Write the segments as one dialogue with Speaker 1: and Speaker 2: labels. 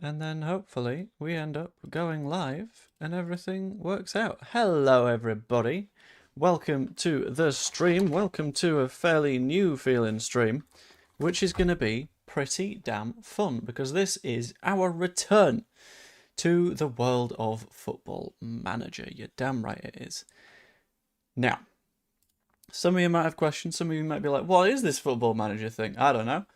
Speaker 1: And then hopefully we end up going live and everything works out. Hello everybody. Welcome to the stream. Welcome to a fairly new feeling stream, which is going to be pretty damn fun because this is our return to the world of Football Manager. You're damn right it is. Now, some of you might have questions. Some of you might be like, what is this Football Manager thing? I don't know.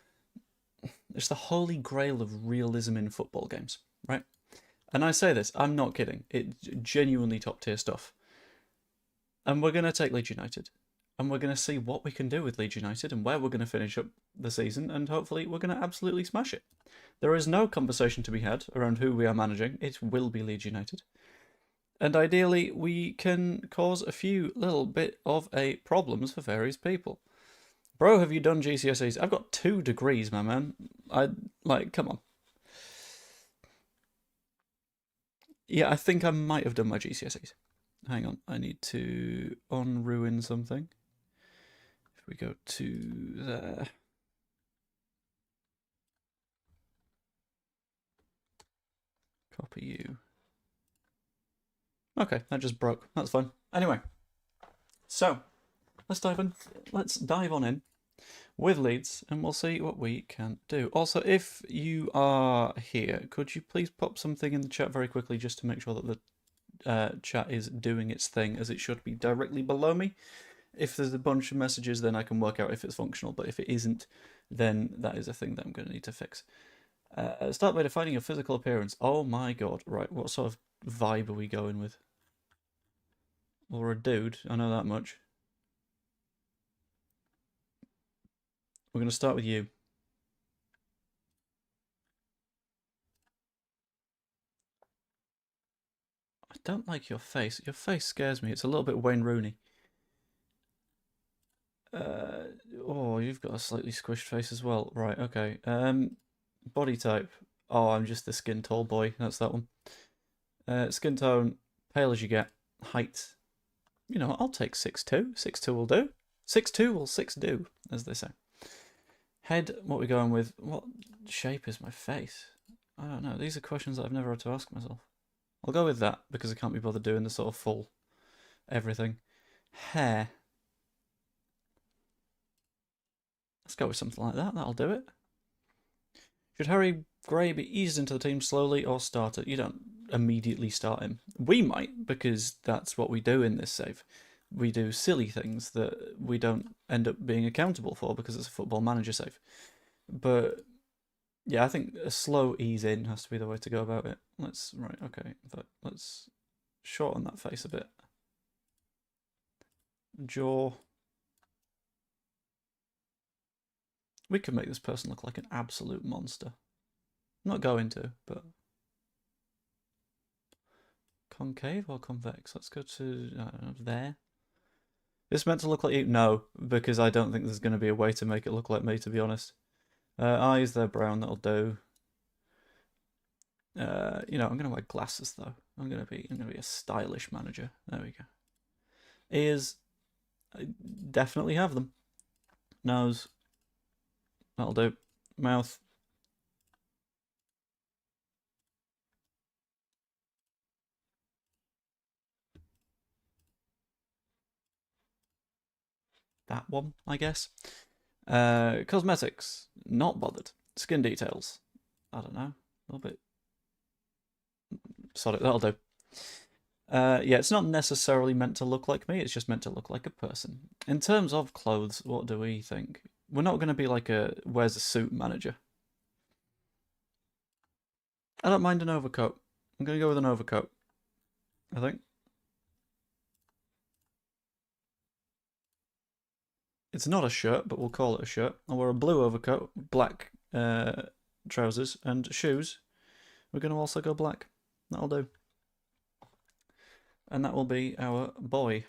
Speaker 1: It's the holy grail of realism in football games, right? And I say this, I'm not kidding. It's genuinely top tier stuff. And we're going to take Leeds United. And we're going to see what we can do with Leeds United and where we're going to finish up the season. And hopefully we're going to absolutely smash it. There is no conversation to be had around who we are managing. It will be Leeds United. And ideally, we can cause a few little bit of problems for various people. Bro, have you done GCSEs? I've got 2 degrees, my man. Come on. Yeah, I think I might have done my GCSEs. Hang on, I need to unruin something. If we go to there. Copy you. Okay, that just broke. That's fine. Anyway, so let's dive on in with Leeds, and we'll see what we can do. Also, if you are here, could you please pop something in the chat very quickly just to make sure that the chat is doing its thing as it should be directly below me. If there's a bunch of messages, then I can work out if it's functional, but if it isn't, then that is a thing that I'm going to need to fix. Start by defining your physical appearance. Oh my god, right, what sort of vibe are we going with? Or a dude, I know that much. We're going to start with you. I don't like your face. Your face scares me. It's a little bit Wayne Rooney. Oh, you've got a slightly squished face as well. Right, okay. Body type. Oh, I'm just the skin tall boy. That's that one. Skin tone, pale as you get. Height. You know, I'll take 6'2". 6'2" will do. 6'2" will 6 do, as they say. Head, what are we going with? What shape is my face? I don't know. These are questions that I've never had to ask myself. I'll go with that because I can't be bothered doing the sort of full everything. Hair. Let's go with something like that. That'll do it. Should Harry Gray be eased into the team slowly or start it? You don't immediately start him. We might, because that's what we do in this save. We do silly things that we don't end up being accountable for because it's a Football Manager save. But yeah, I think a slow ease in has to be the way to go about it. Let's shorten that face a bit. Jaw. We could make this person look like an absolute monster. I'm not going to, but concave or convex? Let's go to there. This meant to look like you? No, because I don't think there's going to be a way to make it look like me, to be honest. Eyes, they're brown, that'll do. You know, I'm going to wear glasses though. I'm going to be a stylish manager. There we go. Ears, I definitely have them. Nose, that'll do. Mouth. That one, I guess. Cosmetics, not bothered. Skin details, I don't know. A little bit. Sorry, that'll do. Yeah, it's not necessarily meant to look like me, it's just meant to look like a person. In terms of clothes, what do we think? We're not going to be like a wears a suit manager. I don't mind an overcoat. I'm going to go with an overcoat, I think. It's not a shirt, but we'll call it a shirt. I'll wear a blue overcoat, black trousers, and shoes. We're going to also go black. That'll do. And that will be our boy.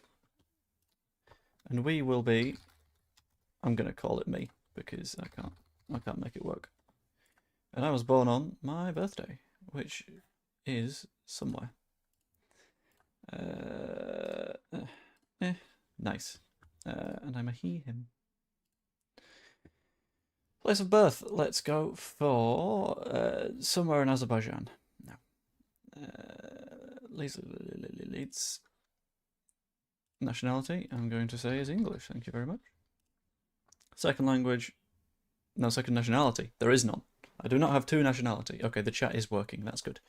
Speaker 1: And we will be... I'm going to call it me, because I can't make it work. And I was born on my birthday, which is somewhere. Nice. And I'm a he, him. Place of birth. Let's go for somewhere in Azerbaijan. No. Leeds. Nationality, I'm going to say, is English. Thank you very much. Second language. No, second nationality. There is none. I do not have two nationality. Okay, the chat is working. That's good.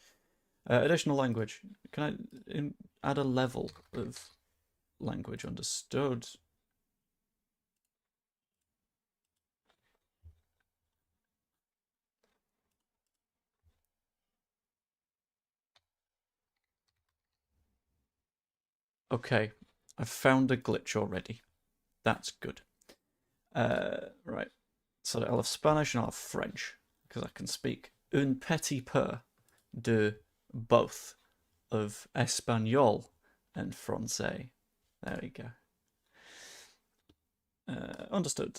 Speaker 1: Additional language. Can I add a level of language? Understood. Okay, I've found a glitch already. That's good. Right. So I'll have Spanish and I'll have French because I can speak un petit peu de both of Espanol and Francais. There we go. Understood.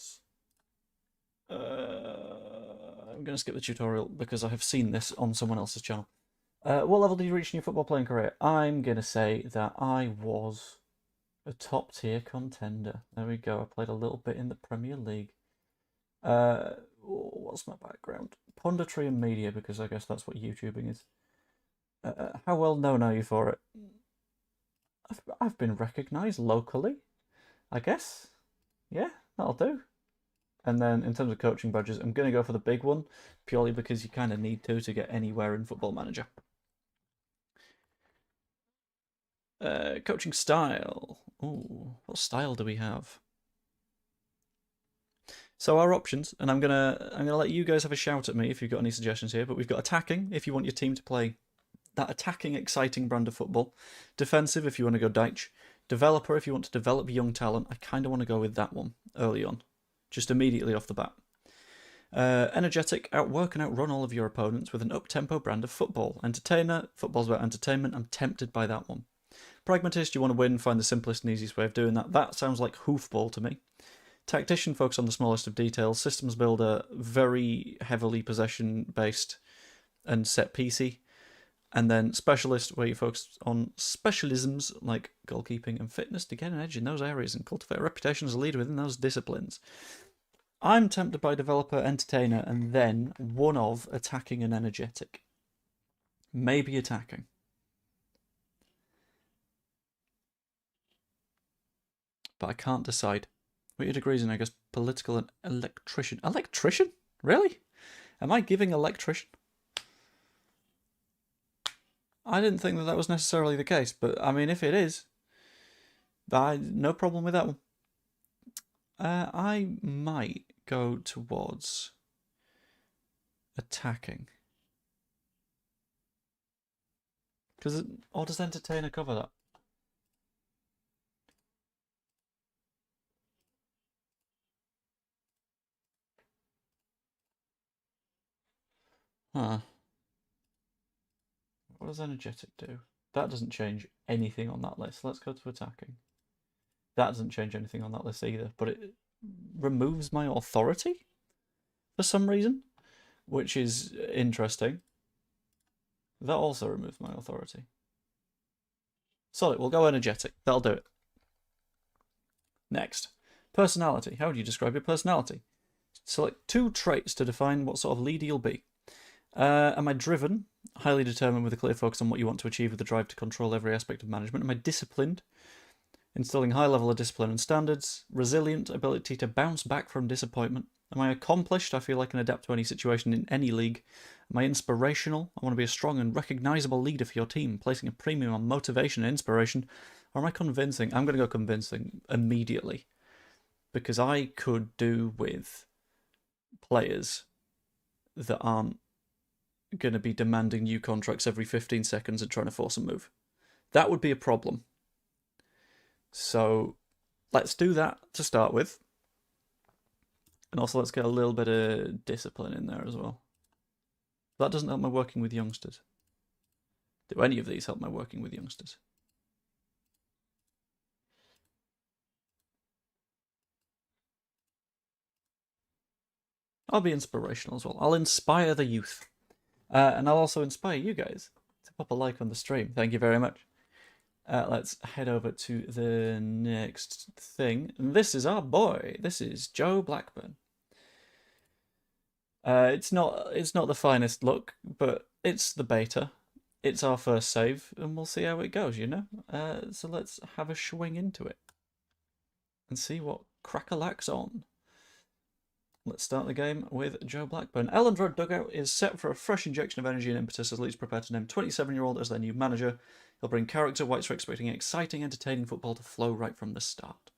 Speaker 1: I'm going to skip the tutorial because I have seen this on someone else's channel. What level did you reach in your football playing career? I'm going to say that I was a top tier contender. There we go. I played a little bit in the Premier League. What's my background? Punditry and media, because I guess that's what YouTubing is. How well known are you for it? I've been recognised locally, I guess. Yeah, that'll do. And then in terms of coaching badges, I'm going to go for the big one, purely because you kind of need to get anywhere in Football Manager. Coaching style. Ooh, what style do we have? So our options, and I'm gonna let you guys have a shout at me if you've got any suggestions here. But we've got attacking if you want your team to play that attacking, exciting brand of football. Defensive if you want to go Deitch. Developer if you want to develop young talent. I kind of want to go with that one early on, just immediately off the bat. Energetic, outwork and outrun all of your opponents with an up-tempo brand of football. Entertainer, football's about entertainment. I'm tempted by that one. Pragmatist, you want to win, find the simplest and easiest way of doing that. That sounds like hoofball to me. Tactician, focus on the smallest of details. Systems builder, very heavily possession-based and set-piecey. And then specialist, where you focus on specialisms like goalkeeping and fitness to get an edge in those areas and cultivate a reputation as a leader within those disciplines. I'm tempted by developer, entertainer, and then one of attacking and energetic. Maybe attacking. But I can't decide. What are your degrees in, I guess, political and electrician? Electrician? Really? Am I giving electrician? I didn't think that was necessarily the case, but I mean, if it is, no problem with that one. I might go towards attacking. Or does entertainer cover that? Huh. What does energetic do? That doesn't change anything on that list. Let's go to attacking. That doesn't change anything on that list either, but it removes my authority for some reason, which is interesting. That also removes my authority. Solid, we'll go energetic. That'll do it. Next. Personality. How would you describe your personality? Select 2 traits to define what sort of leader you'll be. Am I driven? Highly determined with a clear focus on what you want to achieve with the drive to control every aspect of management. Am I disciplined? Instilling high level of discipline and standards. Resilient, ability to bounce back from disappointment. Am I accomplished? I feel I can adapt to any situation in any league. Am I inspirational? I want to be a strong and recognisable leader for your team, placing a premium on motivation and inspiration. Or am I convincing? I'm going to go convincing immediately, because I could do with players that aren't going to be demanding new contracts every 15 seconds and trying to force a move. That would be a problem. So let's do that to start with. And also let's get a little bit of discipline in there as well. That doesn't help my working with youngsters. Do any of these help my working with youngsters? I'll be inspirational as well. I'll inspire the youth. And I'll also inspire you guys to pop a like on the stream. Thank you very much. Let's head over to the next thing. And this is our boy. This is Joe Blackburn. It's not the finest look, but it's the beta. It's our first save, and we'll see how it goes, you know? So let's have a swing into it and see what crack-a-lack's on. Let's start the game with Joe Blackburn. Elland Road dugout is set for a fresh injection of energy and impetus as Leeds prepare to name 27-year-old as their new manager. He'll bring character. Whites are expecting exciting, entertaining football to flow right from the start.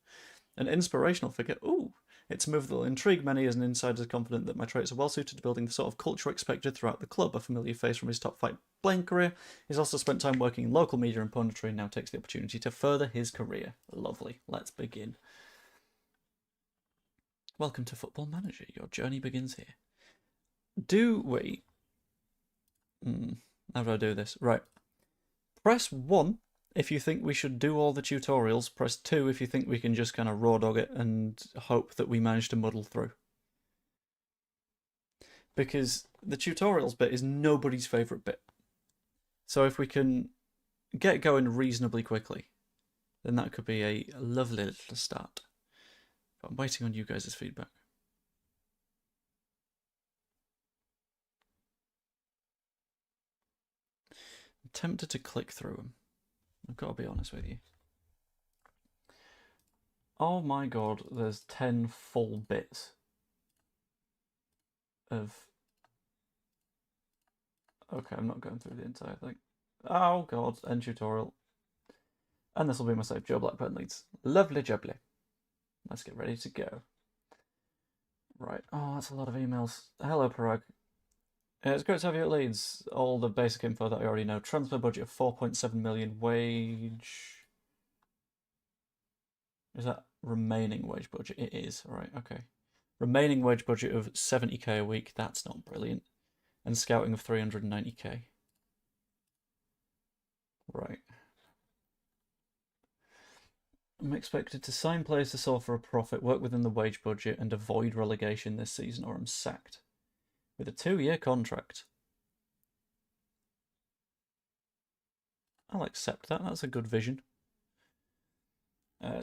Speaker 1: An inspirational figure. Ooh, it's a move that will intrigue many as an insider is confident that my traits are well suited to building the sort of culture expected throughout the club. A familiar face from his top flight playing career. He's also spent time working in local media and punditry and now takes the opportunity to further his career. Lovely. Let's begin. Welcome to Football Manager. Your journey begins here. Do we... how do I do this? Right. Press 1 if you think we should do all the tutorials. Press 2 if you think we can just kind of raw dog it and hope that we manage to muddle through. Because the tutorials bit is nobody's favourite bit. So if we can get going reasonably quickly, then that could be a lovely little start. I'm waiting on you guys' feedback. I'm tempted to click through them. I've got to be honest with you. Oh my god, there's 10 full bits of... Okay, I'm not going through the entire thing. Oh god, end tutorial. And this will be my save, Joe Blackburn Leeds. Lovely jubbly. Let's get ready to go. Right. Oh, that's a lot of emails. Hello, Parag. It's great to have you at Leeds. All the basic info that I already know. Transfer budget of 4.7 million. Wage... Is that remaining wage budget? It is. Right, okay. Remaining wage budget of 70k a week. That's not brilliant. And scouting of 390k. Right. I'm expected to sign players to sell for a profit, work within the wage budget, and avoid relegation this season, or I'm sacked. With a 2-year contract. I'll accept that. That's a good vision.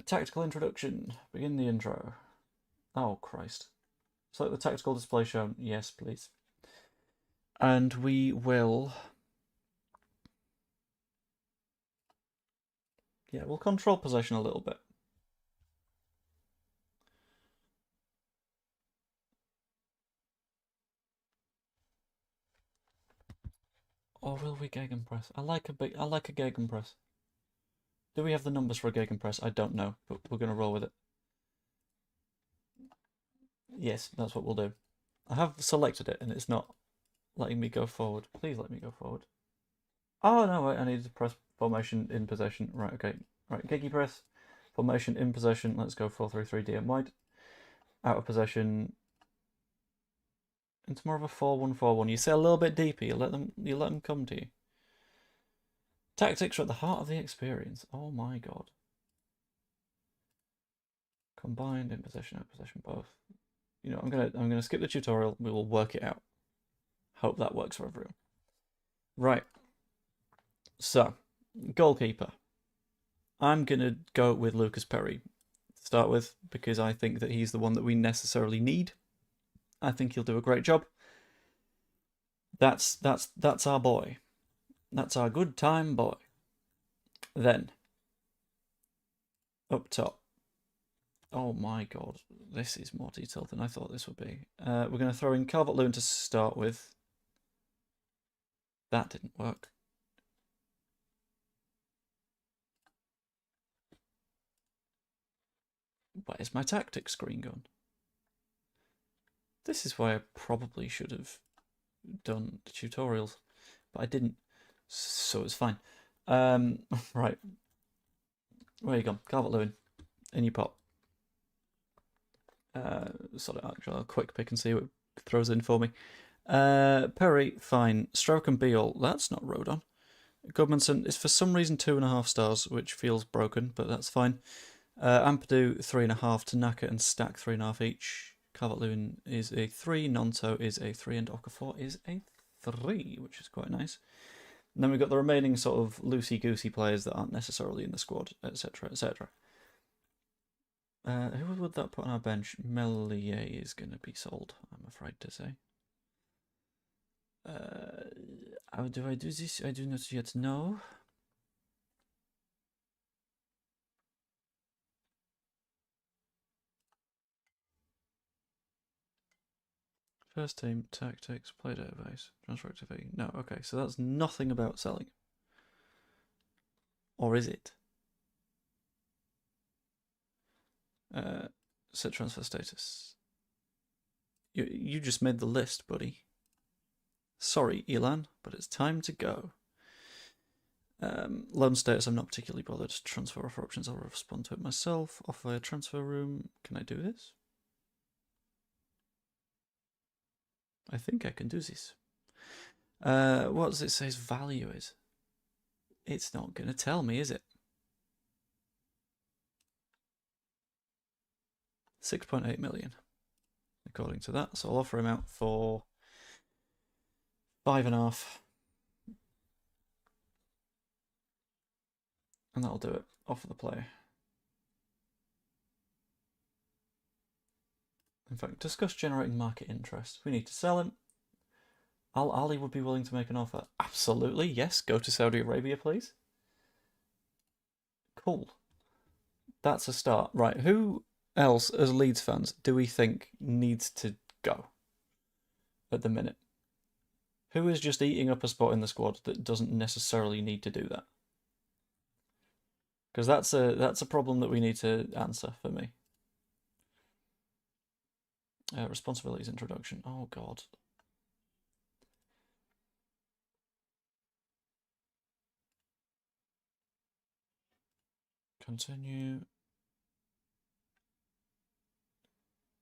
Speaker 1: Tactical introduction. Begin the intro. Oh, Christ. Select the tactical display shown. Yes, please. And we will... Yeah, we'll control possession a little bit. Or will we gegenpress? I like a gegenpress. Do we have the numbers for a gegenpress? I don't know, but we're going to roll with it. Yes, that's what we'll do. I have selected it and it's not letting me go forward. Please let me go forward. Oh no, wait, I need to press formation in possession. Right, okay. Right, Gigi press. Formation in possession. Let's go 4-3-3 DM wide. Out of possession. It's more of a 4-1-4-1. You say a little bit deeper. You let them come to you. Tactics are at the heart of the experience. Oh my god. Combined in possession, out of possession, both. You know, I'm gonna skip the tutorial. We will work it out. Hope that works for everyone. Right. So, goalkeeper. I'm going to go with Lucas Perry to start with because I think that he's the one that we necessarily need. I think he'll do a great job. That's our boy. That's our good time boy. Then, up top. Oh my god, this is more detailed than I thought this would be. We're going to throw in Calvert-Lewin to start with. That didn't work. Where's my tactics screen gone? This is why I probably should have done the tutorials, but I didn't, so it's fine. Right. Where you gone? Calvert-Lewin. In your pot. Sort of actually, I'll quick pick and see what it throws in for me. Perry, fine. Stroke and Beal, that's not Rodon. Goodmanson is for some reason 2.5 stars, which feels broken, but that's fine. Ampadu 3.5, Tanaka and Stack 3.5 each. Calvert-Lewin is a 3, Nonto is a 3, and Okafor is a 3, which is quite nice. And then we've got the remaining sort of loosey-goosey players that aren't necessarily in the squad, etc., etc. Who would that put on our bench? Melier is going to be sold, I'm afraid to say. How do I do this? I do not yet know. First team, tactics, play database, transfer activity. No, okay, so that's nothing about selling. Or is it? Set transfer status. You just made the list, buddy. Sorry, Elan, but it's time to go. Loan status, I'm not particularly bothered. Transfer offer options, I'll respond to it myself. Offer transfer room. Can I do this? I think I can do this. What does it say its value is? It's not going to tell me, is it? 6.8 million, according to that. So I'll offer him out for 5.5. And that'll do it. Offer the player. In fact, discuss generating market interest. We need to sell him. Al Ali would be willing to make an offer. Absolutely, yes. Go to Saudi Arabia, please. Cool. That's a start. Right, who else, as Leeds fans, do we think needs to go at the minute? Who is just eating up a spot in the squad that doesn't necessarily need to do that? Because that's a problem that we need to answer for me. Responsibilities introduction. Oh, God. Continue.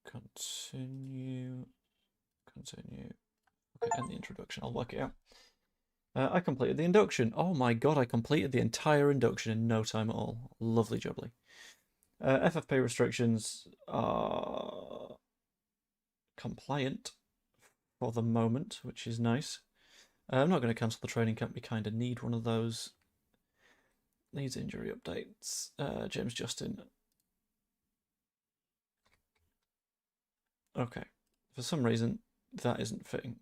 Speaker 1: Continue. Continue. Okay, and the introduction. I'll work it out. I completed the induction. Oh my god, I completed the entire induction in no time at all. Lovely jubbly. FFP restrictions are compliant for the moment, which is nice. I'm not going to cancel the training camp. We kind of need one of those. Needs injury updates. James Justin. Okay. For some reason, that isn't fitting.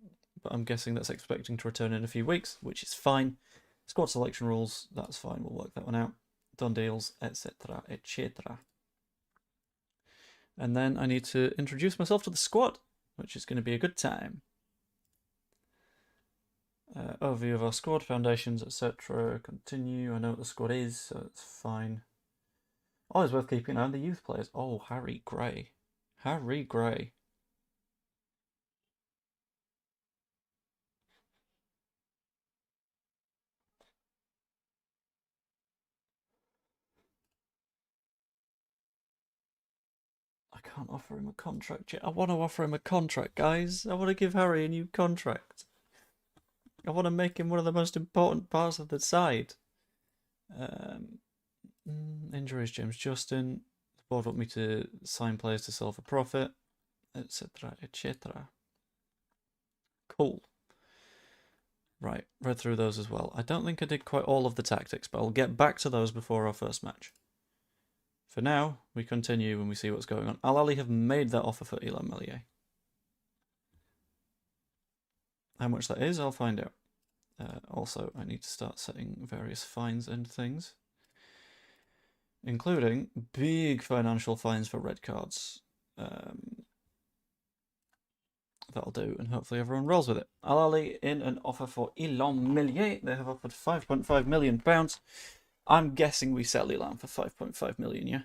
Speaker 1: But I'm guessing that's expecting to return in a few weeks, which is fine. Squad selection rules, that's fine. We'll work that one out. Done deals, etc., etc. And then I need to introduce myself to the squad, which is going to be a good time. Overview of our squad, foundations, etc. Continue. I know what the squad is, so it's fine. Always worth keeping an eye on the youth players. Oh, Harry Gray. Harry Gray. I can't offer him a contract yet. I want to offer him a contract, guys. I want to give Harry a new contract. I want to make him one of the most important parts of the side. Injuries, James Justin. The board want me to sign players to sell for profit, etc., etc. Cool. Right, read through those as well. I don't think I did quite all of the tactics, but I'll get back to those before our first match. For now, we continue when we see what's going on. Al Ali have made that offer for Ilham Melier. How much that is, I'll find out. Also, I need to start setting various fines and things, including big financial fines for red cards. That'll do, and hopefully everyone rolls with it. Al Ali in an offer for Ilham Melier. They have offered £5.5 million. I'm guessing we sell Ilham for 5.5 million, yeah?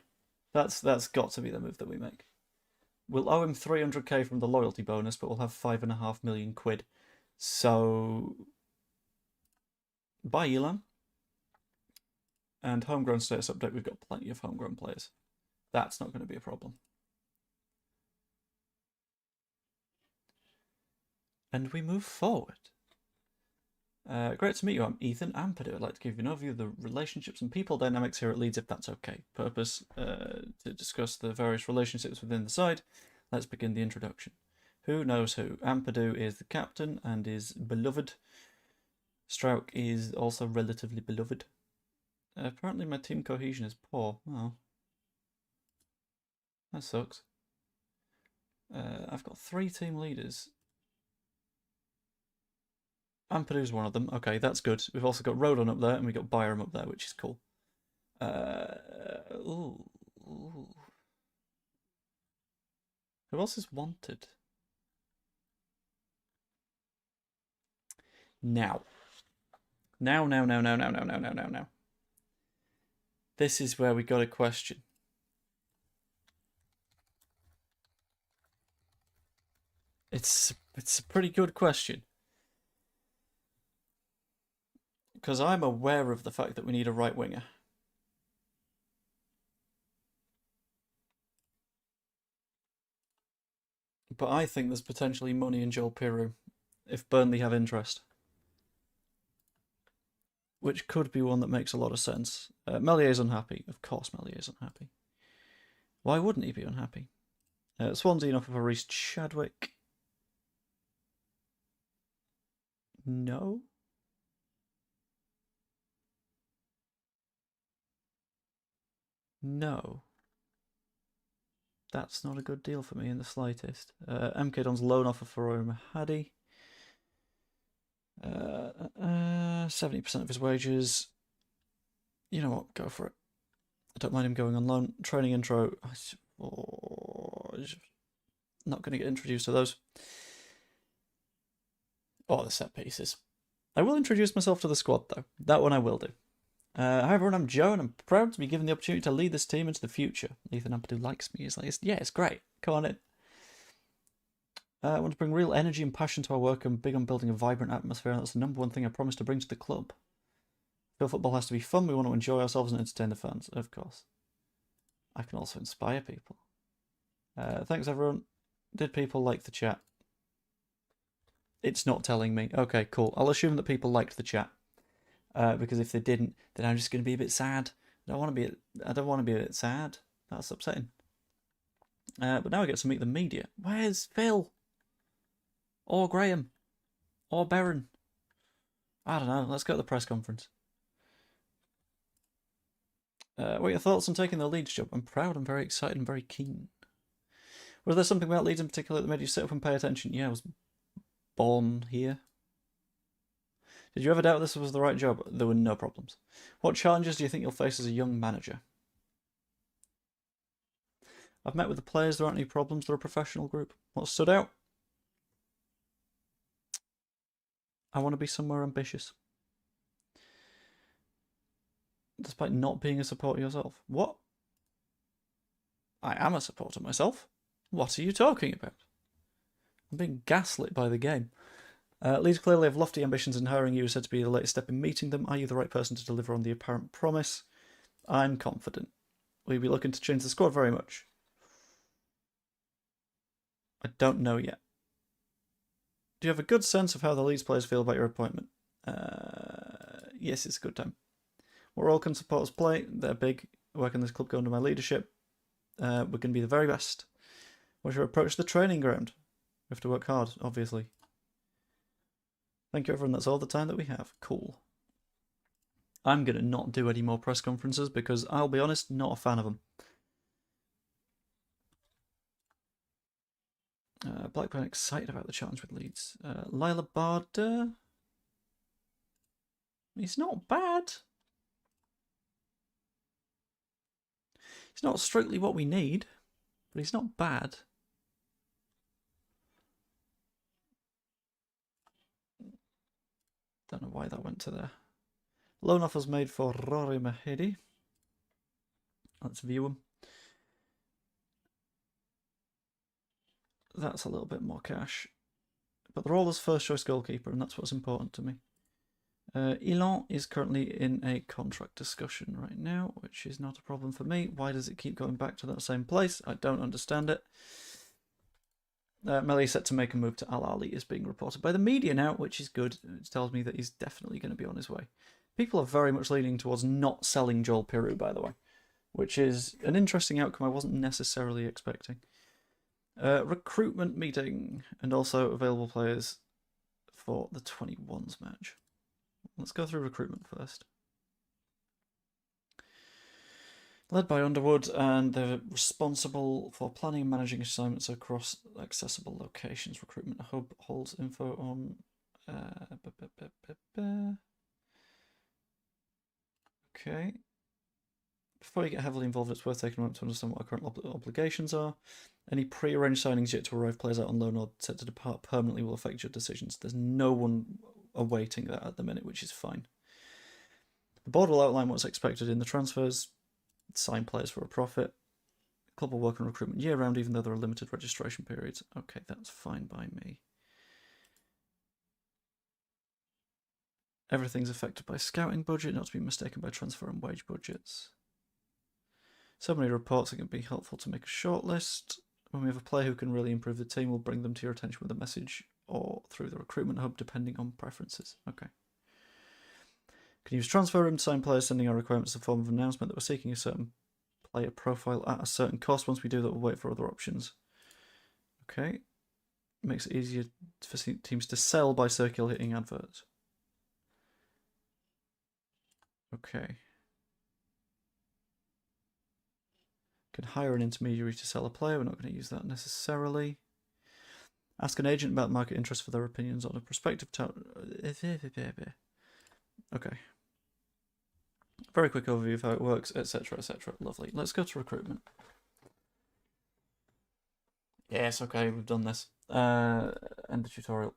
Speaker 1: That's got to be the move that we make. We'll owe him 300k from the loyalty bonus, but we'll have 5.5 million quid. So, buy Ilham. And homegrown status update, we've got plenty of homegrown players. That's not going to be a problem. And we move forward. Great to meet you. I'm Ethan Ampadu. I'd like to give you an overview of the relationships and people dynamics here at Leeds, if that's okay. Purpose to discuss the various relationships within the side. Let's begin the introduction. Who knows who? Ampadu is the captain and is beloved. Strauch is also relatively beloved. Apparently my team cohesion is poor. Oh. That sucks. I've got 3 team leaders. Ampadu's one of them. Okay, that's good. We've also got Rodon up there, and we've got Byram up there, which is cool. Ooh. Who else is wanted? Now. This is where we got a question. It's a pretty good question. Because I'm aware of the fact that we need a right winger. But I think there's potentially money in Joel Piroux if Burnley have interest. Which could be one that makes a lot of sense. Mellier's unhappy. Of course Mellier's unhappy. Why wouldn't he be unhappy? Swansea enough for Reece Chadwick. No. No. That's not a good deal for me in the slightest. MK Don's loan offer for Roy Mahadi. 70% of his wages. You know what? Go for it. I don't mind him going on loan. Training intro. Not going to get introduced to those. Or the set pieces. I will introduce myself to the squad, though. That one I will do. Hi everyone, I'm Joe, and I'm proud to be given the opportunity to lead this team into the future. Ethan Ampadu likes me. He's like, yeah, it's great. Come on in. I want to bring real energy and passion to our work. I'm big on building a vibrant atmosphere, and that's the number one thing I promise to bring to the club. Feel football has to be fun. We want to enjoy ourselves and entertain the fans, of course. I can also inspire people. Thanks everyone. Did people like the chat? It's not telling me. Okay, cool. I'll assume that people liked the chat. Because if they didn't, then I'm just going to be a bit sad. I don't want to be a bit sad. That's upsetting. But now I get to meet the media. Where's Phil? Or Graham? Or Baron? I don't know. Let's go to the press conference. What are your thoughts on taking the Leeds job? I'm proud, I'm very excited, and very keen. Was there something about Leeds in particular that made you sit up and pay attention? Yeah, I was born here. Did you ever doubt this was the right job? There were no problems. What challenges do you think you'll face as a young manager? I've met with the players, there aren't any problems, they're a professional group. What stood out? I want to be somewhere ambitious. Despite not being a supporter yourself. What? I am a supporter myself. What are you talking about? I'm being gaslit by the game. Leeds clearly have lofty ambitions, and hiring you is said to be the latest step in meeting them. Are you the right person to deliver on the apparent promise? I'm confident. We'll be looking to change the squad very much. I don't know yet. Do you have a good sense of how the Leeds players feel about your appointment? Yes, it's a good time. What role can supporters play? They're big. Working this club, going under my leadership. We're going to be the very best. What's your approach to the training ground? We have to work hard, obviously. Thank you, everyone. That's all the time that we have. Cool. I'm going to not do any more press conferences because, I'll be honest, not a fan of them. Blackburn excited about the challenge with Leeds. Lila Barder. He's not bad. He's not strictly what we need, but he's not bad. Don't know why that went to there. Loan offers made for Rory Mahedi. Let's view him. That's a little bit more cash. But they're all his first choice goalkeeper, and that's what's important to me. Elan is currently in a contract discussion right now, which is not a problem for me. Why does it keep going back to that same place? I don't understand it. Melly set to make a move to Al Ali is being reported by the media now, which is good. It tells me that he's definitely going to be on his way. People are very much leaning towards not selling Joel Piroux, by the way, which is an interesting outcome I wasn't necessarily expecting. Recruitment meeting, and also available players for the 21s match. Let's go through recruitment first. Led by Underwood, and they're responsible for planning and managing assignments across accessible locations. Recruitment Hub holds info on Okay. Before you get heavily involved, it's worth taking a moment to understand what our current obligations are. Any pre-arranged signings yet to arrive, players out on loan or set to depart permanently will affect your decisions. There's no one awaiting that at the minute, which is fine. The board will outline what's expected in the transfers, sign players for a profit. The club will work on recruitment year-round, even though there are limited registration periods. Okay, that's fine by me. Everything's affected by scouting budget, not to be mistaken by transfer and wage budgets. So many reports that can be helpful to make a short list. When we have a player who can really improve the team, we'll bring them to your attention with a message or through the recruitment hub, depending on preferences. Okay. Can use transfer room to sign players, sending our requirements in the form of an announcement that we're seeking a certain player profile at a certain cost. Once we do that, we'll wait for other options. Okay. Makes it easier for teams to sell by circulating adverts. Okay. Can hire an intermediary to sell a player. We're not going to use that necessarily. Ask an agent about market interest for their opinions on a prospective Okay. Very quick overview of how it works, etc., etc. Lovely. Let's go to recruitment. Yes, okay, we've done this. End the tutorial.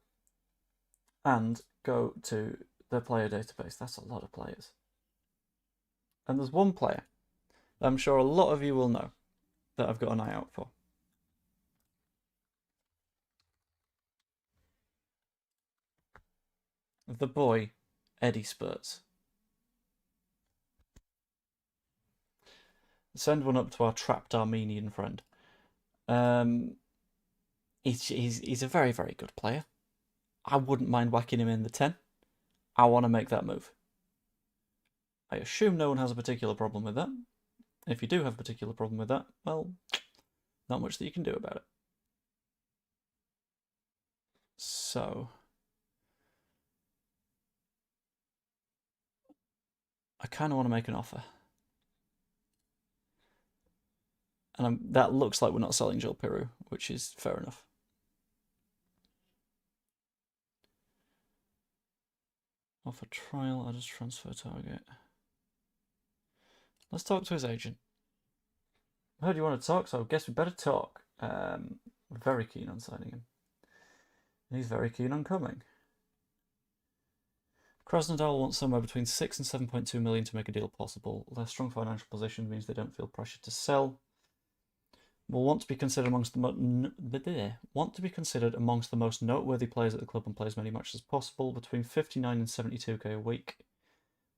Speaker 1: And go to the player database. That's a lot of players. And there's one player that I'm sure a lot of you will know that I've got an eye out for. The boy, Eddie Spurts. Send one up to our trapped Armenian friend. He's a very, very good player. I wouldn't mind whacking him in the 10. I want to make that move. I assume no one has a particular problem with that. If you do have a particular problem with that, well, not much that you can do about it. So, I kind of want to make an offer. And that looks like we're not selling Joel Piru, which is fair enough. Offer trial, add as transfer target. Let's talk to his agent. I heard you want to talk, so I guess we better talk. We're very keen on signing him. And he's very keen on coming. Krasnodar wants somewhere between 6 and 7.2 million to make a deal possible. Their strong financial position means they don't feel pressured to sell. Will want to be considered amongst the most noteworthy players at the club and play as many matches as possible. Between 59 and 72k a week.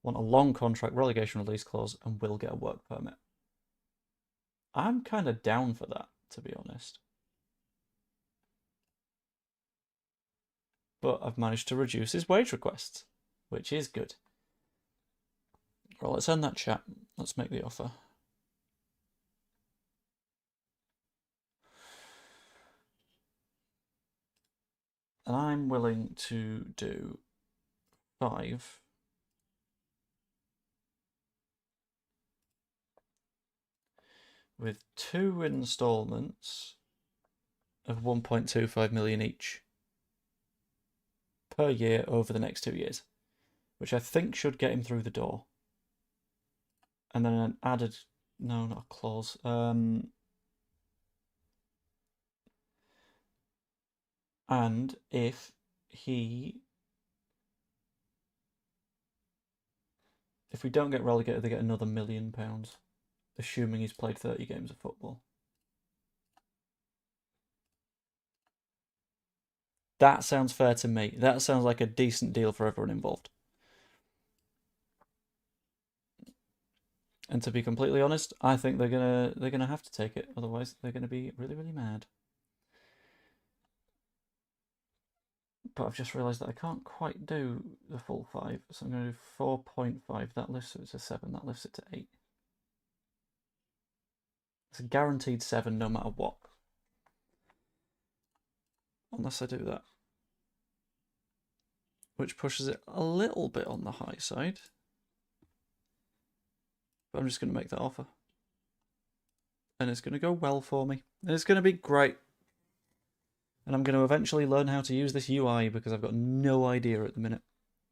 Speaker 1: Want a long contract, relegation release clause, and will get a work permit. I'm kind of down for that, to be honest. But I've managed to reduce his wage requests, which is good. Well, let's end that chat. Let's make the offer. And I'm willing to do 5. With 2 installments of 1.25 million each per year over the next 2 years, which I think should get him through the door. And then an added, no, not a clause. And if we don't get relegated, they get another £1 million, assuming he's played 30 games of football. That sounds fair to me. That sounds like a decent deal for everyone involved. And to be completely honest, I think they're gonna have to take it. Otherwise, they're gonna be really, really mad. But I've just realised that I can't quite do the full 5, so I'm going to do 4.5. That lifts it to 7. That lifts it to 8. It's a guaranteed 7 no matter what. Unless I do that. Which pushes it a little bit on the high side. But I'm just going to make that offer. And it's going to go well for me. And it's going to be great. And I'm going to eventually learn how to use this UI because I've got no idea at the minute.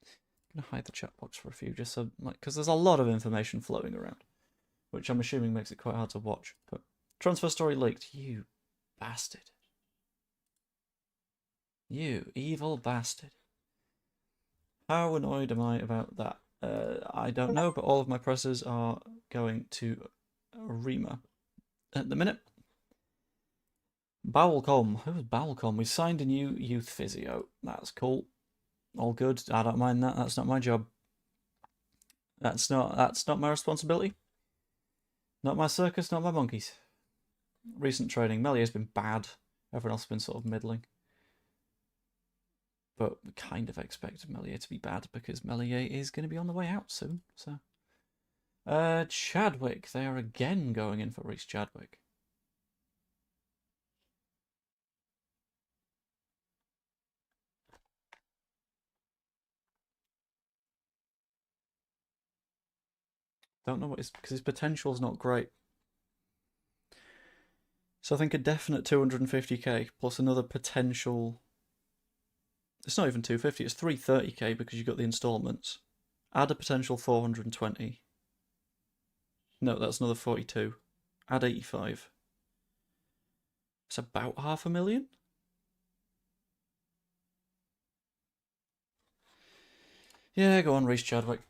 Speaker 1: I'm going to hide the chat box for a few, just so, like, because there's a lot of information floating around, which I'm assuming makes it quite hard to watch. But transfer story leaked. You bastard. You evil bastard. How annoyed am I about that? I don't know, but all of my presses are going to Rema at the minute. Bowelcom. Who's Bowelcom? We signed a new youth physio. That's cool. All good. I don't mind that. That's not my job. That's not my responsibility. Not my circus, not my monkeys. Recent training. Mellier's been bad. Everyone else has been sort of middling. But we kind of expected Mellier to be bad because Mellier is going to be on the way out soon. So, Chadwick. They are again going in for Reece Chadwick. Don't know what because his potential's not great. So I think a definite 250k plus another potential. It's not even 250, it's 330k because you got the installments. Add a potential 420. No, that's another 42. Add 85. It's about 500,000. Yeah, go on, Reece Chadwick.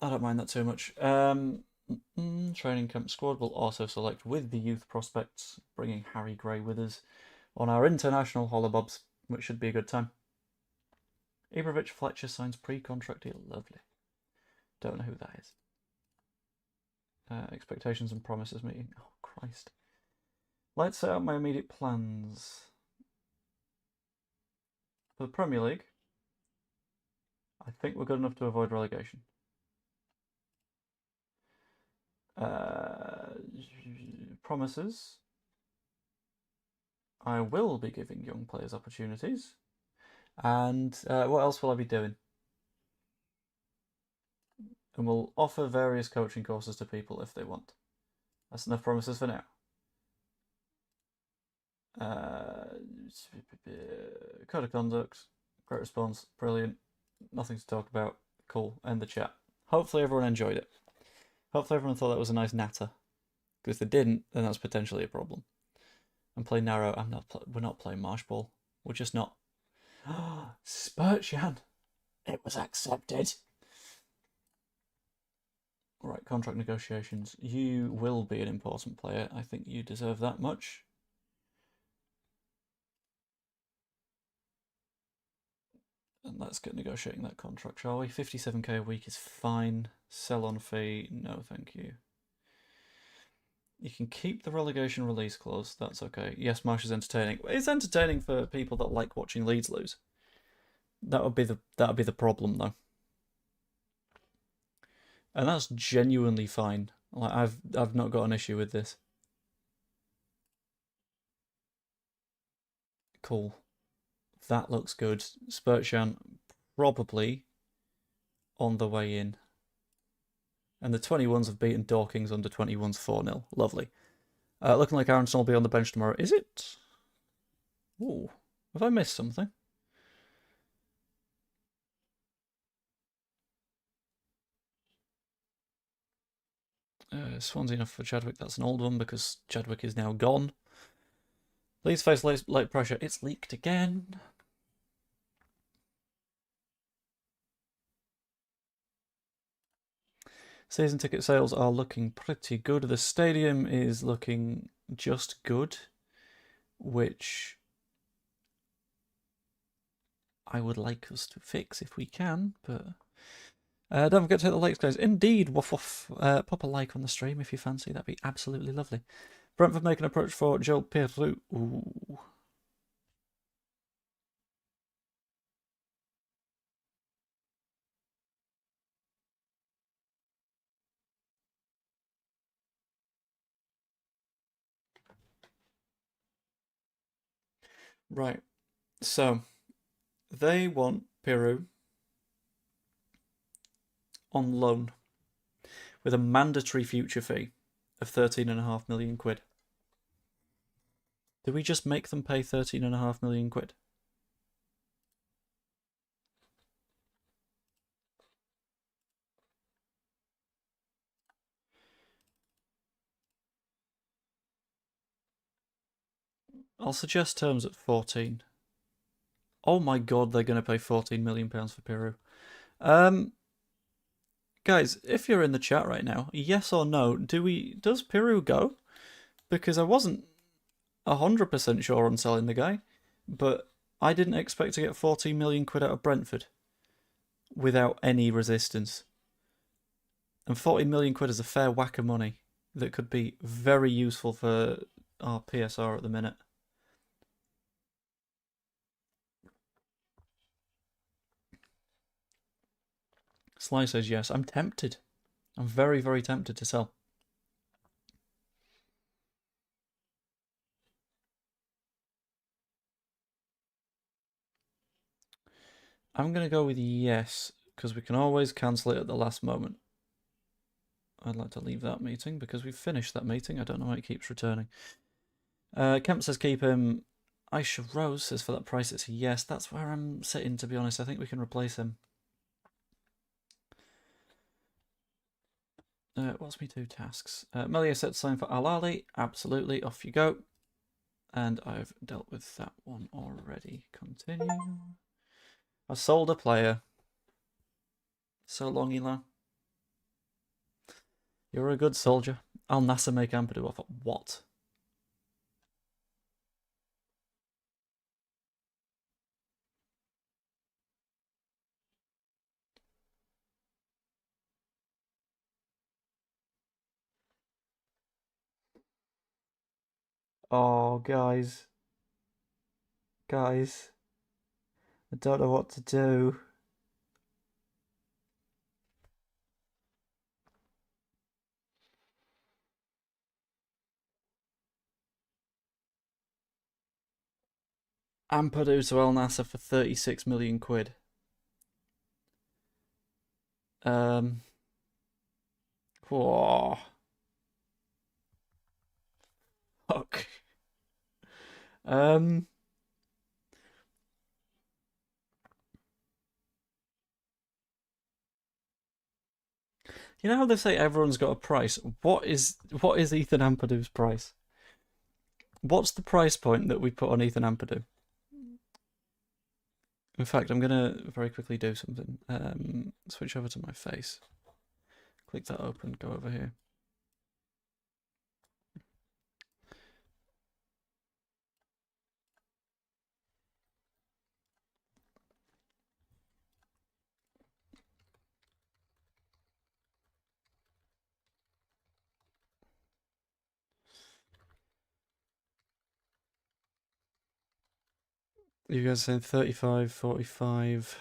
Speaker 1: I don't mind that too much. Training camp squad will also select with the youth prospects, bringing Harry Gray with us on our international hollabobs, which should be a good time. Ibrovich Fletcher signs pre-contract deal. Lovely. Don't know who that is. Expectations and promises meeting. Oh, Christ. Let's set out my immediate plans. For the Premier League, I think we're good enough to avoid relegation. Promises. I will be giving young players opportunities. And what else will I be doing? And we'll offer various coaching courses to people if they want. That's enough promises for now. Code of conduct. Great response. Brilliant. Nothing to talk about. Cool. End the chat. Hopefully everyone enjoyed it. Hopefully everyone thought that was a nice natter. Because if they didn't, then that's potentially a problem. I'm playing narrow. We're not playing marsh ball. We're just not. Spurtjan. It was accepted. Right, contract negotiations. You will be an important player. I think you deserve that much. And let's get negotiating that contract, shall we? 57k a week is fine. Sell on fee, no thank you. You can keep the relegation release clause, that's okay. Yes, Marsh is entertaining. It's entertaining for people that like watching Leeds lose. That would be the problem though. And that's genuinely fine. Like I've not got an issue with this. Cool. That looks good. Spurtjan probably on the way in. And the 21s have beaten Dorking's under 21s 4-0. Lovely. Looking like Aronson will be on the bench tomorrow. Is it? Ooh. Have I missed something? Swansea enough for Chadwick. That's an old one because Chadwick is now gone. Please face late pressure. It's leaked again. Season ticket sales are looking pretty good. The stadium is looking just good, which I would like us to fix if we can, but don't forget to hit the likes, guys. Indeed, woof woof. Pop a like on the stream if you fancy. That'd be absolutely lovely. Brentford make an approach for Joel Pereira. Ooh. Right. So, they want Peru on loan with a mandatory future fee of 13.5 million quid. Do we just make them pay 13.5 million quid? I'll suggest terms at 14. Oh my god, they're going to pay 14 million pounds for Peru. Guys, if you're in the chat right now, yes or no, does Peru go? Because I wasn't 100% sure on selling the guy, but I didn't expect to get 14 million quid out of Brentford without any resistance. And 14 million quid is a fair whack of money that could be very useful for our PSR at the minute. Sly says yes. I'm tempted. I'm very, very tempted to sell. I'm going to go with yes, because we can always cancel it at the last moment. I'd like to leave that meeting because we've finished that meeting. I don't know why it keeps returning. Kemp says keep him. Aisha Rose says for that price it's a yes. That's where I'm sitting, to be honest. I think we can replace him. What's me two tasks? Melia set to sign for Al Ali. Absolutely, off you go. And I've dealt with that one already. Continue. I sold a player. So long, Elon. You're a good soldier. Al Nasser make Ampadu offer. What? Oh, guys. Guys. I don't know what to do. Ampadu to Al Nasser for 36 million quid. Whoa. Fuck. You know how they say everyone's got a price? What is Ethan Ampadu's price? What's the price point that we put on Ethan Ampadu? In fact, I'm gonna very quickly do something. Switch over to my face. Click that open, go over here. You guys saying 35, 45.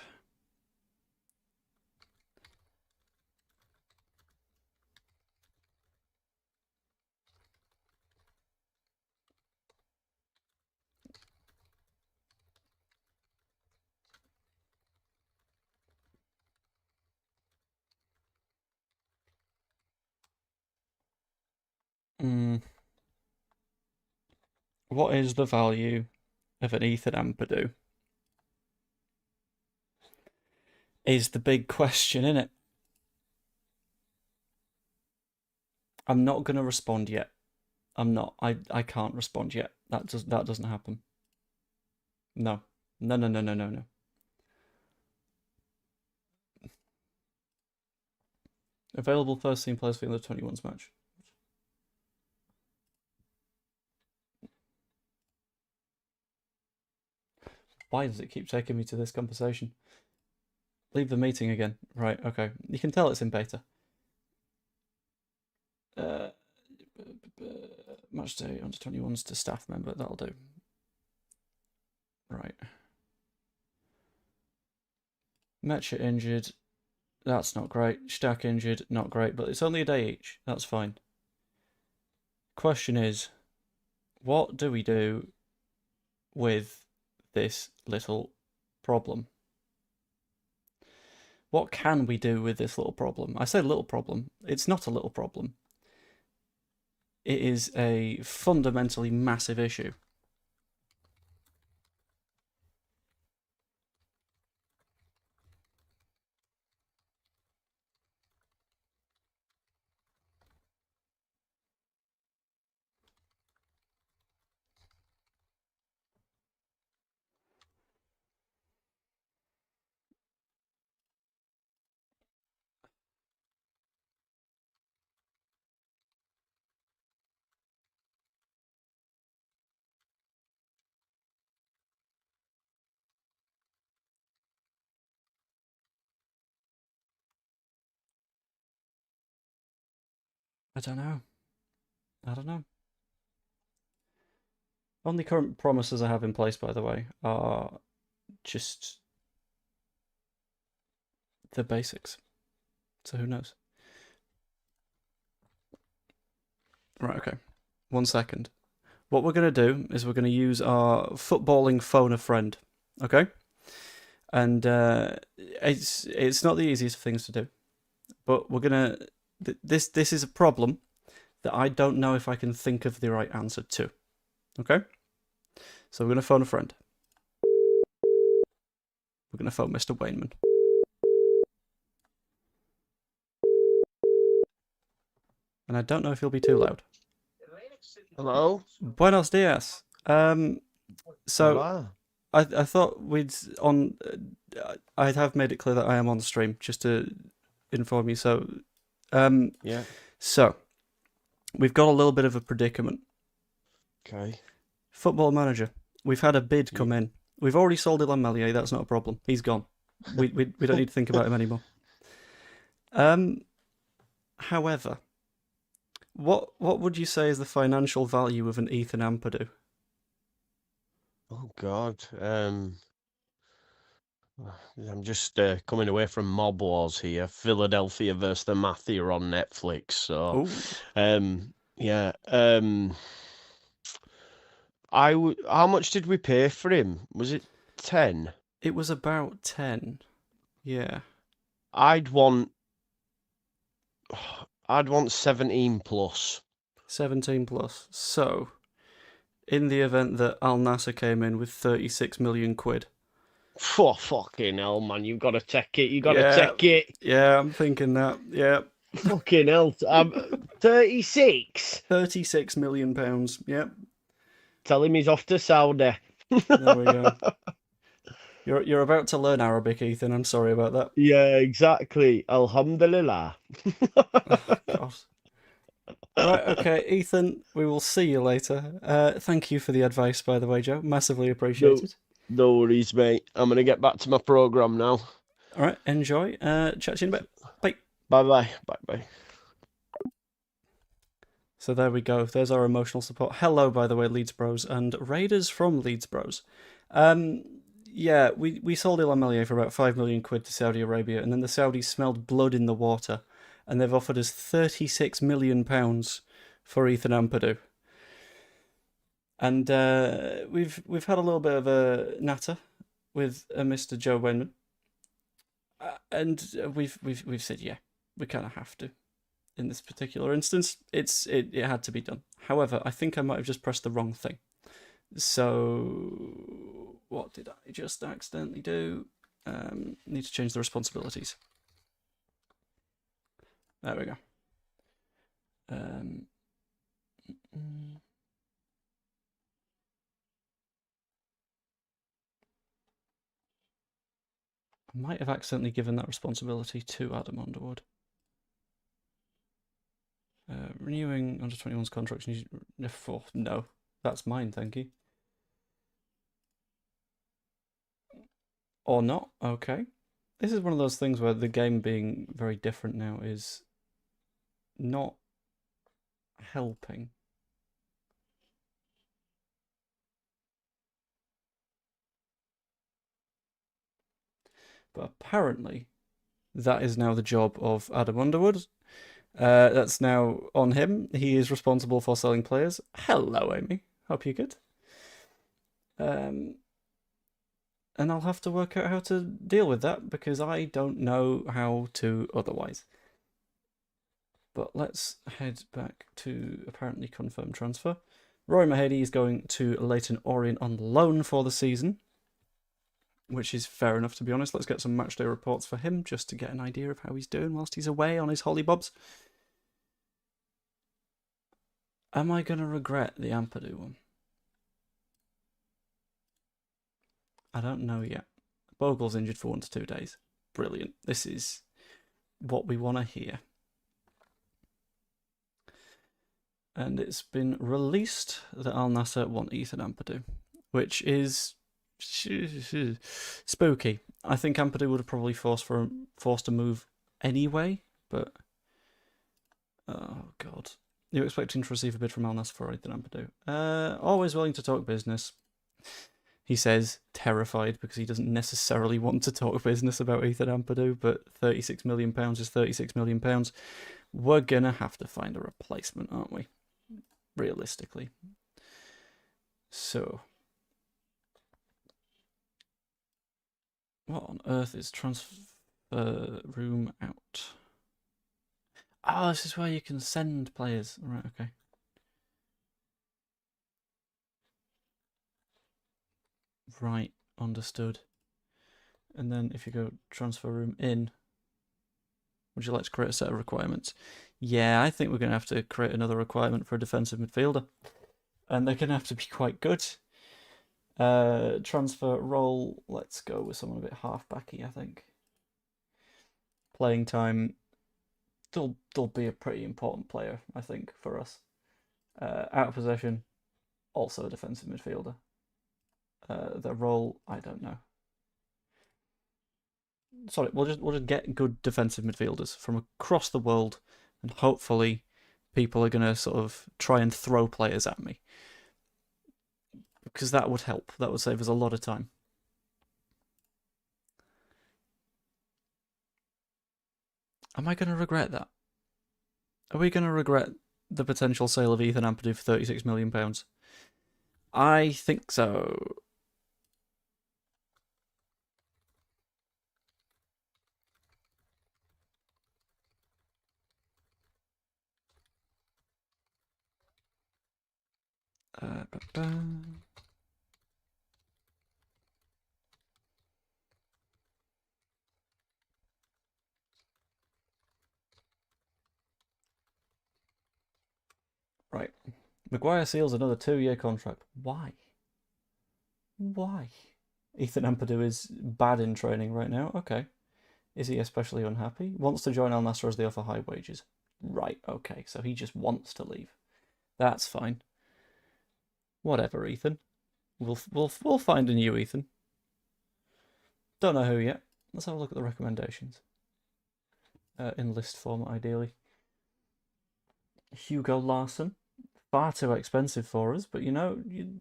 Speaker 1: What is the value of an Ethan Ampadu? Is the big question, innit? I'm not gonna respond yet. I'm not. I can't respond yet. That doesn't happen. No. No. Available first team players for the under-21s match. Why does it keep taking me to this conversation? Leave the meeting again. Right, okay. You can tell it's in beta. Match day under 21s to staff member. That'll do. Right. Metcha injured. That's not great. Stack injured. Not great, but it's only a day each. That's fine. Question is, what do we do with this little problem? What can we do with this little problem? I say little problem. It's not a little problem. It is a fundamentally massive issue. I don't know. Only current promises I have in place, by the way, are just the basics. So who knows? Right, okay. 1 second. What we're going to do is we're going to use our footballing phone a friend, okay? And it's not the easiest of things to do, but we're going to... This is a problem that I don't know if I can think of the right answer to, okay? So we're going to phone a friend. We're going to phone Mr. Wainman. And I don't know if he'll be too loud.
Speaker 2: Hello?
Speaker 1: Buenos dias. So
Speaker 2: Hola.
Speaker 1: I thought I have made it clear that I am on the stream, just to inform you. So,
Speaker 2: Yeah.
Speaker 1: So we've got a little bit of a predicament.
Speaker 2: Okay.
Speaker 1: Football manager. We've had a bid come in. We've already sold Ilan Melier. That's not a problem. He's gone. We don't need to think about him anymore. However, what would you say is the financial value of an Ethan Ampadu?
Speaker 2: Oh God. I'm just coming away from Mob Wars here. Philadelphia versus the Mafia on Netflix. So, yeah. How much did we pay for him? Was it 10?
Speaker 1: It was about 10. Yeah.
Speaker 2: I'd want 17 plus.
Speaker 1: 17 plus. So, in the event that Al Nasser came in with 36 million quid.
Speaker 2: Oh, fucking hell, man. You've got to take it. You got to take it.
Speaker 1: Yeah, I'm thinking that. Yeah.
Speaker 2: Fucking hell. I'm 36.
Speaker 1: 36 million pounds. Yep.
Speaker 2: Tell him he's off to Saudi.
Speaker 1: There we go. You're about to learn Arabic, Ethan. I'm sorry about that.
Speaker 2: Yeah, exactly. Alhamdulillah.
Speaker 1: Oh, God. Right, okay, Ethan, we will see you later. Thank you for the advice, by the way, Joe. Massively appreciated.
Speaker 2: No worries, mate. I'm going to get back to my programme now.
Speaker 1: All right, enjoy. Chat to you in a bit. Bye.
Speaker 2: Bye-bye. Bye-bye.
Speaker 1: So there we go. There's our emotional support. Hello, by the way, Leeds Bros and Raiders from Leeds Bros. Yeah, we sold Ilan Melier for about 5 million quid to Saudi Arabia, and then the Saudis smelled blood in the water, and they've offered us 36 million pounds for Ethan Ampadu. And we've had a little bit of a natter with Mr. Joe Wenman, and we've said we kind of have to. In this particular instance, it had to be done. However, I think I might have just pressed the wrong thing. So what did I just accidentally do? Need to change the responsibilities. There we go. I might have accidentally given that responsibility to Adam Underwood. Renewing under 21's contracts. No, that's mine, thank you. Or not, okay. This is one of those things where the game being very different now is not helping. But apparently, that is now the job of Adam Underwood. That's now on him. He is responsible for selling players. Hello, Amy. Hope you're good. And I'll have to work out how to deal with that because I don't know how to otherwise. But let's head back to apparently confirmed transfer. Roy Mahady is going to Leyton Orient on loan for the season, which is fair enough, to be honest. Let's get some matchday reports for him just to get an idea of how he's doing whilst he's away on his hollybobs. Am I going to regret the Ampadu one? I don't know yet. Bogle's injured for 1 to 2 days. Brilliant. This is what we want to hear. And it's been released that Al Nasser want Ethan Ampadu, which is spooky. I think Ampadu would have probably forced a move anyway, but Oh, God. You're expecting to receive a bid from Al Nassr for Ethan Ampadu. Always willing to talk business. He says, terrified, because he doesn't necessarily want to talk business about Ethan Ampadu, but £36 million is £36 million. We're going to have to find a replacement, aren't we? Realistically. So, what on earth is transfer room out? Oh, this is where you can send players. Right, okay. Right, understood. And then if you go transfer room in, would you like to create a set of requirements? Yeah, I think we're going to have to create another requirement for a defensive midfielder. And they're going to have to be quite good. Transfer role, let's go with someone a bit half-backy, I think. Playing time, they'll be a pretty important player, I think, for us. Out of possession, also a defensive midfielder. Their role, I don't know. Sorry, we'll just get good defensive midfielders from across the world, and hopefully people are going to sort of try and throw players at me. Because that would help. That would save us a lot of time. Am I going to regret that? Are we going to regret the potential sale of Ethan Ampadu for £36 million? I think so. Right. Maguire seals another 2-year contract. Why? Why? Ethan Ampadu is bad in training right now. Okay. Is he especially unhappy? Wants to join Al Nassr as they offer high wages. Right, okay. So he just wants to leave. That's fine. Whatever, Ethan. We'll find a new Ethan. Don't know who yet. Let's have a look at the recommendations. In list form, ideally. Hugo Larsson. Far too expensive for us, but you know, you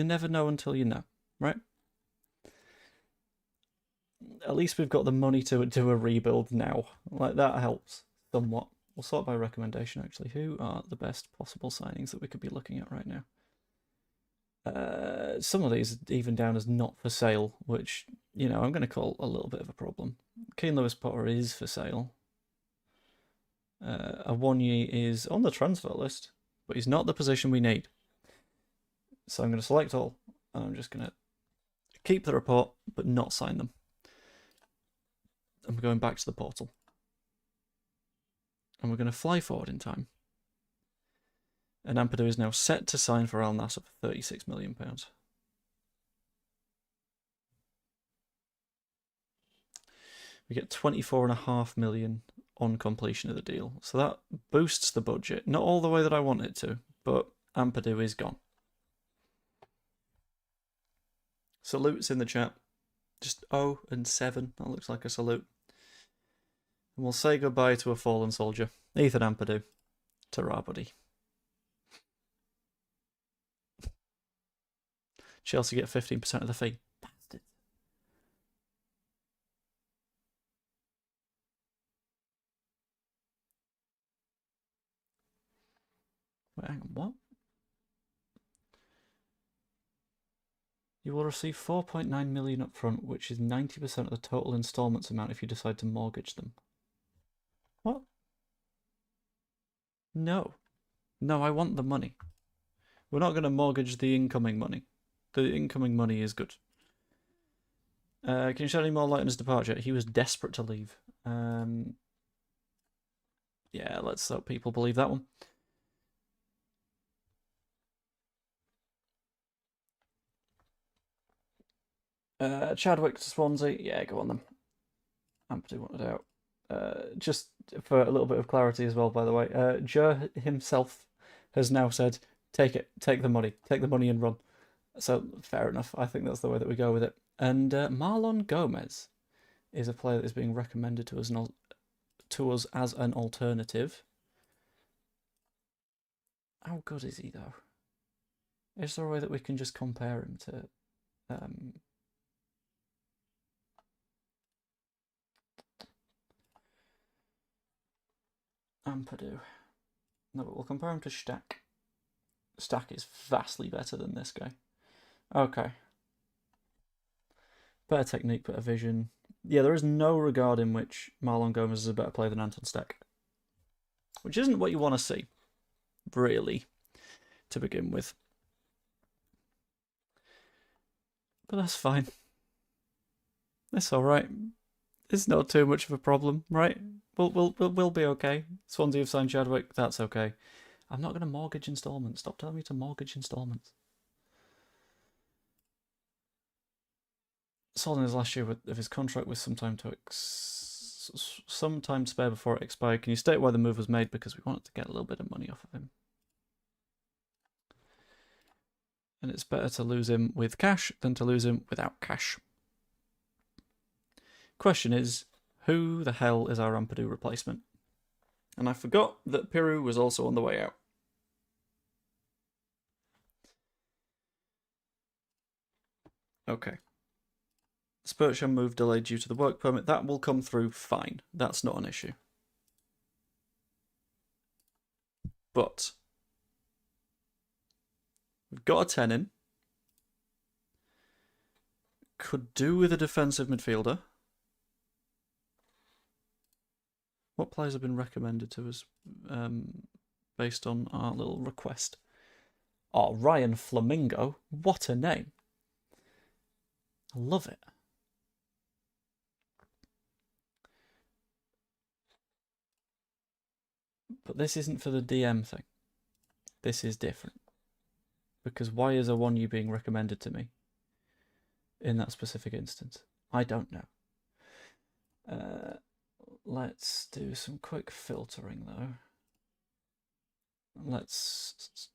Speaker 1: never know until you know, right? At least we've got the money to do a rebuild now. Like, that helps somewhat. We'll sort by recommendation, actually. Who are the best possible signings that we could be looking at right now? Some of these are even down as not for sale, which, you know, I'm going to call a little bit of a problem. Keane Lewis Potter is for sale. Awonyi is on the transfer list, but he's not the position we need. So I'm going to select all, and I'm just going to keep the report, but not sign them. And we're going back to the portal. And we're going to fly forward in time. And Ampadu is now set to sign for Al Nassr for £36 million. We get £24.5 million on completion of the deal. So that boosts the budget. Not all the way that I want it to, but Ampadu is gone. Salutes in the chat. Just O and 7. That looks like a salute. And we'll say goodbye to a fallen soldier. Ethan Ampadu. Ta-ra, buddy. Chelsea get 15% of the fee. Bastards. Wait, hang on, what? You will receive $4.9 million up front, which is 90% of the total instalments amount if you decide to mortgage them. What? No. No, I want the money. We're not going to mortgage the incoming money. The incoming money is good. Can you shed any more light on his departure? He was desperate to leave. Yeah, let's hope people believe that one. Chadwick to Swansea. Yeah, go on then. Ampadu wanted out. Just for a little bit of clarity as well, by the way, Joe himself has now said, take it, take the money and run. So, fair enough. I think that's the way that we go with it. And Marlon Gomez is a player that is being recommended to us to us as an alternative. How good is he, though? Is there a way that we can just compare him to... Ampadu. No, but we'll compare him to Stack. Stack is vastly better than this guy. Okay. Better technique, better vision. Yeah, there is no regard in which Marlon Gomez is a better player than Anton Stack. Which isn't what you want to see, really, to begin with. But that's fine. It's alright. It's not too much of a problem, right? We'll be okay. Swansea have signed Chadwick, that's okay. I'm not going to mortgage instalments. Stop telling me to mortgage instalments. Sold in his last year of his contract with some time spare before it expired. Can you state why the move was made? Because we wanted to get a little bit of money off of him. And it's better to lose him with cash than to lose him without cash. Question is, who the hell is our Ampadu replacement? And I forgot that Piru was also on the way out. Okay. Spurcham move delayed due to the work permit. That will come through fine. That's not an issue. But we've got a 10 in. Could do with a defensive midfielder. What players have been recommended to us based on our little request? Oh, Ryan Flamingo. What a name. I love it. But this isn't for the DM thing. This is different. Because why is a 1U being recommended to me in that specific instance? I don't know. Let's do some quick filtering, though. Let's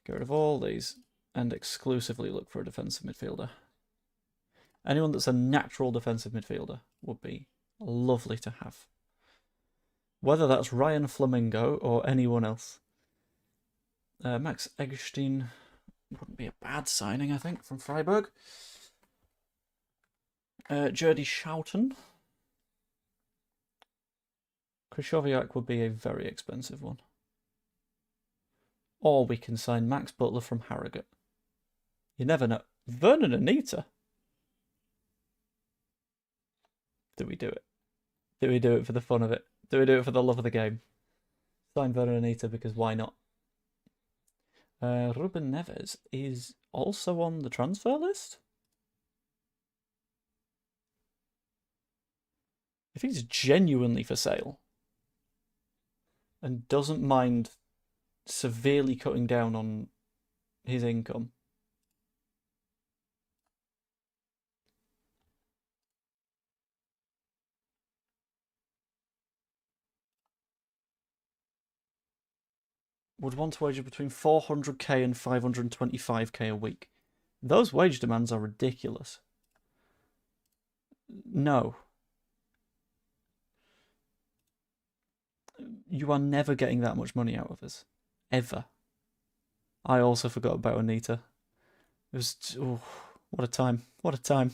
Speaker 1: get rid of all these and exclusively look for a defensive midfielder. Anyone that's a natural defensive midfielder would be lovely to have. Whether that's Ryan Flamingo or anyone else. Max Eggestein wouldn't be a bad signing, I think, from Freiburg. Jordi Schouten. Krychowiak would be a very expensive one. Or we can sign Max Butler from Harrogate. You never know. Vernon Anita. Do we do it? Do we do it for the fun of it? Do we do it for the love of the game? Sign Vernon Anita because why not? Ruben Neves is also on the transfer list? If he's genuinely for sale and doesn't mind severely cutting down on his income, would want to wage between 400k and 525k a week. Those wage demands are ridiculous. No. You are never getting that much money out of us. Ever. I also forgot about Anita. It was... Oh, what a time. What a time.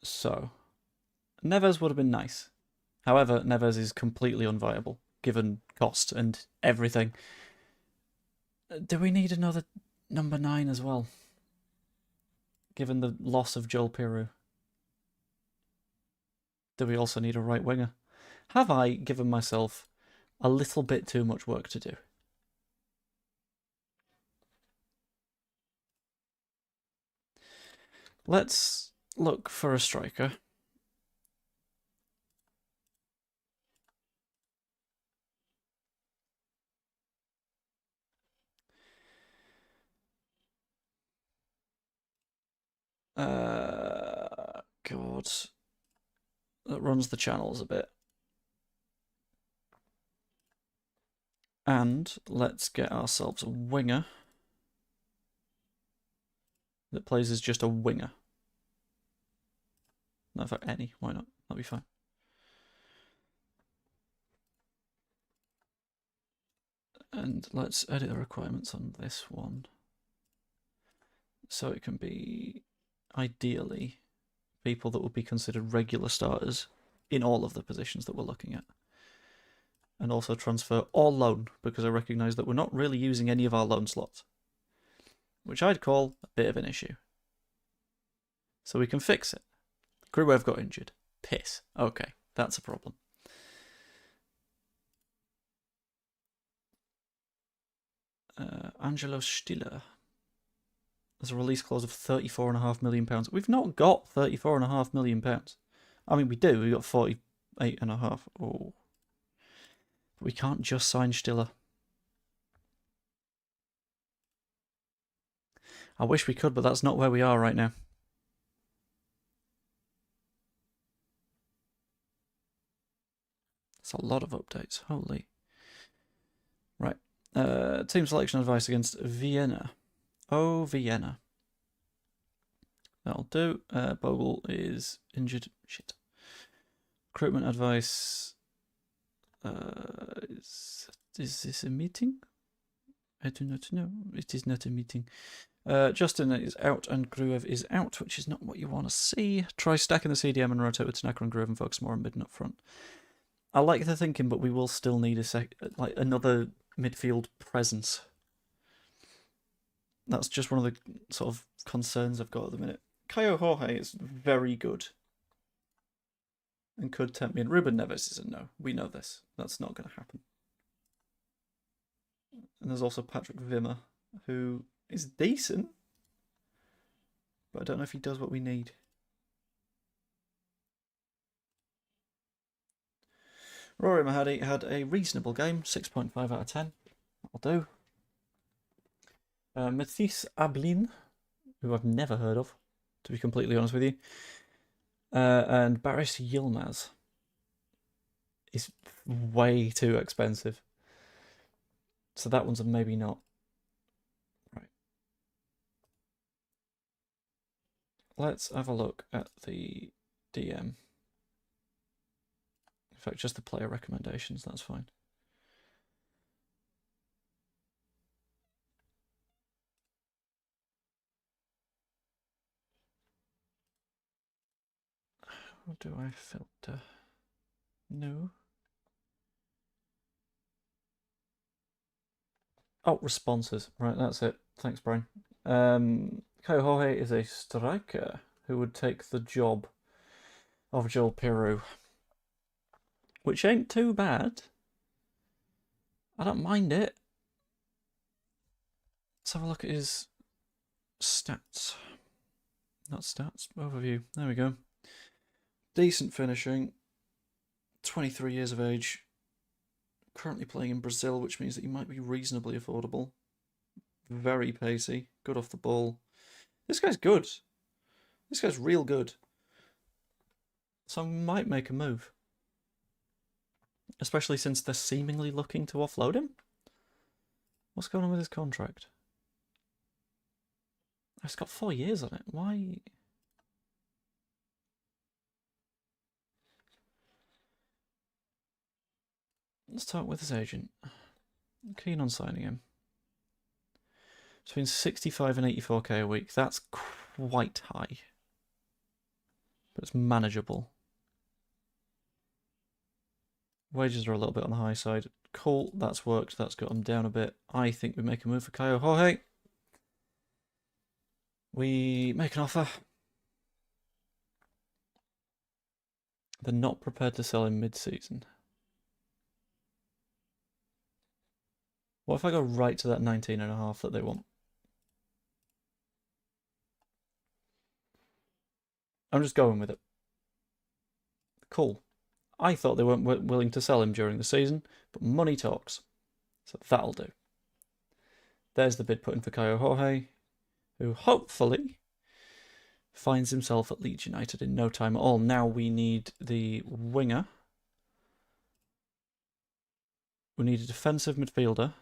Speaker 1: So, Neves would have been nice. However, Neves is completely unviable, given cost and everything. Do we need another number 9 as well? Given the loss of Joel Piru. Do we also need a right winger? Have I given myself a little bit too much work to do? Let's look for a striker. God. That runs the channels a bit. And let's get ourselves a winger that plays as just a winger. No, for any, why not? That'll be fine. And let's edit the requirements on this one. So it can be, ideally, people that would be considered regular starters in all of the positions that we're looking at. And also transfer or loan, because I recognise that we're not really using any of our loan slots, which I'd call a bit of an issue. So we can fix it. Gruev got injured. Piss. Okay, that's a problem. Angelo Stiller. There's a release clause of £34.5 million. We've not got £34.5 million. I mean, we do. We've got 48.5. Oh. But we can't just sign Stiller. I wish we could, but that's not where we are right now. It's a lot of updates. Holy. Right. Team selection advice against Vienna. Oh, Vienna. That'll do. Bogle is injured. Shit. Recruitment advice. Is this a meeting? I do not know. It is not a meeting. Justin is out and Gruev is out, which is not what you want to see. Try stacking the CDM and rotate with Tanaka and Gruev and focus more on mid and up front. I like the thinking, but we will still need another midfield presence. That's just one of the sort of concerns I've got at the minute. Caio Jorge is very good and could tempt me in. Ruben Neves is a no. We know this. That's not going to happen. And there's also Patrick Wimmer, who is decent, but I don't know if he does what we need. Rory Mahadi had a reasonable game, 6.5 out of 10. That'll do. Mathis Ablin, who I've never heard of, to be completely honest with you. And Baris Yilmaz is way too expensive. So that one's a maybe not. Right. Let's have a look at the DM. In fact, just the player recommendations, that's fine. How do I filter? No. Oh, responses. Right, that's it. Thanks, Brian. Caio Jorge is a striker who would take the job of Joel Peru, which ain't too bad. I don't mind it. Let's have a look at his stats. Not stats, overview. There we go. Decent finishing. 23 years of age. Currently playing in Brazil, which means that he might be reasonably affordable. Very pacey. Good off the ball. This guy's good. This guy's real good. So I might make a move. Especially since they're seemingly looking to offload him. What's going on with his contract? It's got 4 years on it. Why? Let's talk with his agent. I'm keen on signing him. Between 65 and 84k a week. That's quite high. But it's manageable. Wages are a little bit on the high side. Cool, that's worked. That's got him down a bit. I think we make a move for Caio Jorge. We make an offer. They're not prepared to sell him mid-season. What if I go right to that 19.5 that they want? I'm just going with it. Cool. I thought they weren't willing to sell him during the season, but money talks. So that'll do. There's the bid put in for Caio Jorge, who hopefully finds himself at Leeds United in no time at all. Now we need the winger, We need a defensive midfielder.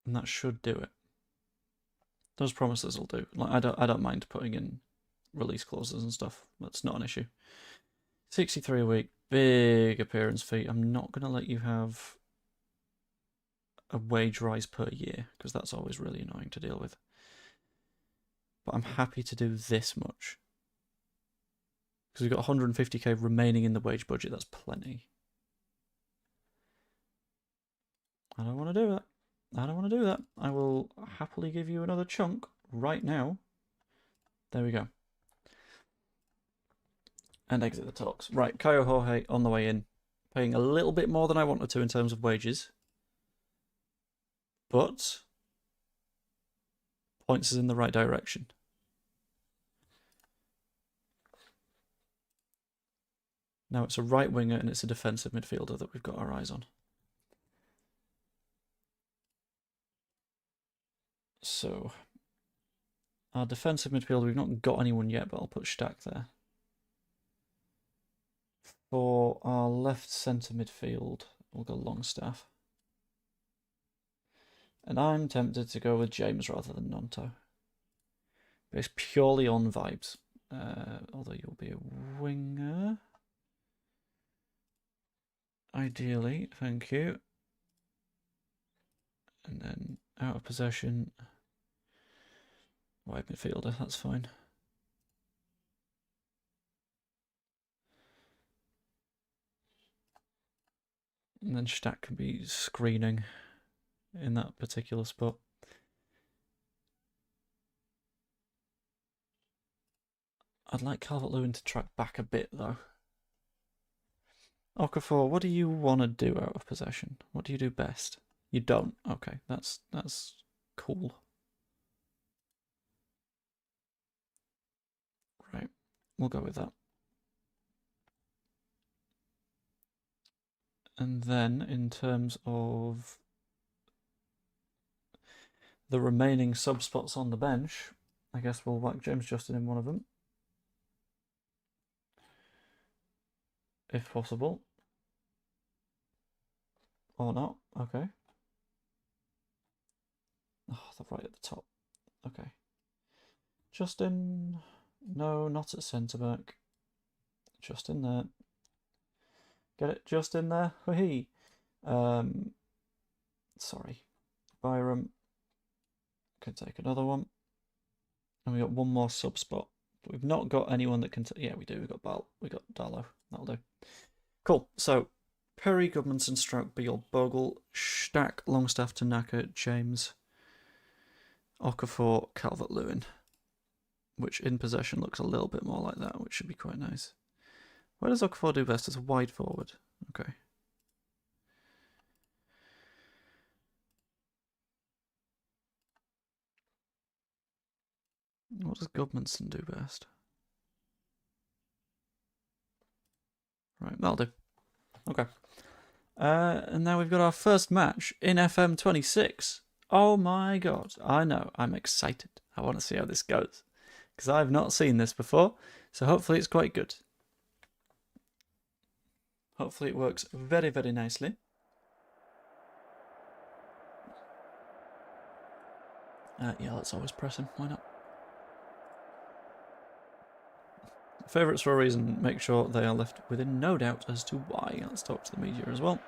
Speaker 1: And that should do it. Those promises will do. Like I don't mind putting in release clauses and stuff. That's not an issue. 63 a week, big appearance fee. I'm not going to let you have a wage rise per year because that's always really annoying to deal with. But I'm happy to do this much because we've got 150k remaining in the wage budget. That's plenty. I don't want to do that. I don't want to do that. I will happily give you another chunk right now. There we go. And exit the talks. Right, Caio Jorge on the way in. Paying a little bit more than I wanted to in terms of wages. But points is in the right direction. Now it's a right winger and it's a defensive midfielder that we've got our eyes on. So, our defensive midfielder, we've not got anyone yet, but I'll put Stack there. For our left centre midfield, we'll go Longstaff. And I'm tempted to go with James rather than Nonto. Based purely on vibes. Although you'll be a winger. Ideally, thank you. And then out of possession. Wide midfielder, that's fine. And then Stack can be screening in that particular spot. I'd like Calvert-Lewin to track back a bit though. Okafor, what do you want to do out of possession? What do you do best? You don't? Okay, that's cool. Right, we'll go with that. And then in terms of the remaining sub spots on the bench, I guess we'll whack James Justin in one of them. If possible. Or not, okay. Oh, they're right at the top. Okay. Justin, no, not at centre back. Just in there. Get it? Just in there. Hee. Sorry. Byram. Can take another one. And we got one more sub spot. But we've not got anyone that can. Yeah, we do. We've got Bal. We got Darlow. That'll do. Cool. So Perry, Goodmanson, Stroke, Beale, Bogle, Stack, Longstaff, Tanaka, James, Okafor, Calvert-Lewin. Which in possession looks a little bit more like that, which should be quite nice. Where does Okafor do best? As a wide forward. Okay. What does Goodmanson do best? Right, that'll do. Okay. And now we've got our first match in FM26. Oh my god. I know. I'm excited. I want to see how this goes. Because I've not seen this before. So hopefully it's quite good. Hopefully it works very, very nicely. Yeah, let's always press him. Why not? Favourites for a reason. Make sure they are left within no doubt as to why. Let's talk to the media as well.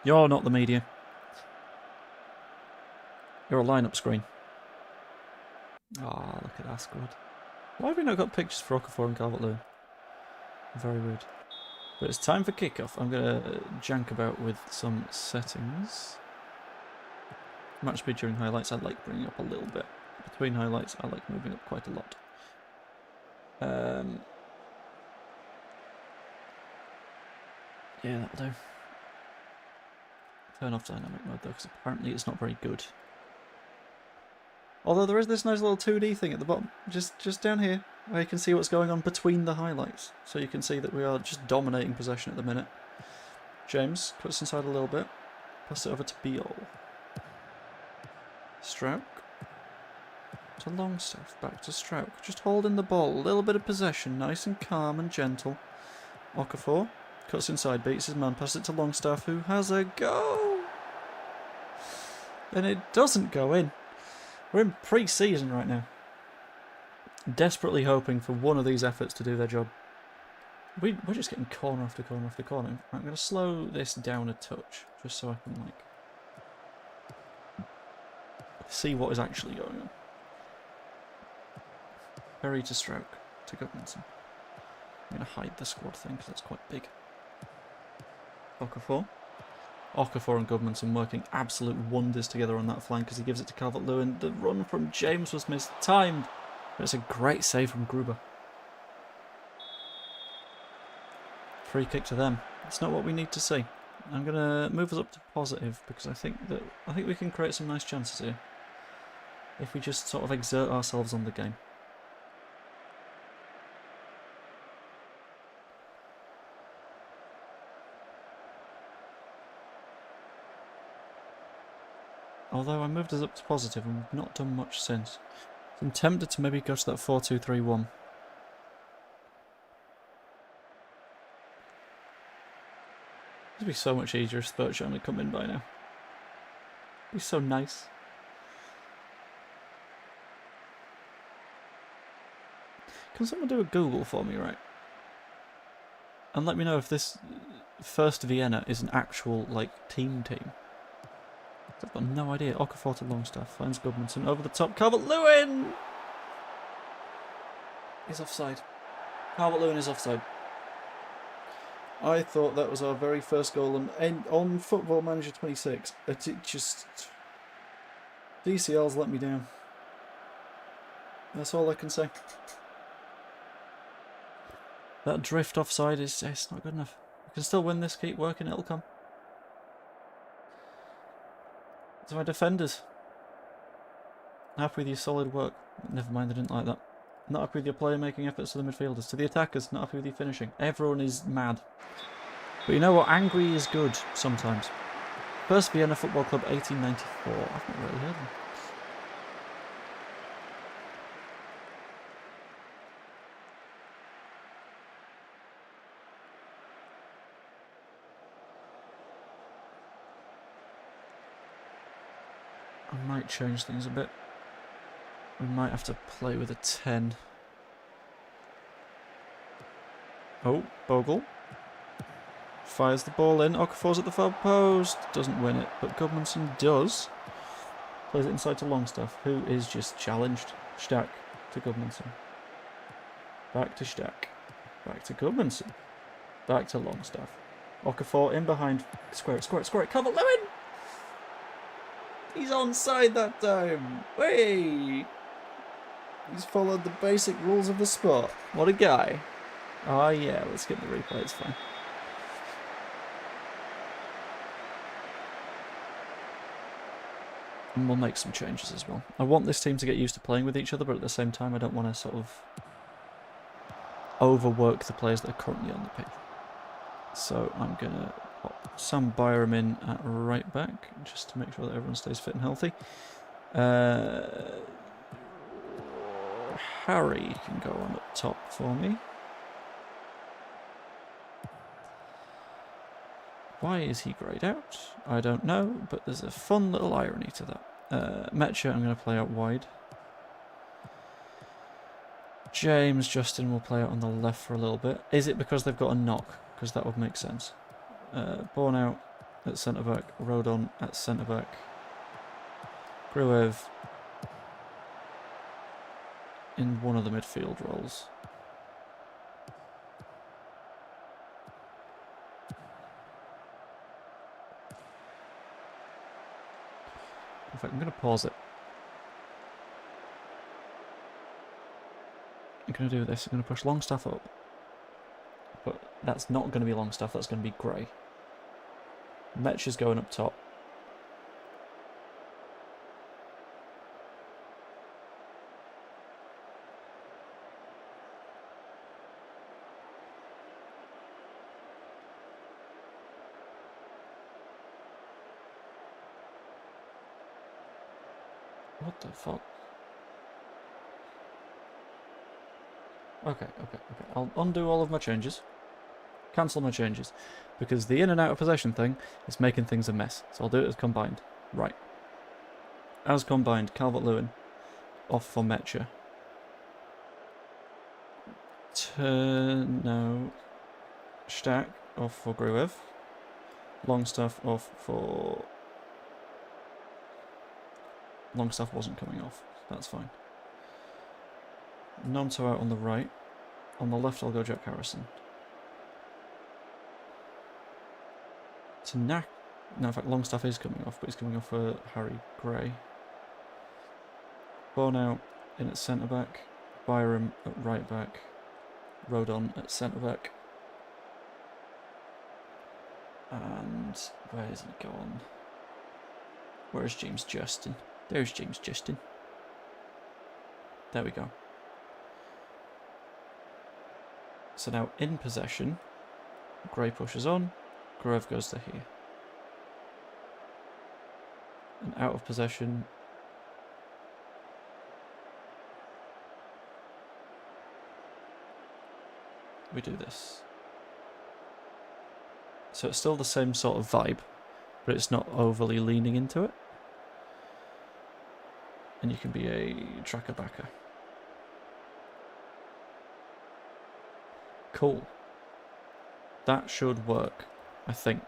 Speaker 1: You're not the media. You're a lineup screen. Ah, look at that squad. Why have we not got pictures for Okafor and Calvert-Lewin? Very weird. But it's time for kickoff. I'm going to jank about with some settings. Match speed during highlights, I like bringing up a little bit. Between highlights, I like moving up quite a lot. Yeah, that'll do. Turn off dynamic mode though, because apparently it's not very good. Although there is this nice little 2D thing at the bottom, just down here, where you can see what's going on between the highlights. So you can see that we are just dominating possession at the minute. James, put us inside a little bit. Pass it over to Beale. Strouk. To Longstaff. Back to Strouk. Just holding the ball. A little bit of possession. Nice and calm and gentle. Okafor. Cuts inside. Beats his man. Passes it to Longstaff, who has a go. And it doesn't go in. We're in pre-season right now. Desperately hoping for one of these efforts to do their job. We're just getting corner after corner after corner. I'm going to slow this down a touch, just so I can, like, see what is actually going on. Perry to Strouk, to Goodmanson. I'm going to hide the squad thing, because that's quite big. Okafor. Okafor and Goodmanson working absolute wonders together on that flank as he gives it to Calvert-Lewin. The run from James was mistimed, but it's a great save from Gruber. Free kick to them. It's not what we need to see. I'm going to move us up to positive because I think we can create some nice chances here if we just sort of exert ourselves on the game. Although I moved us up to positive and we've not done much since. So I'm tempted to maybe go to that 4-2-3-1. It'd be so much easier if Spurgeon had come in by now. It'd be so nice. Can someone do a Google for me, right? And let me know if this first Vienna is an actual, like, team. I've got no idea. Okafor to Longstaff. Finds Goodmanson over the top. Calvert-Lewin! He's offside. Calvert-Lewin is offside. I thought that was our very first goal on Football Manager 26. It just... DCL's let me down. That's all I can say. That drift offside is it's not good enough. We can still win this, keep working, it'll come. To my defenders. Happy with your solid work. Never mind, I didn't like that. Not happy with your player-making efforts to the midfielders. To the attackers, not happy with your finishing. Everyone is mad. But you know what? Angry is good sometimes. First Vienna Football Club, 1894. I've not really heard of them. I might change things a bit. We might have to play with a 10. Oh, Bogle. Fires the ball in. Okafor's at the far post. Doesn't win it, but Goodmanson does. Plays it inside to Longstaff, who is just challenged. Stack to Goodmanson. Back to Stack. Back to Goodmanson. Back to Longstaff. Okafor in behind. Square it, square it, square it. Calvert-Lewin! He's onside that time. Hey! He's followed the basic rules of the sport. What a guy. Oh yeah, let's get the replay, it's fine. And we'll make some changes as well. I want this team to get used to playing with each other, but at the same time I don't want to sort of overwork the players that are currently on the pitch. So I'm going to pop Sam Byram in at right back, just to make sure that everyone stays fit and healthy. Harry can go on up top for me. Why is he greyed out? I don't know, but there's a fun little irony to that. Metcha I'm going to play out wide. James Justin will play out on the left for a little bit. Is it because they've got a knock? Because that would make sense. Born out at centre-back. Rodon at centre-back. Gruev in one of the midfield roles. In fact, I'm going to pause it. I'm going to do this. I'm going to push Longstaff up. But that's not going to be Longstaff. That's going to be Gray. Metch is going up top. What the fuck? Okay. I'll undo all of my changes. Cancel my changes. Because the in and out of possession thing is making things a mess. So I'll do it as combined. Right. As combined, Calvert-Lewin off for Metcher. No. Stack off for Gruev. Longstaff off for... Longstaff wasn't coming off. That's fine. Nonto out on the right. On the left, I'll go Jack Harrison. No, in fact, Longstaff is coming off, but he's coming off for Harry Gray. Bornout in at centre-back. Byram at right-back. Rodon at centre-back. And where is he gone? Where's James Justin? There's James Justin. There we go. So now in possession, Gray pushes on, Gruev goes to here. And out of possession, we do this. So it's still the same sort of vibe, but it's not overly leaning into it. And you can be a tracker backer. Cool. That should work, I think.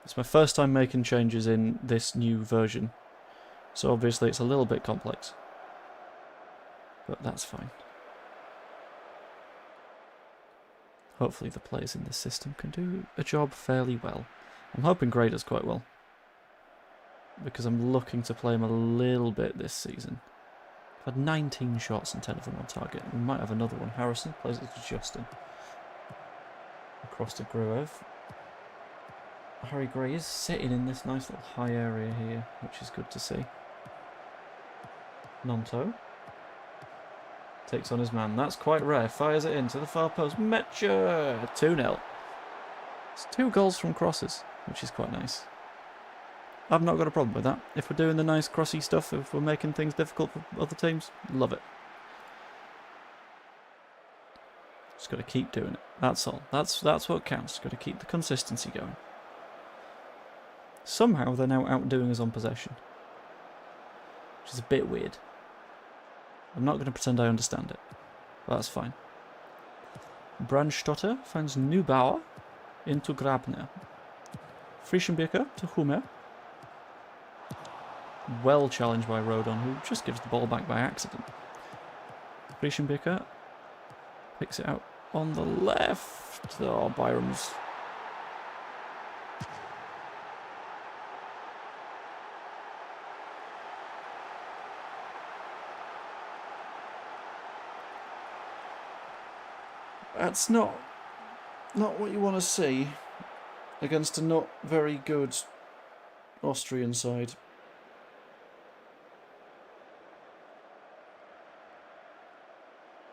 Speaker 1: It's my first time making changes in this new version, so obviously it's a little bit complex. But that's fine. Hopefully the players in this system can do a job fairly well. I'm hoping Gray does quite well, because I'm looking to play him a little bit this season. I've had 19 shots and 10 of them on target. We might have another one. Harrison plays it to Justin. Across to Gruev. Harry Gray is sitting in this nice little high area here, which is good to see. Nonto takes on his man. That's quite rare. Fires it into the far post. Metcher! 2-0. It's 2 goals from crosses, which is quite nice. I've not got a problem with that. If we're doing the nice crossy stuff, if we're making things difficult for other teams, love it. Just got to keep doing it. That's all. That's what counts. Got to keep the consistency going. Somehow they're now outdoing us on possession, which is a bit weird. I'm not going to pretend I understand it, but that's fine. Brandstotter finds Neubauer into Grabner. Frischenbeker to Humer. Well challenged by Rodon, who just gives the ball back by accident. Frischenbeker picks it out on the left. Oh, Byram's. That's not what you want to see against a not very good Austrian side.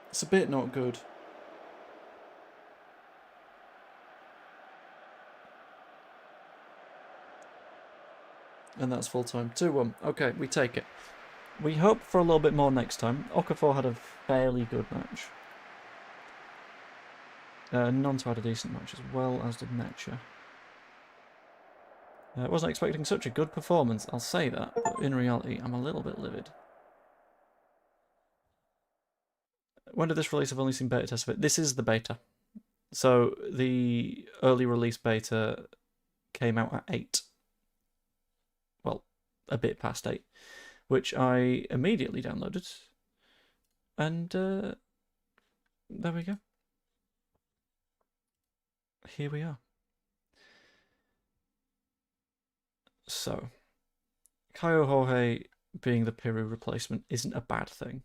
Speaker 1: It's a bit not good. And that's full time. 2-1. Okay, we take it. We hope for a little bit more next time. Okafor had a fairly good match. Nonto had a decent match as well, as did Metcher. I wasn't expecting such a good performance, I'll say that, but in reality, I'm a little bit livid. When did this release? I've only seen beta tests of it. This is the beta. So the early release beta came out at 8. Well, a bit past 8. Which I immediately downloaded. And there we go. Here we are. So, Caio Jorge being the Peru replacement isn't a bad thing.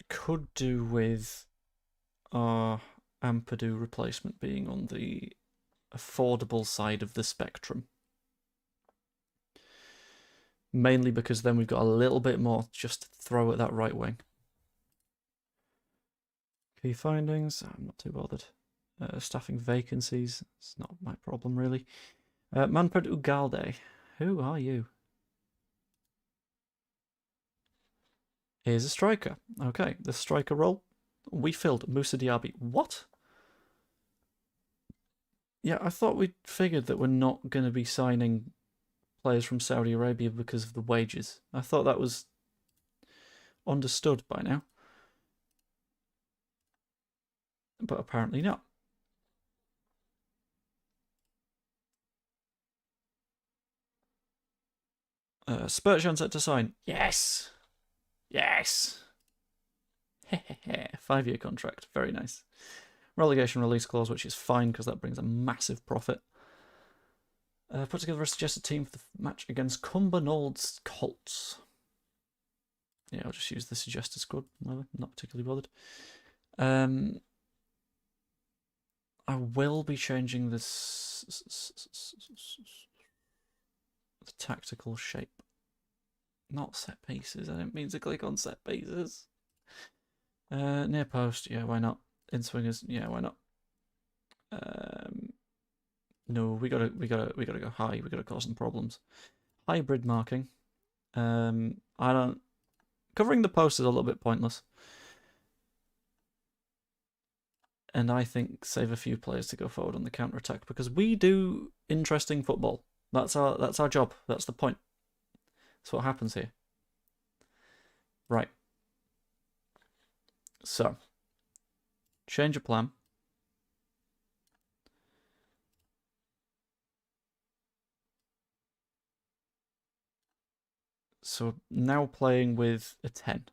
Speaker 1: Could do with our Ampadu replacement being on the affordable side of the spectrum. Mainly because then we've got a little bit more just to throw at that right wing. Key findings, I'm not too bothered. Staffing vacancies, it's not my problem really. Manfred Ugalde, Who are you? Here's a striker. Okay, the striker role. We filled Moussa Diaby. What? Yeah, I thought we'd figured that we're not going to be signing players from Saudi Arabia because of the wages. I thought that was understood by now. But apparently not. Spurgeon set to sign. Yes! Yes! 5-year contract. Very nice. Relegation release clause, which is fine because that brings a massive profit. Put together a suggested team for the match against Cumbernauld Colts. Yeah, I'll just use the suggested squad. Whatever, not particularly bothered. I will be changing this the tactical shape. Not set pieces. I didn't mean to click on set pieces. Near post, yeah, why not? In swingers, yeah, why not? No, we gotta go high. We gotta cause some problems. Hybrid marking. I don't. Covering the post is a little bit pointless, and I think save a few players to go forward on the counter attack because we do interesting football. That's our job. That's the point. That's what happens here. Right. So, change of plan. So now playing with a 10.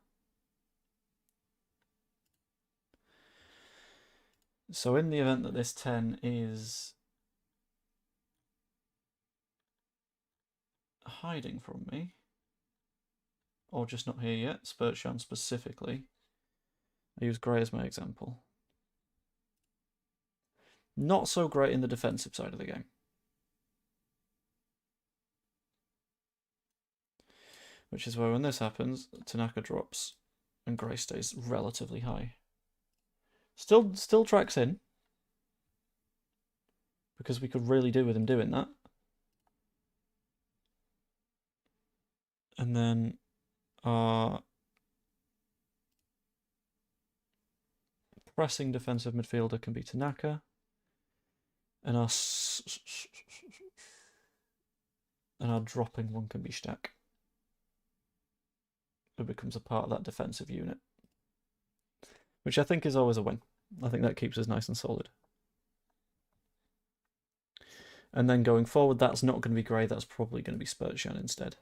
Speaker 1: So in the event that this 10 is hiding from me, or just not here yet, Spurgeon specifically, I use Gray as my example. Not so great in the defensive side of the game. Which is why when this happens, Tanaka drops and Gray stays relatively high. Still tracks in, because we could really do with him doing that. And then our pressing defensive midfielder can be Tanaka. And our dropping one can be Stack. Who becomes a part of that defensive unit. Which I think is always a win. I think that keeps us nice and solid. And then going forward, that's not going to be Gray, that's probably going to be Spurgeon instead.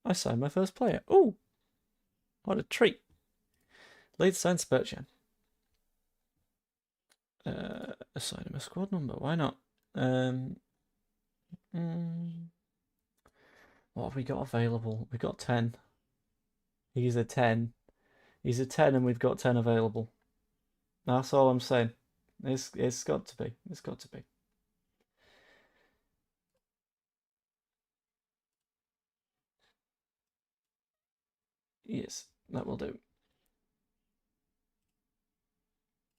Speaker 1: I signed my first player. Oh, what a treat. Leeds signed Spurgeon. Assign him a squad number, why not? What have we got available? We've got 10. He's a 10. He's a 10 and we've got 10 available. That's all I'm saying. It's got to be. It's got to be. Yes, that will do.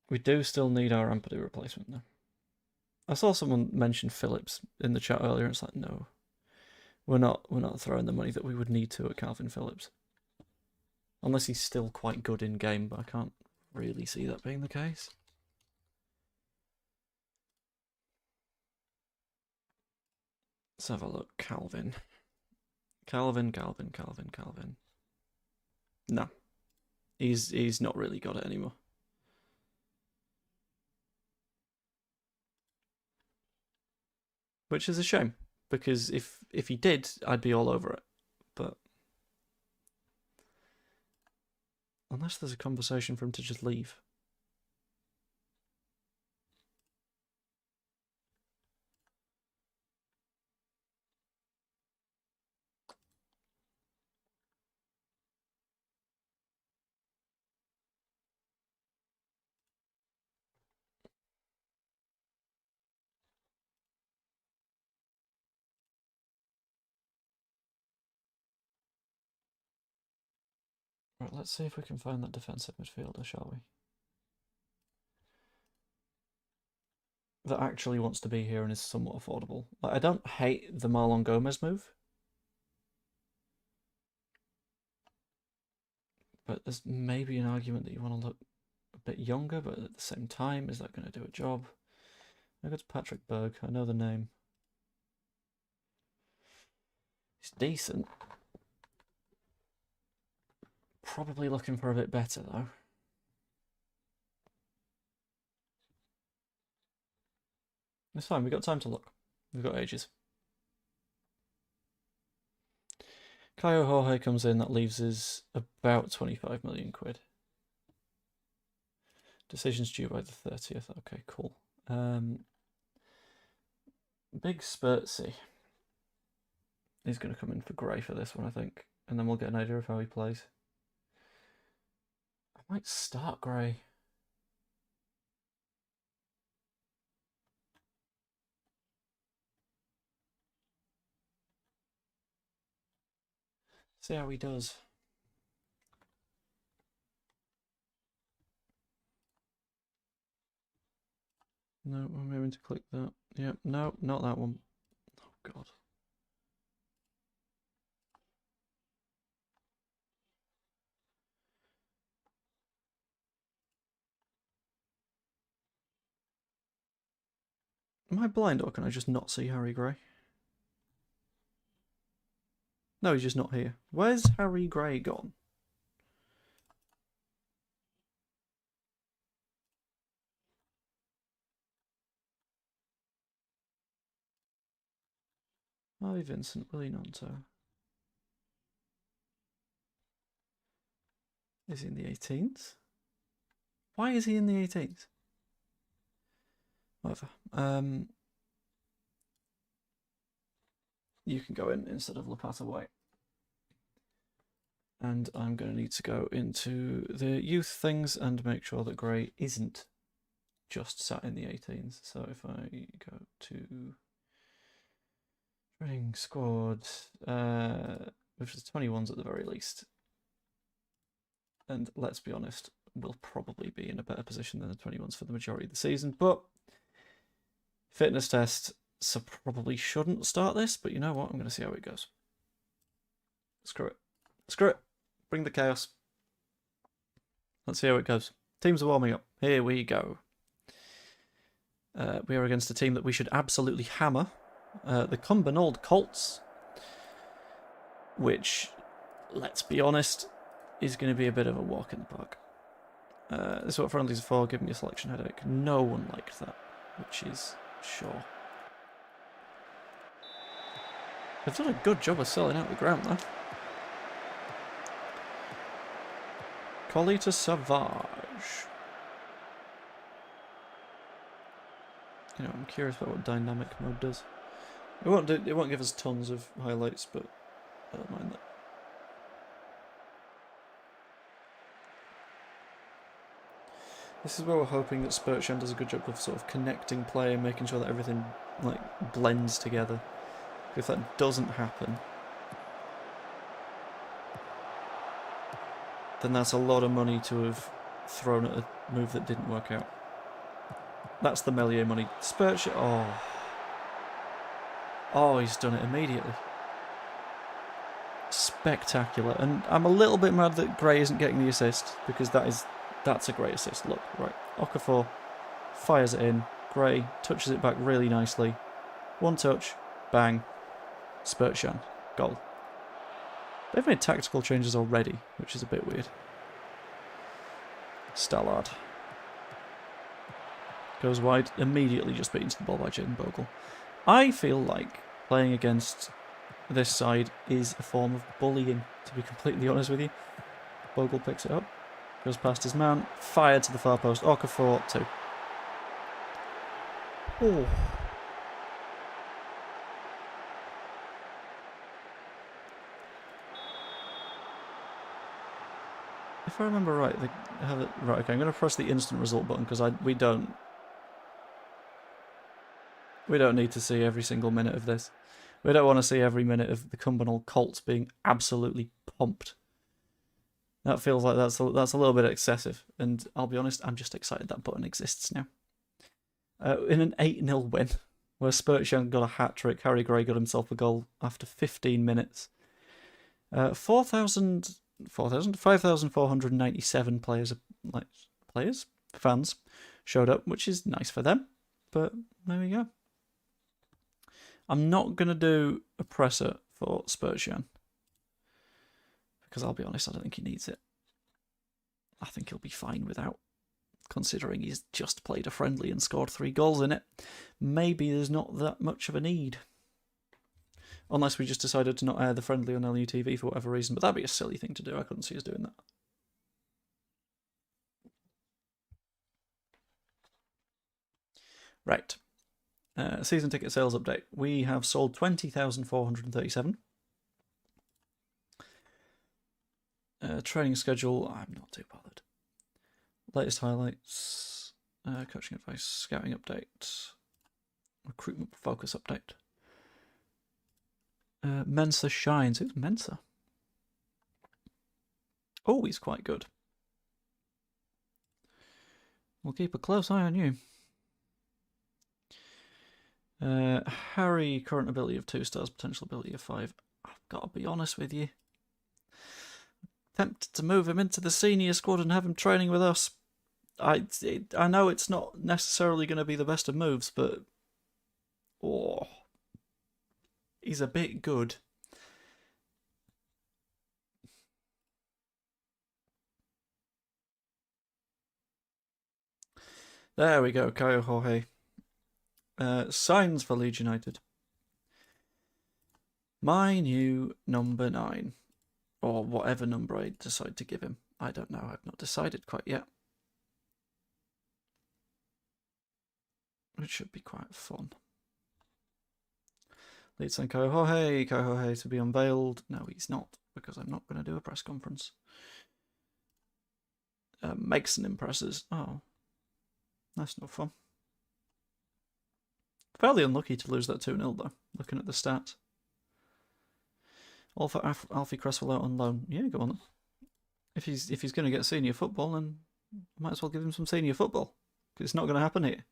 Speaker 1: We do still need our Ampadu replacement though. I saw someone mention Phillips in the chat earlier, and it's like, no. We're not throwing the money that we would need to at Calvin Phillips. Unless he's still quite good in game, but I can't really see that being the case. Let's have a look. Calvin. No. He's not really got it anymore. Which is a shame, because if he did, I'd be all over it. But unless there's a conversation for him to just leave. Right, let's see if we can find that defensive midfielder, shall we? that actually wants to be here and is somewhat affordable. Like, I don't hate the Marlon Gomez move, but there's maybe an argument that you want to look a bit younger, but at the same time, is that going to do a job? I go to Patrick Berg. I know the name. He's decent. Probably looking for a bit better, though. It's fine, we've got time to look. We've got ages. Caio Jorge comes in, that leaves us about 25 million quid. Decisions due by the 30th. Okay, cool. Big Spurtsy. He's going to come in for Gray for this one, I think. And then we'll get an idea of how he plays. I might start Gray. See how he does. No, I'm going to click that. Yeah, no, not that one. Oh, God. Am I blind or can I just not see Harry Gray? No, he's just not here. Where's Harry Gray gone? Harvey Vincent, Willie Nonto. Is he in the 18s? Why is he in the 18s? Whatever. You can go in instead of Lapata White. And I'm going to need to go into the youth things and make sure that Gray isn't just sat in the 18s. So if I go to training squad, which is 21s at the very least, and let's be honest, we'll probably be in a better position than the 21s for the majority of the season, but fitness test, so probably shouldn't start this, but you know what, I'm going to see how it goes. Screw it. Screw it. Bring the chaos. Let's see how it goes. Teams are warming up. Here we go. We are against a team that we should absolutely hammer. The Cumbernauld Colts, which, let's be honest, is going to be a bit of a walk in the park. This is what friendlies are for, giving me a selection headache. No one liked that, which is sure. They've done a good job of selling out the ground, though. Collie to Savage. You know, I'm curious about what dynamic mode does. It won't give us tons of highlights, but I don't mind that. This is where we're hoping that Spurtshan does a good job of sort of connecting play and making sure that everything like blends together. If that doesn't happen, then that's a lot of money to have thrown at a move that didn't work out. That's the Melier money. Spurtshan, oh, he's done it immediately. Spectacular. And I'm a little bit mad that Gray isn't getting the assist, because that's a great assist. Look, right, Okafor fires it in. Gray touches it back really nicely. One touch, bang. Spurtshan, goal. They've made tactical changes already, which is a bit weird. Stallard goes wide, immediately just beat into the ball by Jaden Bogle. I feel like playing against this side is a form of bullying, to be completely honest with you. Bogle picks it up, goes past his man, fired to the far post. Okafor 2. Oh. If I remember right, they have it right. Okay, I'm going to press the instant result button because we don't need to see every single minute of this. We don't want to see every minute of the Cumbernauld Colts being absolutely pumped. That feels like that's a little bit excessive, and I'll be honest, I'm just excited that button exists now. in an 8-0 win, where Spurgeon got a hat-trick, Harry Gray got himself a goal after 15 minutes. 5,497 fans showed up, which is nice for them, but there we go. I'm not going to do a presser for Spurgeon, because I'll be honest, I don't think he needs it. I think he'll be fine without, considering he's just played a friendly and scored 3 goals in it. Maybe there's not that much of a need. Unless we just decided to not air the friendly on LUTV for whatever reason, but that'd be a silly thing to do. I couldn't see us doing that. Right. Season ticket sales update. We have sold 20,437. Training schedule, I'm not too bothered. Latest highlights, coaching advice, scouting update, recruitment focus update. Mensa shines. Who's Mensa? Oh, he's quite good. We'll keep a close eye on you. Harry, current ability of 2 stars, potential ability of 5. I've got to be honest with you. Tempted to move him into the senior squad and have him training with us. I know it's not necessarily going to be the best of moves, but he's a bit good. There we go, Caio Jorge. Signs for Leeds United. My new number 9. Or whatever number I decide to give him. I don't know, I've not decided quite yet. It should be quite fun. Leeds and Caio Jorge to be unveiled. No, he's not, because I'm not going to do a press conference. Megson impresses. Oh, that's no fun. Fairly unlucky to lose that 2-0 though, looking at the stats. All for Alfie Cresswell out on loan. Yeah, go on then. If he's going to get senior football, then I might as well give him some senior football, because it's not going to happen here.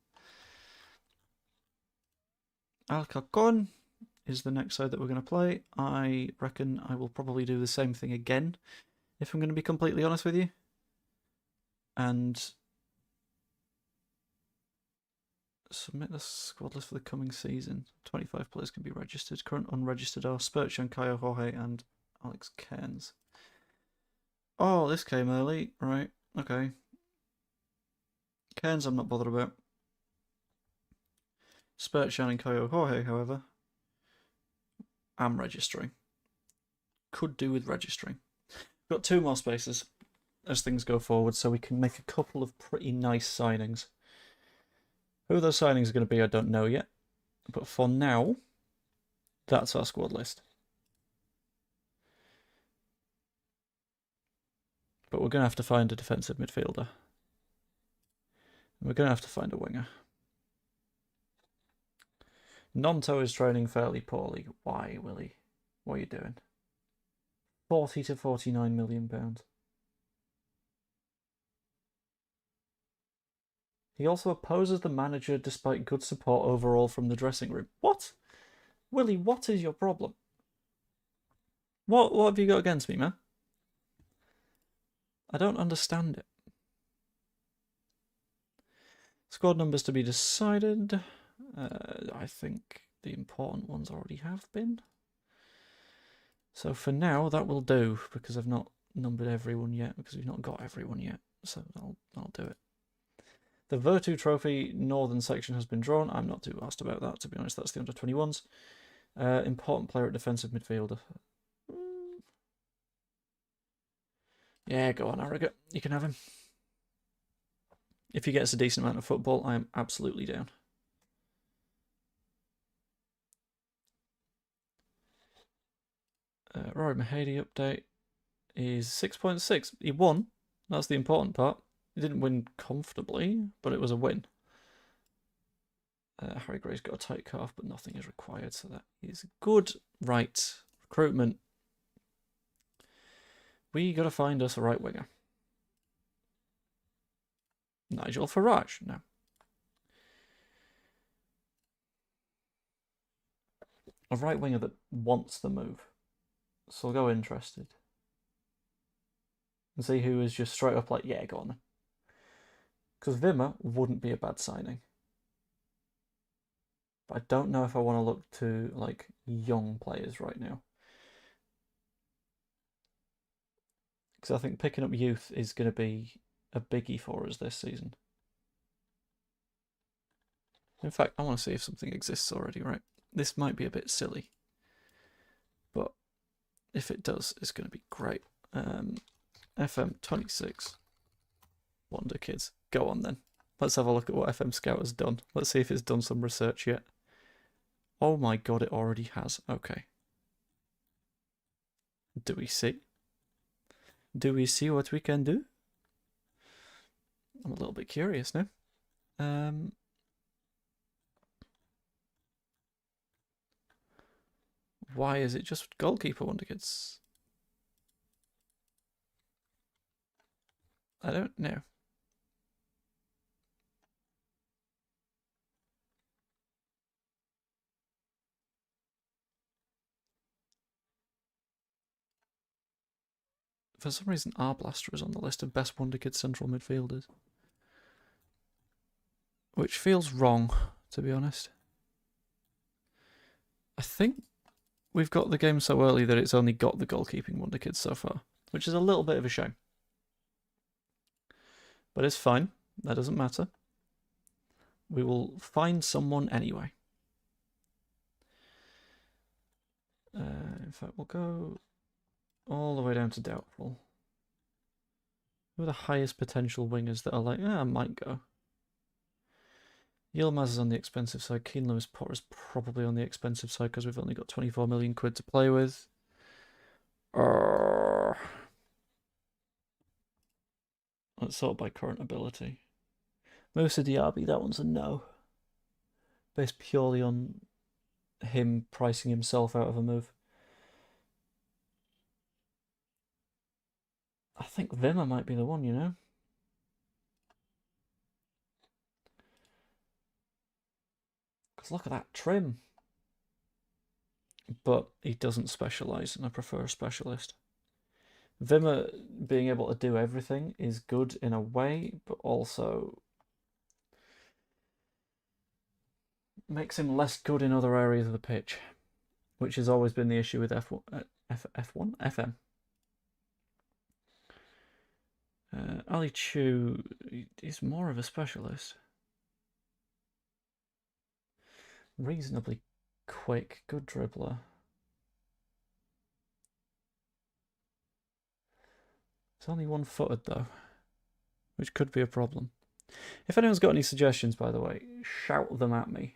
Speaker 1: Alcacon is the next side that we're going to play. I reckon I will probably do the same thing again, if I'm going to be completely honest with you. And submit the squad list for the coming season. 25 players can be registered. Current unregistered are Spurgeon, Caio Jorge, and Alex Cairns. Oh, this came early. Right, okay. Cairns I'm not bothered about. Spurgeon and Caio Jorge, however, I'm registering. Could do with registering. Got 2 more spaces as things go forward, so we can make a couple of pretty nice signings. Who those signings are going to be, I don't know yet. But for now, that's our squad list. But we're going to have to find a defensive midfielder. And we're going to have to find a winger. Nonto is training fairly poorly. Why, Willie? What are you doing? 40 to 49 million pounds. He also opposes the manager despite good support overall from the dressing room. What? Willie, what is your problem? What have you got against me, man? I don't understand it. Squad numbers to be decided. I think the important ones already have been. So for now, that will do, because I've not numbered everyone yet, because we've not got everyone yet. So I'll do it. The Virtu Trophy Northern section has been drawn. I'm not too asked about that, to be honest. That's the under-21s. Important player at defensive midfielder. Yeah, go on, Arrogate. You can have him. If he gets a decent amount of football, I am absolutely down. Rory Mahady update is 6.6. He won. That's the important part. He didn't win comfortably, but it was a win. Harry Gray's got a tight calf, but nothing is required, so that is good. Right, recruitment. We got to find us a right winger. Nigel Farage, no. a right winger that wants the move. So I'll go interested. And see who is just straight up like, yeah, go on then. Because Wimmer wouldn't be a bad signing. But I don't know if I want to look to like young players right now. Because I think picking up youth is going to be a biggie for us this season. In fact, I want to see if something exists already, right? This might be a bit silly. But if it does, it's going to be great. FM26. Wonder Kids. Go on then. Let's have a look at what FM Scout has done. Let's see if it's done some research yet. Oh my god, it already has. Okay. Do we see? Do we see what we can do? I'm a little bit curious now. Why is it just goalkeeper Wonder Kids? I don't know. For some reason, Arblaster is on the list of best Wonder Kids central midfielders. Which feels wrong, to be honest. I think we've got the game so early that it's only got the goalkeeping Wonder Kids so far, which is a little bit of a shame. But it's fine. That doesn't matter. We will find someone anyway. In fact, we'll go all the way down to doubtful. Who are the highest potential wingers that are like, I might go? Yilmaz is on the expensive side. Keane Lewis Potter is probably on the expensive side because we've only got 24 million quid to play with. Let's sort by current ability. Moussa Diaby, that one's a no. Based purely on him pricing himself out of a move. I think Wimmer might be the one, you know? Because look at that trim. But he doesn't specialise, and I prefer a specialist. Wimmer being able to do everything is good in a way, but also makes him less good in other areas of the pitch, which has always been the issue with FM. Ali Chu is more of a specialist. Reasonably quick, good dribbler. It's only one-footed though, which could be a problem. If anyone's got any suggestions, by the way, shout them at me.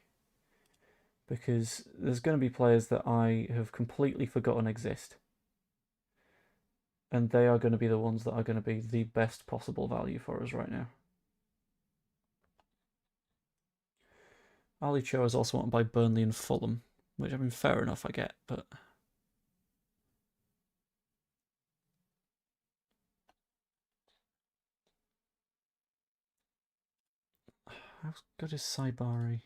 Speaker 1: Because there's going to be players that I have completely forgotten exist. And they are going to be the ones that are going to be the best possible value for us right now. Ali Cho is also wanted by Burnley and Fulham, which, I mean, fair enough, I get, but... How good is Saibari?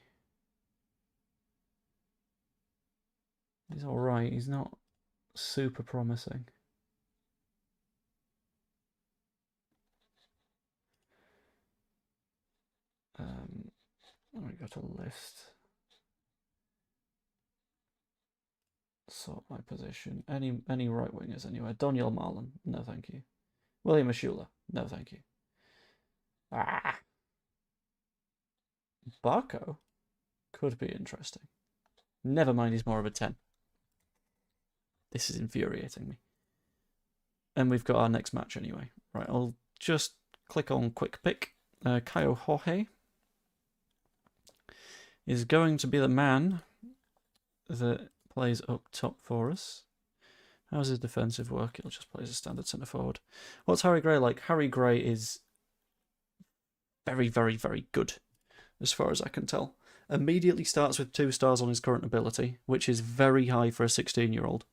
Speaker 1: He's alright, he's not super promising. I'm going to go to list. Sort my position. Any right wingers anyway. Daniel Marlon, no thank you. William Ashula, no thank you. Barco could be interesting. Never mind, he's more of a 10. This is infuriating me. And we've got our next match anyway. Right, I'll just click on quick pick. Kaio Jorge is going to be the man that plays up top for us. How's his defensive work? He'll just play as a standard centre forward. What's Harry Gray like? Harry Gray is very, very, very good, as far as I can tell. Immediately starts with 2 stars on his current ability, which is very high for a 16-year-old.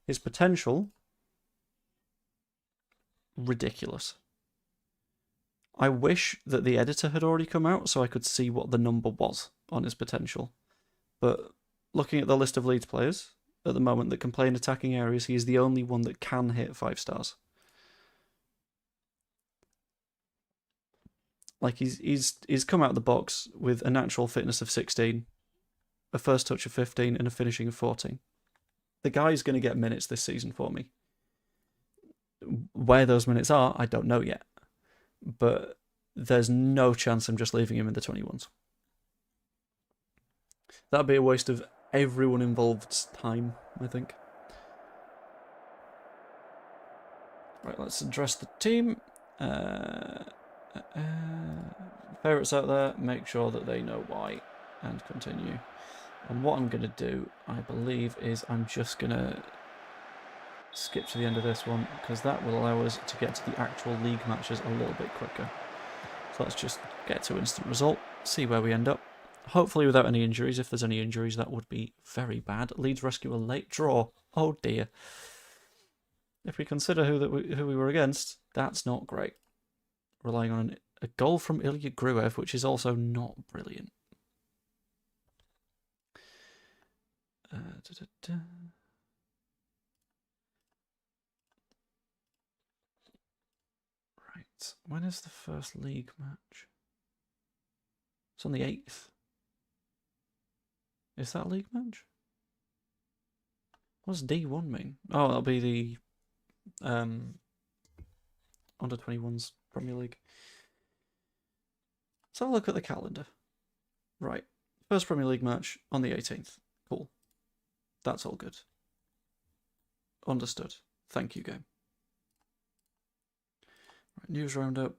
Speaker 1: His potential, ridiculous. I wish that the editor had already come out so I could see what the number was on his potential. But looking at the list of Leeds players at the moment that can play in attacking areas, he is the only one that can hit 5 stars. Like he's come out of the box with a natural fitness of 16, a first touch of 15, and a finishing of 14. The guy's going to get minutes this season for me. Where those minutes are, I don't know yet. But there's no chance I'm just leaving him in the 21s. That'd be a waste of everyone involved's time, I think. Right, let's address the team. Favourites out there, make sure that they know why, and continue. And what I'm going to do, I believe, is I'm just going to skip to the end of this one, because that will allow us to get to the actual league matches a little bit quicker. So let's just get to instant result, see where we end up. Hopefully without any injuries. If there's any injuries, that would be very bad. Leeds rescue a late draw. Oh dear. If we consider who we were against, that's not great. Relying on a goal from Ilya Gruev, which is also not brilliant. Right, when is the first league match? It's on the 8th. Is that a league match? What does D1 mean? Oh, that'll be the under 21s Premier League. Let's have a look at the calendar. Right, first Premier League match on the 18th. Cool. That's all good. Understood. Thank you, game. Right, news roundup.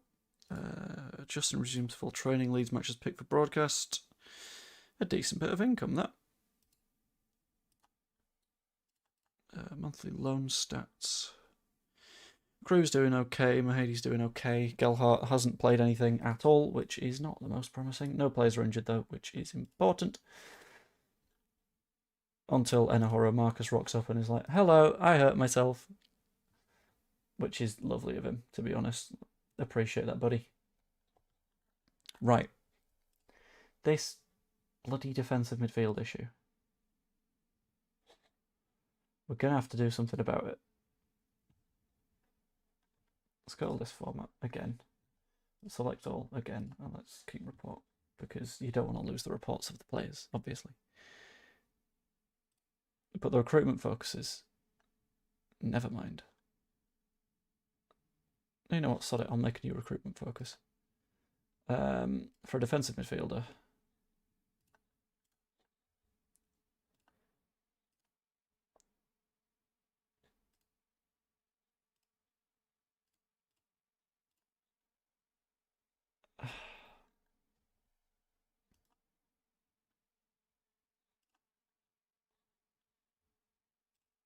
Speaker 1: Justin resumes full training. Leeds matches picked for broadcast. A decent bit of income, that. Monthly loan stats. Crew's doing okay. Mahadi's doing okay. Gelhart hasn't played anything at all, which is not the most promising. No players are injured, though, which is important. Until Enahoro Marcus rocks up and is like, hello, I hurt myself. Which is lovely of him, to be honest. Appreciate that, buddy. Right. This bloody defensive midfield issue. We're going to have to do something about it. Let's go to this format again. Select all again, and let's keep report, because you don't want to lose the reports of the players, obviously. But the recruitment focuses. Never mind. You know what, sod it, I'll make a new recruitment focus. For a defensive midfielder.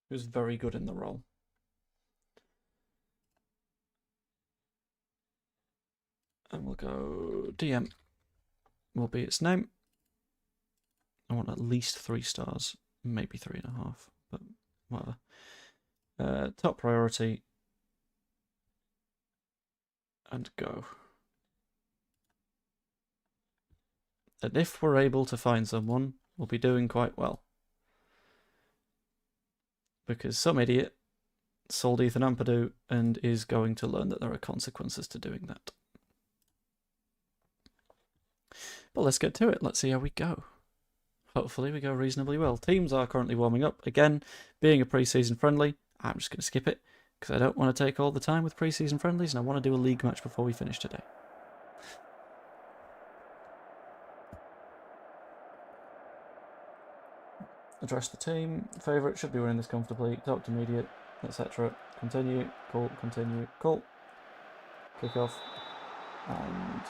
Speaker 1: Who's very good in the role. And we'll go DM will be its name. I want at least 3 stars, maybe 3.5, but whatever. Top priority. And go. And if we're able to find someone, we'll be doing quite well. Because some idiot sold Ethan Ampadu and is going to learn that there are consequences to doing that. But let's get to it. Let's see how we go. Hopefully we go reasonably well. Teams are currently warming up. Again, being a pre-season friendly, I'm just going to skip it because I don't want to take all the time with pre-season friendlies and I want to do a league match before we finish today. Address the team. Favourite should be winning this comfortably. Talk to immediate, etc. Continue. Cool. Continue. Cool. Kick off. And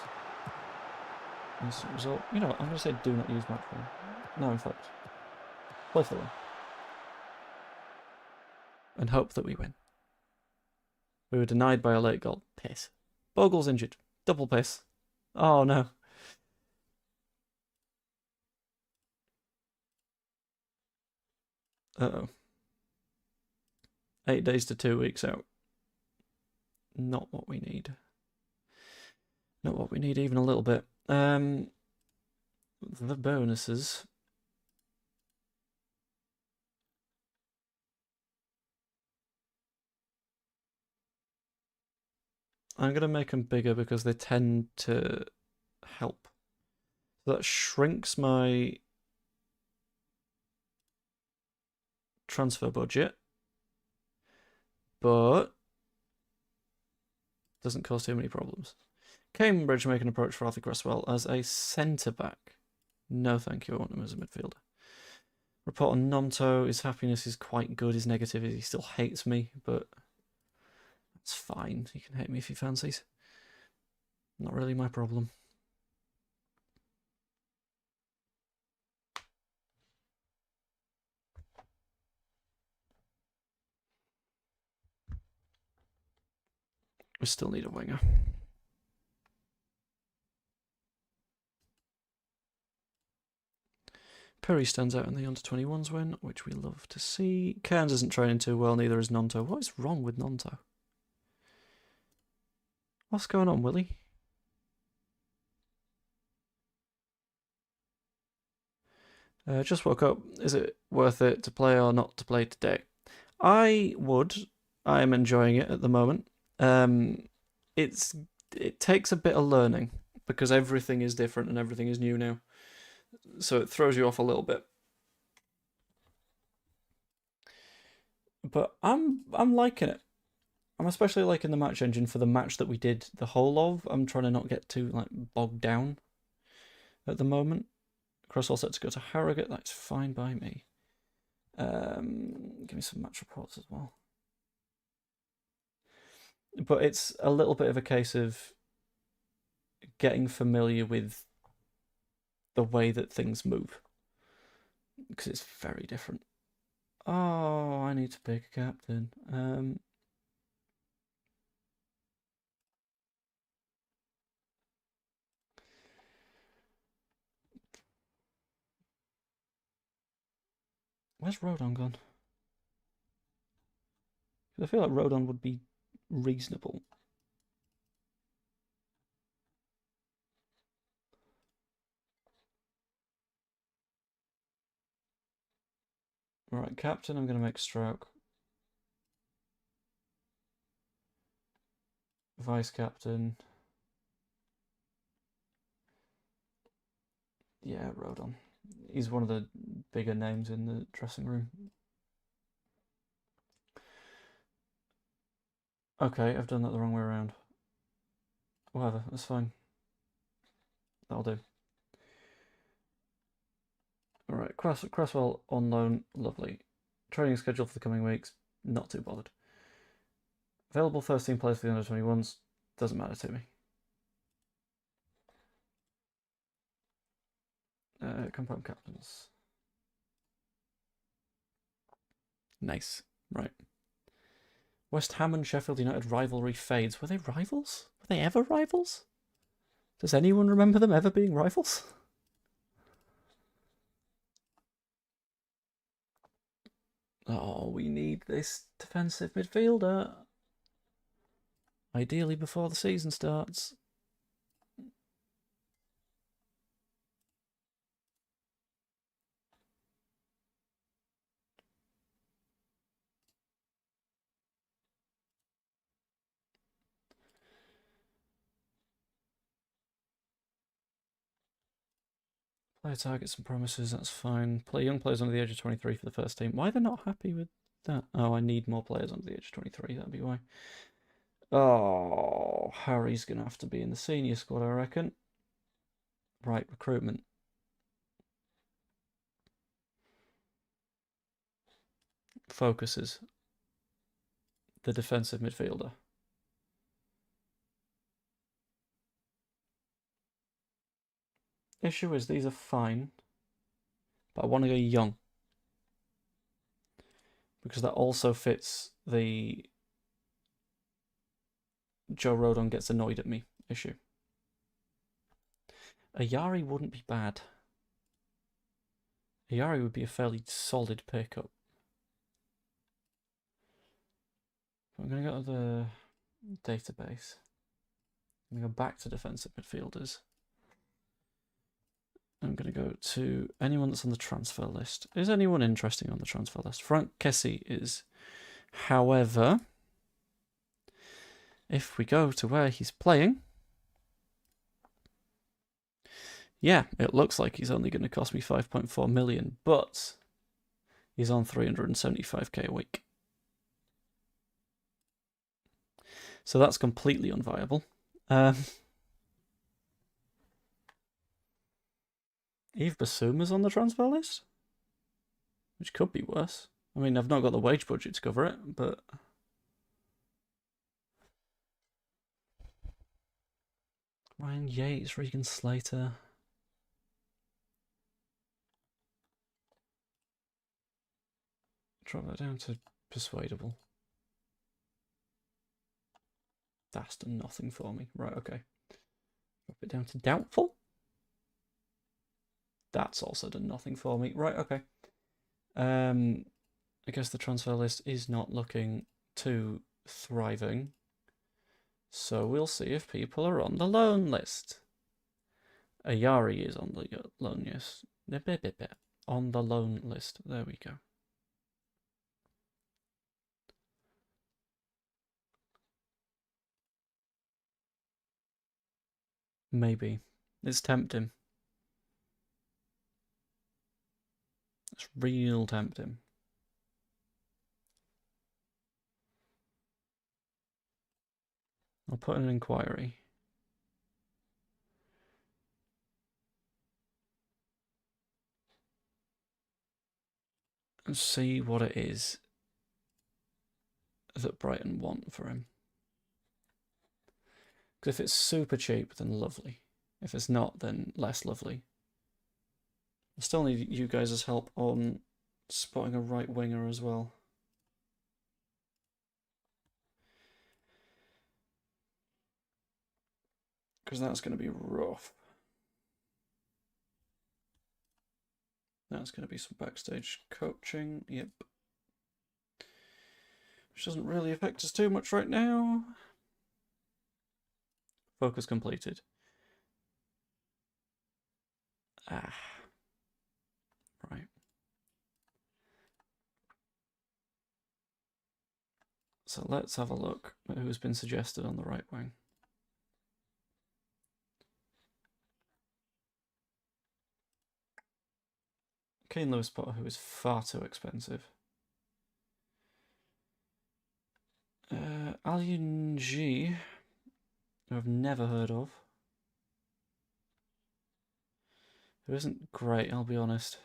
Speaker 1: instant result. You know what? I'm going to say do not use match win. No, in fact. Play for the win. And hope that we win. We were denied by a late goal. Piss. Bogle's injured. Double piss. Oh no. Uh-oh. 8 days to 2 weeks out. Not what we need. Not what we need even a little bit. The bonuses. I'm going to make them bigger because they tend to help. So that shrinks my transfer budget, but doesn't cause too many problems. Cambridge make an approach for Arthur Cresswell as a centre-back. No thank you, I want him as a midfielder. Report on Nonto, his happiness is quite good, his negative is he still hates me, but that's fine. He can hate me if he fancies. Not really my problem. We still need a winger. Perry stands out in the under-21s win, which we love to see. Cairns isn't training too well, neither is Nonto. What is wrong with Nonto? What's going on, Willie? Just woke up. Is it worth it to play or not to play today? I would. I am enjoying it at the moment. It takes a bit of learning because everything is different and everything is new now. So it throws you off a little bit. But I'm liking it. I'm especially liking the match engine for the match that we did the whole of. I'm trying to not get too bogged down at the moment. Cross all set to go to Harrogate. That's fine by me. Give me some match reports as well. But it's a little bit of a case of getting familiar with the way that things move. Because it's very different. Oh, I need to pick a captain. Where's Rodon gone? I feel like Rodon would be reasonable. Alright, captain, I'm going to make Stroke. Vice captain. Yeah, Rodon. He's one of the bigger names in the dressing room. Okay, I've done that the wrong way around. Whatever, that's fine. That'll do. Alright, Cresswell on loan, lovely. Training schedule for the coming weeks, not too bothered. Available first team players for the under-21s, doesn't matter to me. Confirm captains. Nice, right. West Ham and Sheffield United rivalry fades. Were they rivals? Were they ever rivals? Does anyone remember them ever being rivals? Oh, we need this defensive midfielder. Ideally before the season starts. Player targets and promises, that's fine. Play young players under the age of 23 for the first team. Why are they not happy with that? Oh, I need more players under the age of 23, that'd be why. Oh, Harry's going to have to be in the senior squad, I reckon. Right, recruitment. Focuses. The defensive midfielder. Issue is these are fine, but I want to go young. Because that also fits the Joe Rodon gets annoyed at me issue. Ayari wouldn't be bad. Ayari would be a fairly solid pickup. I'm going to go to the database. I'm going to go back to defensive midfielders. I'm going to go to anyone that's on the transfer list. Is anyone interesting on the transfer list? Frank Kessie is. However, if we go to where he's playing, yeah, it looks like he's only going to cost me 5.4 million, but he's on 375k a week. So that's completely unviable. Yves Bissouma's on the transfer list, which could be worse. I mean, I've not got the wage budget to cover it, but... Ryan Yates, Regan Slater... Drop that down to persuadable. That's done nothing for me. Right, okay. Drop it down to doubtful. That's also done nothing for me. Right, okay. I guess the transfer list is not looking too thriving. So we'll see if people are on the loan list. Ayari is on the loan list. On the loan list. There we go. Maybe. It's tempting. It's real tempting. I'll put in an inquiry. And see what it is that Brighton want for him. Because if it's super cheap, then lovely. If it's not, then less lovely. I still need you guys' help on spotting a right winger as well. Because that's going to be rough. That's going to be some backstage coaching. Yep. Which doesn't really affect us too much right now. Focus completed. Ah. Right. So let's have a look at who's been suggested on the right wing. Kane Lewis Potter, who is far too expensive. Alian G, who I've never heard of. Who isn't great, I'll be honest.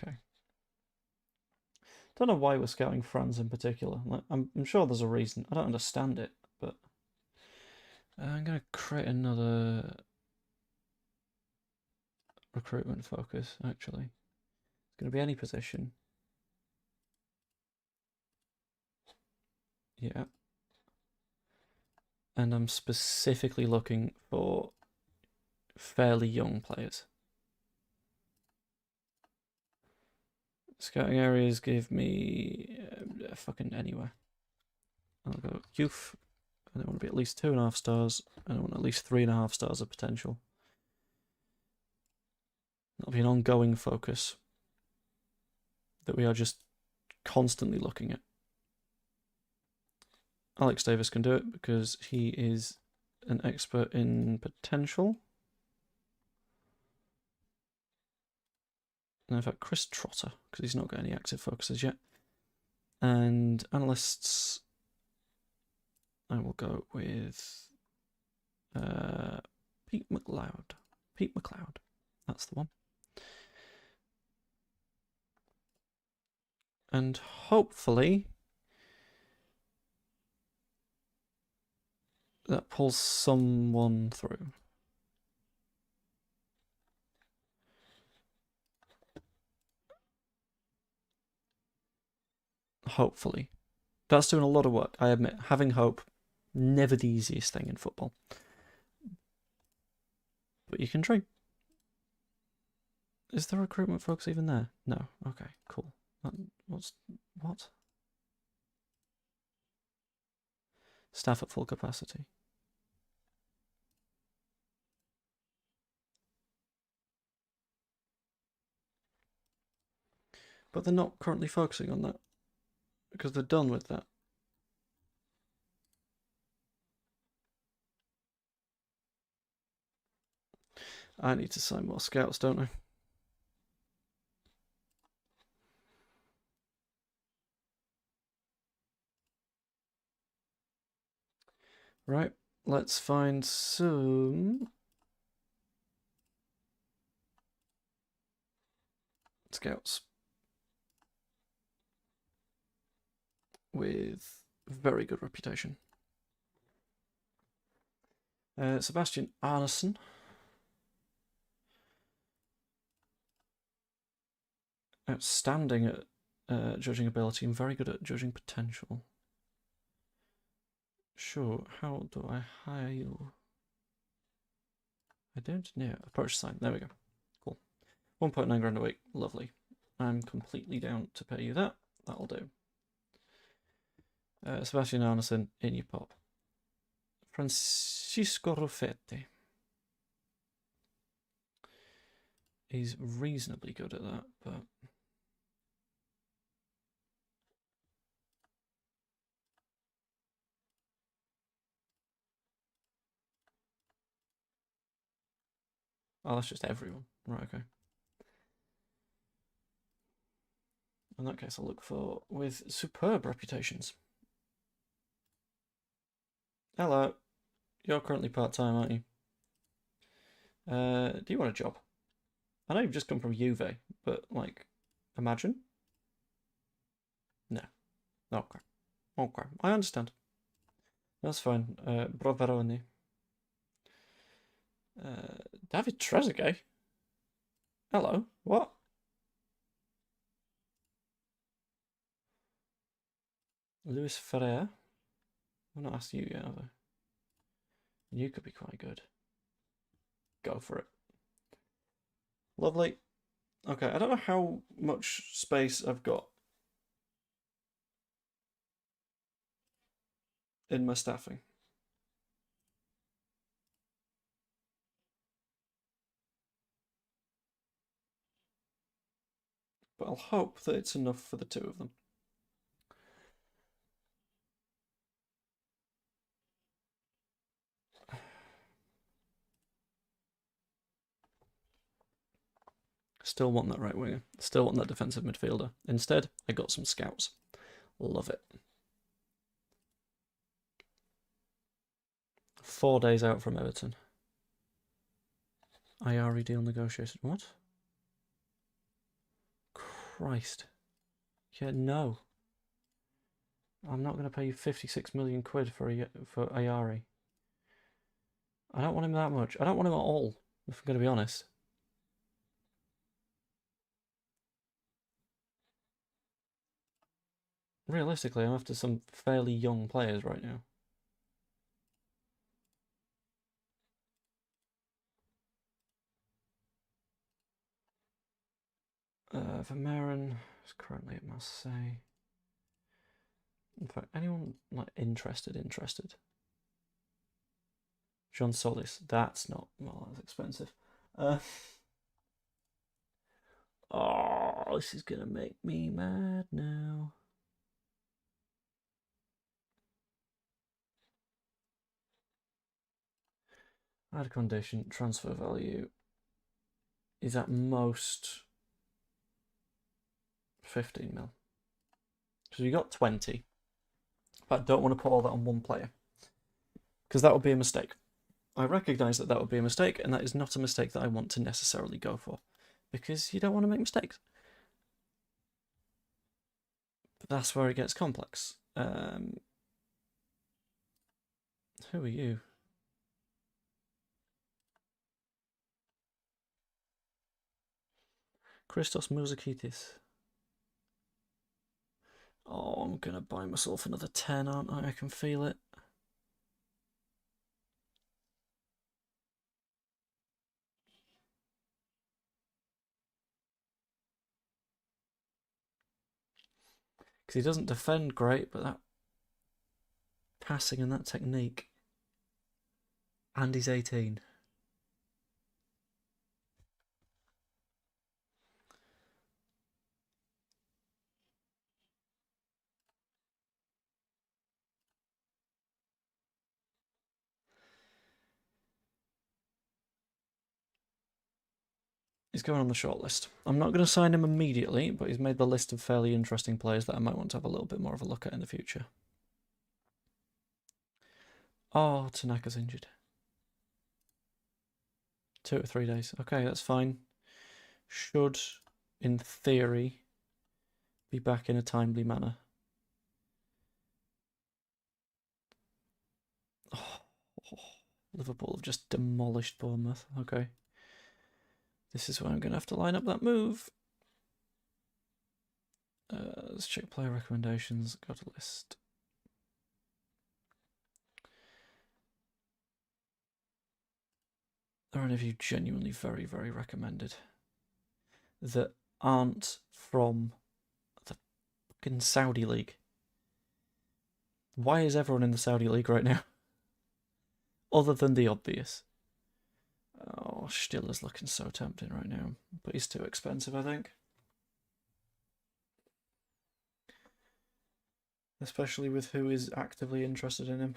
Speaker 1: Okay. Don't know why we're scouting France in particular. Like, I'm sure there's a reason. I don't understand it, but I'm going to create another recruitment focus, actually. It's going to be any position. Yeah. And I'm specifically looking for fairly young players. Scouting areas give me fucking anywhere. I'll go youth, and I want to be at least 2.5 stars, and I want at least 3.5 stars of potential. That'll be an ongoing focus that we are just constantly looking at. Alex Davis can do it because he is an expert in potential. And in fact, Chris Trotter, because he's not got any active focuses yet. And analysts, I will go with Pete McLeod. Pete McLeod, that's the one. And hopefully that pulls someone through. Hopefully. That's doing a lot of work, I admit. Having hope, never the easiest thing in football. But you can try. Is the recruitment focus even there? No. Okay, cool. What? Staff at full capacity. But they're not currently focusing on that because they're done with that. I need to sign more scouts, don't I? Right, let's find some scouts with very good reputation. Sebastian Arneson. Outstanding at judging ability and very good at judging potential. Sure, how do I hire you? I don't know. Approach sign. There we go. Cool. 1.9 grand a week. Lovely. I'm completely down to pay you that. That'll do. Sebastian Arneson, in your pop. Francisco Ruffetti. He's reasonably good at that, but... Oh, that's just everyone. Right, okay. In that case, I'll look for with superb reputations. Hello. You're currently part-time, aren't you? Do you want a job? I know you've just come from Juve, but, like, imagine? No. Okay. Okay. I understand. That's fine. Broveroni. David Trezeguet? Hello. What? Luis Ferrer? I've not asked you yet, have I? You could be quite good. Go for it. Lovely. Okay, I don't know how much space I've got in my staffing. But I'll hope that it's enough for the two of them. Still want that right winger. Still want that defensive midfielder. Instead, I got some scouts. Love it. 4 days out from Everton. IRE deal negotiated. What? Christ. Yeah, no. I'm not going to pay you 56 million quid for IRE. I don't want him that much. I don't want him at all, if I'm going to be honest. Realistically, I'm after some fairly young players right now. Vermeeren is currently at Marseille. In fact, anyone like interested? Jean Solis. That's not, well, that's expensive. Oh, this is gonna make me mad now. Add condition, transfer value is at most 15 mil. So you got 20. But I don't want to put all that on one player, because that would be a mistake. I recognise that would be a mistake, and that is not a mistake that I want to necessarily go for, because you don't want to make mistakes. But that's where it gets complex. Who are you? Christos Mouzakitis. Oh, I'm going to buy myself another 10, aren't I? I can feel it. Because he doesn't defend great, but that passing and that technique. And he's 18. He's going on the shortlist. I'm not going to sign him immediately, but he's made the list of fairly interesting players that I might want to have a little bit more of a look at in the future. Oh, Tanaka's injured. 2 to 3 days. Okay, that's fine. Should, in theory, be back in a timely manner. Oh, Liverpool have just demolished Bournemouth. Okay. This is where I'm going to have to line up that move. Let's check player recommendations. Got a list. Are any of you genuinely very, very recommended that aren't from the fucking Saudi League? Why is everyone in the Saudi League right now? Other than the obvious. Oh, Stiller's looking so tempting right now, but he's too expensive, I think. Especially with who is actively interested in him.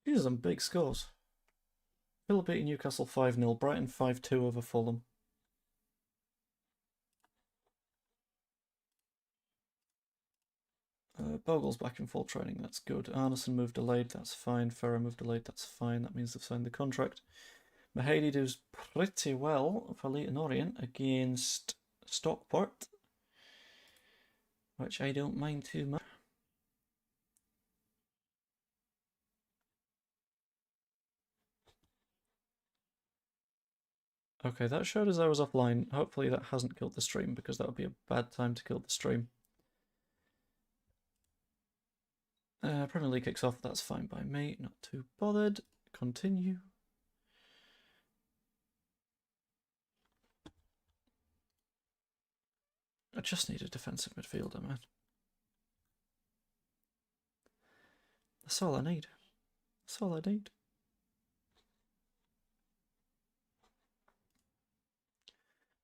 Speaker 1: These are some big scores. Villa beating Newcastle 5-0, Brighton 5-2 over Fulham. Bogle's back in full training, that's good. Arneson moved delayed, that's fine. Ferrer moved delayed, that's fine. That means they've signed the contract. Mahady does pretty well for Leyton Orient against Stockport, which I don't mind too much. Okay, that showed as I was offline. Hopefully that hasn't killed the stream, because that would be a bad time to kill the stream. Premier League kicks off, that's fine by me, not too bothered. Continue. I just need a defensive midfielder, man. That's all I need. That's all I need.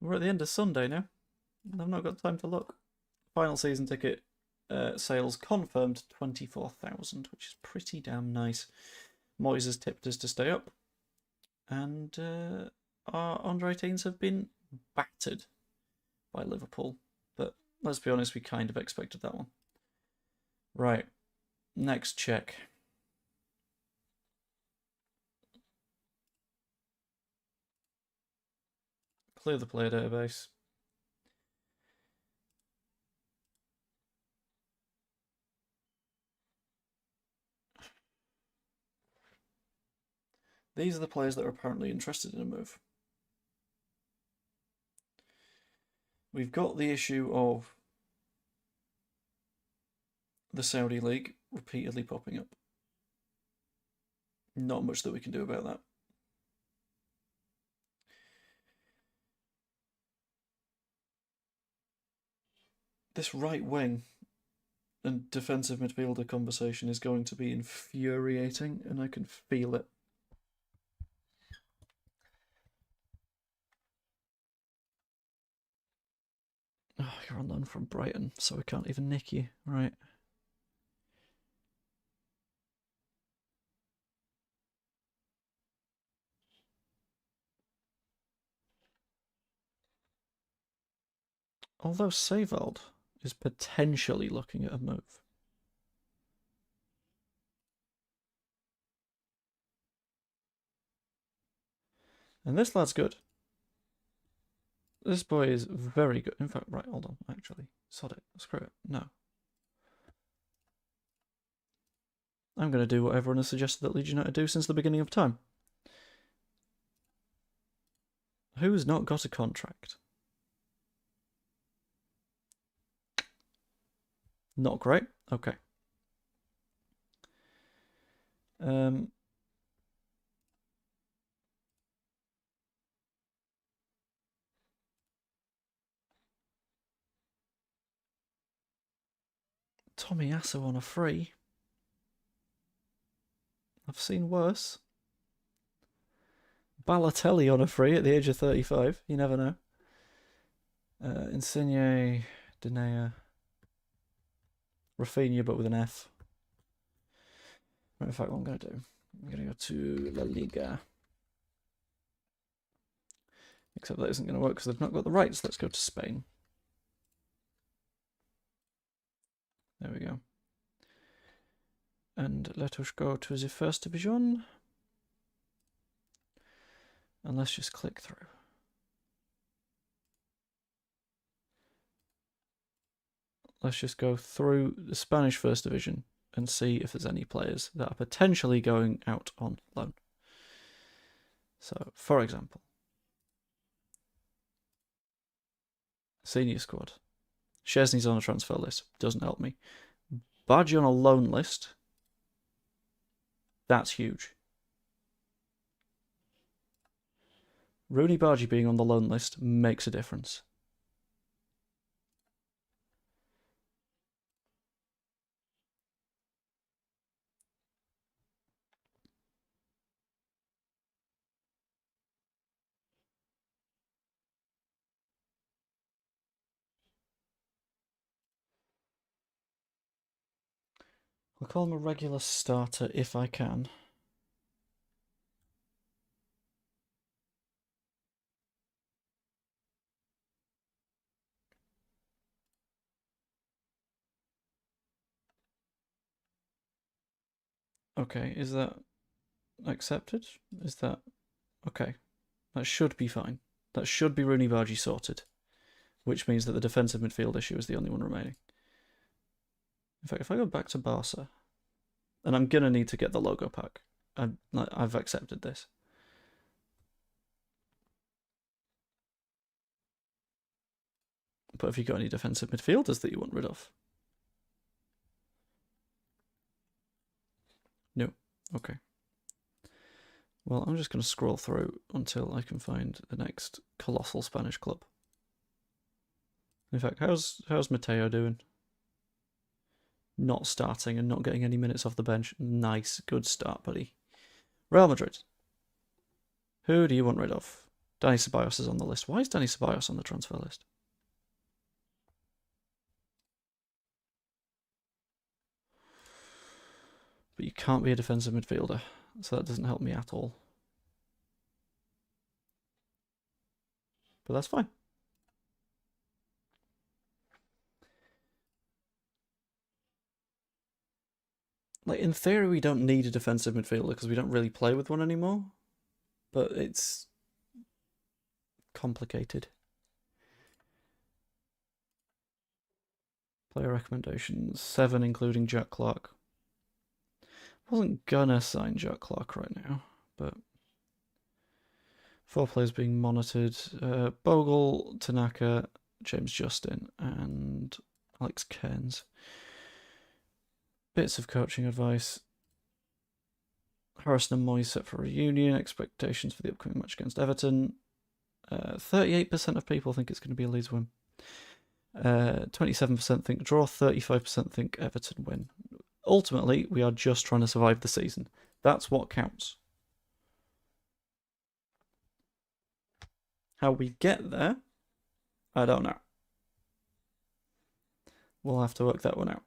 Speaker 1: We're at the end of Sunday now. I've not got time to look. Final season ticket sales confirmed 24,000, which is pretty damn nice. Moyes has tipped us to stay up. And our under-18s have been battered by Liverpool. But let's be honest, we kind of expected that one. Right. Next check. Clear the player database. These are the players that are apparently interested in a move. We've got the issue of the Saudi League repeatedly popping up. Not much that we can do about that. This right wing and defensive midfielder conversation is going to be infuriating, and I can feel it. Oh, you're on loan from Brighton, so we can't even nick you. Right. Although Savald is potentially looking at a move. And this lad's good. This boy is very good. In fact, right, hold on, actually. Sod it. Screw it. No. I'm going to do what everyone has suggested that Leeds United do since the beginning of time. Who's not got a contract? Not great. Okay. Tomiyasu on a free. I've seen worse. Balotelli on a free at the age of 35. You never know. Insigne, Denea, Rafinha, but with an F. In fact, what I'm going to do, I'm going to go to La Liga. Except that isn't going to work because they've not got the rights. Let's go to Spain. There we go. And let us go to the first division. And let's just click through. Let's just go through the Spanish First Division and see if there's any players that are potentially going out on loan. So, for example, senior squad. Szczesny's on a transfer list. Doesn't help me. Bargy on a loan list. That's huge. Rooney Bargy being on the loan list makes a difference. I'll call him a regular starter if I can. Okay, is that accepted? Is that... Okay, that should be fine. That should be Rooney Bargy sorted, which means that the defensive midfield issue is the only one remaining. In fact, if I go back to Barca, and I'm going to need to get the logo pack. I've accepted this. But have you got any defensive midfielders that you want rid of? No. Okay. Well, I'm just going to scroll through until I can find the next colossal Spanish club. In fact, how's Mateo doing? Not starting and not getting any minutes off the bench. Nice, good start, buddy. Real Madrid. Who do you want rid of? Dani Ceballos is on the list. Why is Dani Ceballos on the transfer list? But you can't be a defensive midfielder, so that doesn't help me at all. But that's fine. Like, in theory, we don't need a defensive midfielder because we don't really play with one anymore. But it's complicated. Player recommendations, 7 including Jack Clark. Wasn't gonna sign Jack Clark right now, but 4 players being monitored. Bogle, Tanaka, James Justin, and Alex Cairns. Bits of coaching advice. Harrison and Moyes set for a reunion. Expectations for the upcoming match against Everton. 38% of people think it's going to be a Leeds win. 27% think draw. 35% think Everton win. Ultimately, we are just trying to survive the season. That's what counts. How we get there, I don't know. We'll have to work that one out.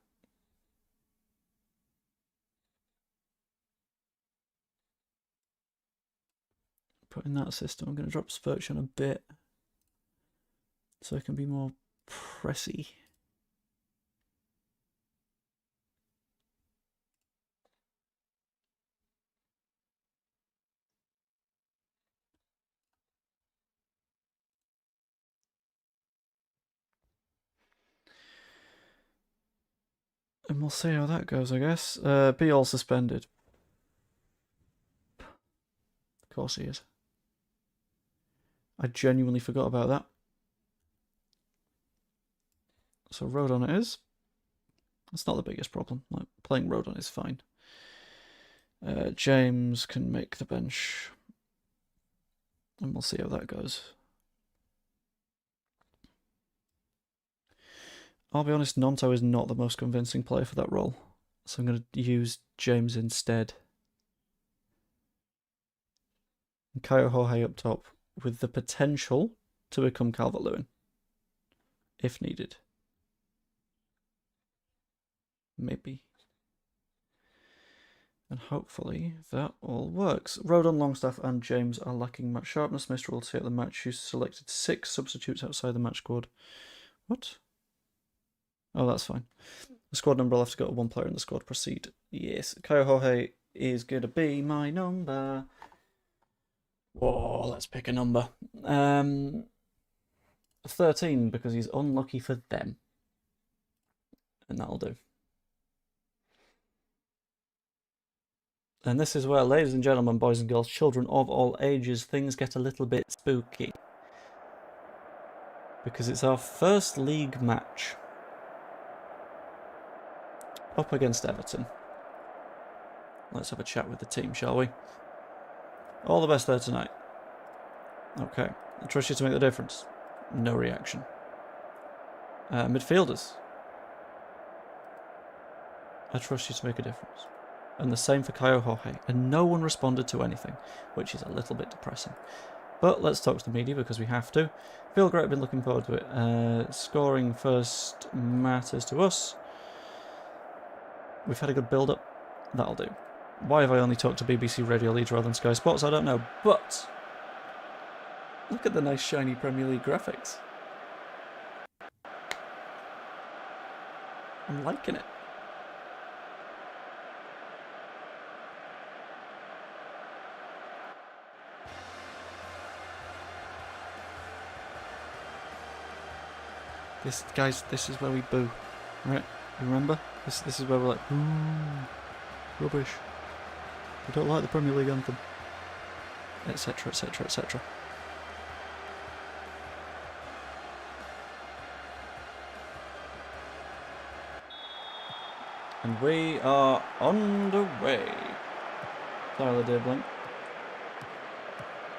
Speaker 1: Put in that system. I'm going to drop Spurgeon a bit so it can be more pressy. And we'll see how that goes, I guess. Be all suspended. Of course he is. I genuinely forgot about that. So Rodon it is. It's not the biggest problem. Like, playing Rodon is fine. James can make the bench. And we'll see how that goes. I'll be honest, Nonto is not the most convincing player for that role. So I'm going to use James instead. And Kaio Jorge up top with the potential to become Calvert-Lewin. If needed. Maybe. And hopefully that all works. Rodon, Longstaff and James are lacking match sharpness. Mr. will take the match. You selected 6 substitutes outside the match squad. What? Oh, that's fine. The squad number will have to go to 1 player in the squad. Proceed. Yes. Kaio Jorge is going to be my number. Whoa, let's pick a number. 13, because he's unlucky for them. And that'll do. And this is where, ladies and gentlemen, boys and girls, children of all ages, things get a little bit spooky. Because it's our first league match. Up against Everton. Let's have a chat with the team, shall we? All the best there tonight. Okay. I trust you to make the difference. No reaction. Midfielders. I trust you to make a difference. And the same for Kaio Jorge. And no one responded to anything, which is a little bit depressing. But let's talk to the media because we have to. Feel great, I've been looking forward to it. Scoring first matters to us. We've had a good build-up. That'll do. Why have I only talked to BBC Radio Leeds rather than Sky Sports? I don't know. But look at the nice shiny Premier League graphics. I'm liking it. Guys, this is where we boo, right? Remember? This is where we're like, boo, rubbish. We don't like the Premier League anthem, etc., etc., etc. And we are underway. Tyler Dibbling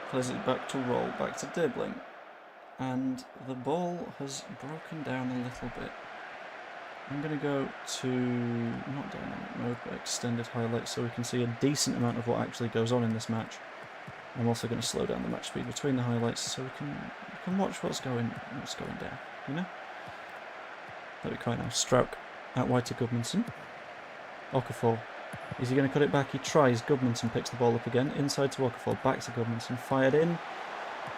Speaker 1: plays it back to Roll, back to Dibbling. And the ball has broken down a little bit. I'm going to go to, not dynamic mode, but extended highlights so we can see a decent amount of what actually goes on in this match. I'm also going to slow down the match speed between the highlights so we can watch what's going down, you know? That'd be quite nice. Stroke out wide to Gudmundsson. Okafor. Is he going to cut it back? He tries. Gudmundsson picks the ball up again. Inside to Okafor. Back to Gudmundsson. Fired in.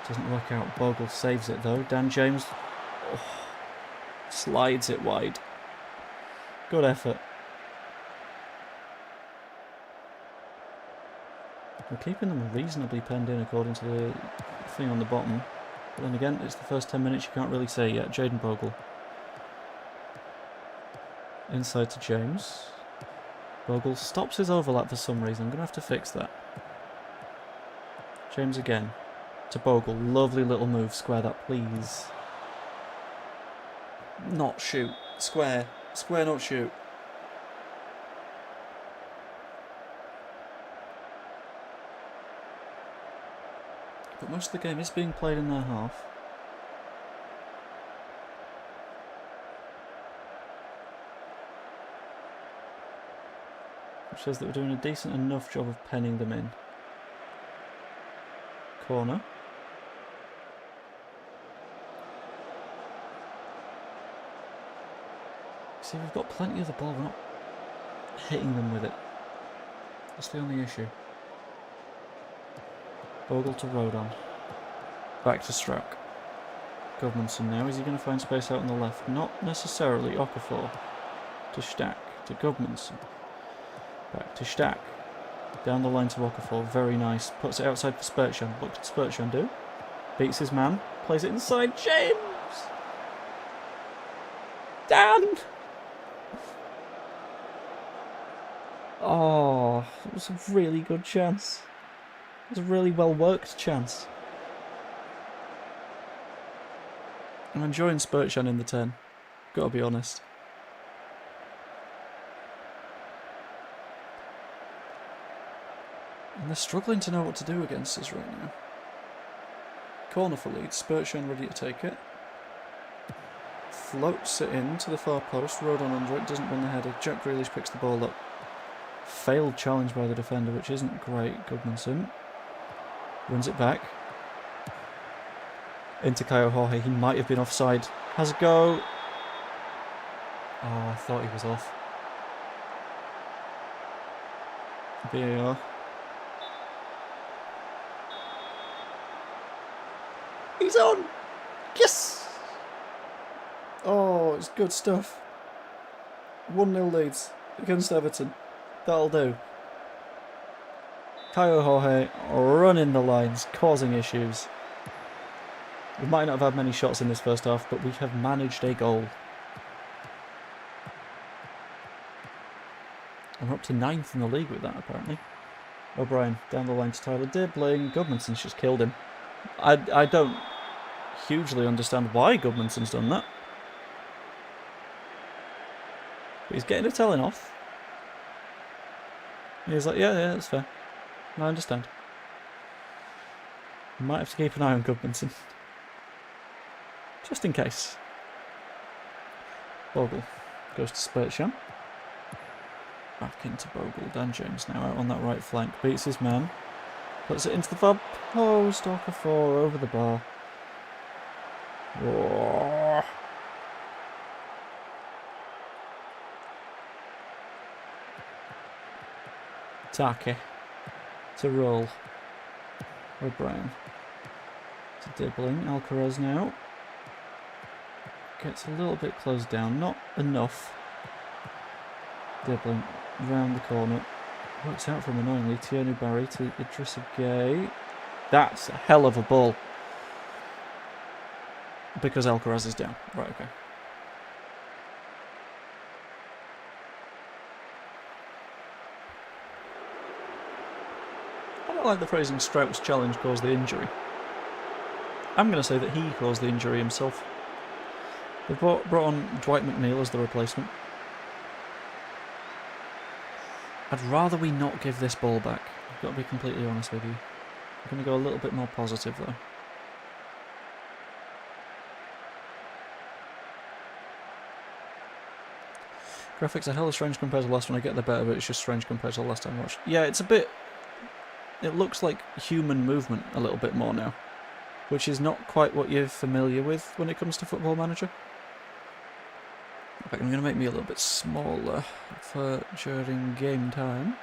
Speaker 1: Doesn't work out. Bogle saves it though. Dan James slides it wide. Good effort. We're keeping them reasonably penned in according to the thing on the bottom. But then again, it's the first 10 minutes, you can't really say yet. Jaden Bogle. Inside to James. Bogle stops his overlap for some reason. I'm going to have to fix that. James again. To Bogle. Lovely little move. Square that, please. Not shoot. Square. Square, not shoot. But most of the game is being played in their half. Which says that we're doing a decent enough job of penning them in. Corner. See, we've got plenty of the ball, we're not hitting them with it. That's the only issue. Bogle to Rodon. Back to Stroke. Gudmundsson now. Is he going to find space out on the left? Not necessarily. Okafor. To Stack. To Gudmundsson. Back to Stack. Down the line to Okafor. Very nice. Puts it outside for Spurtjan. What can Spurtjan do? Beats his man. Plays it inside. James! Dan! Oh, it was a really good chance. It was a really well worked chance. I'm enjoying Spurtjan in the 10. Gotta be honest. And they're struggling to know what to do against us right now. Corner for Leeds. Spurgeon ready to take it. Floats it in to the far post. Rodon under it. Doesn't win the header. Jack Grealish picks the ball up. Failed challenge by the defender, which isn't great. Goodmanson runs it back. Into Caio Jorge. He might have been offside. Has a go. Oh, I thought he was off. VAR. He's on! Yes! Oh, it's good stuff. 1-0 Leeds against Everton. That'll do. Caio Jorge running the lines, causing issues. We might not have had many shots in this first half, but we have managed a goal. And we're up to 9th in the league with that, apparently. O'Brien down the line to Tyler Dibbling. Goodmanson's just killed him. I don't hugely understand why Goodmanson's done that. But he's getting a telling off. He's like, yeah, that's fair. I understand. Might have to keep an eye on Goodmanson. Just in case. Bogle goes to Spurgeon. Back into Bogle. Dan James now out on that right flank. Beats his man. Puts it into the far post. Okafor over the bar. Whoa. Farke to roll. O'Brien to Dibbling. Alcaraz now. Gets a little bit closed down. Not enough. Dibbling round the corner. Works out from annoyingly. Tierney Barry to Idrissa Gueye. That's a hell of a ball. Because Alcaraz is down. Right, okay. I don't like the phrasing Strout's challenge caused the injury. I'm going to say that he caused the injury himself. They've brought on Dwight McNeil as the replacement. I'd rather we not give this ball back. I've got to be completely honest with you. I'm going to go a little bit more positive though. Graphics are hella strange compared to the last one. I get the better, but it's just strange compared to the last time I watched. Yeah, it's a bit... It looks like human movement a little bit more now, which is not quite what you're familiar with when it comes to Football Manager. In fact, I'm going to make me a little bit smaller for during game time.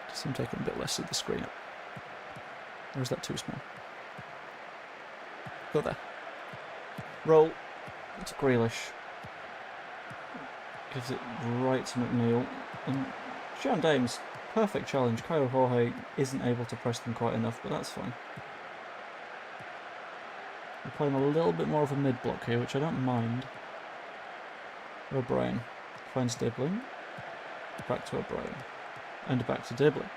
Speaker 1: Just I'm taking a bit less of the screen up. Or is that too small? Go there. Roll. It's Grealish. Gives it right to McNeil. And Sean Dames, perfect challenge. Caio Jorge isn't able to press them quite enough, but that's fine. We're playing a little bit more of a mid-block here, which I don't mind. O'Brien finds Dibbling. Back to O'Brien. And back to Dibbling.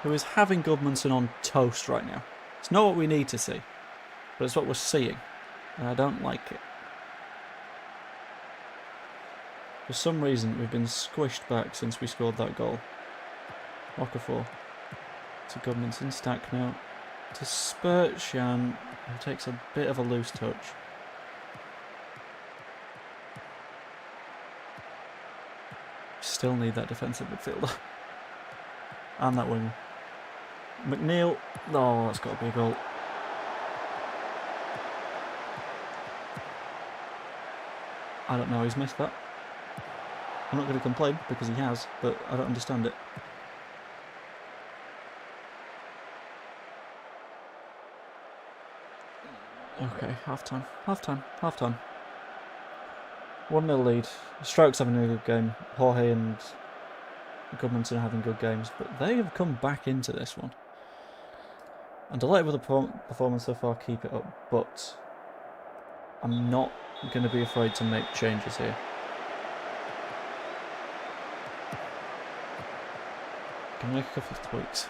Speaker 1: Who is having Goodmanson on toast right now. It's not what we need to see, but it's what we're seeing. And I don't like it. For some reason, we've been squished back since we scored that goal. Okafor to Goodmanson. Stack now to Spurgeon, who takes a bit of a loose touch. Still need that defensive midfielder. And that winger. McNeil. Oh, that's got to be a goal. I don't know, he's missed that. I'm not going to complain because he has, but I don't understand it. Okay, half-time. Half-time. Half-time. 1-0 lead. Stroke's having a good game. Jorge and Goodmanson are having good games, but they have come back into this one. I'm delighted with the performance so far, keep it up, but I'm not going to be afraid to make changes here. Can make a couple of tweaks.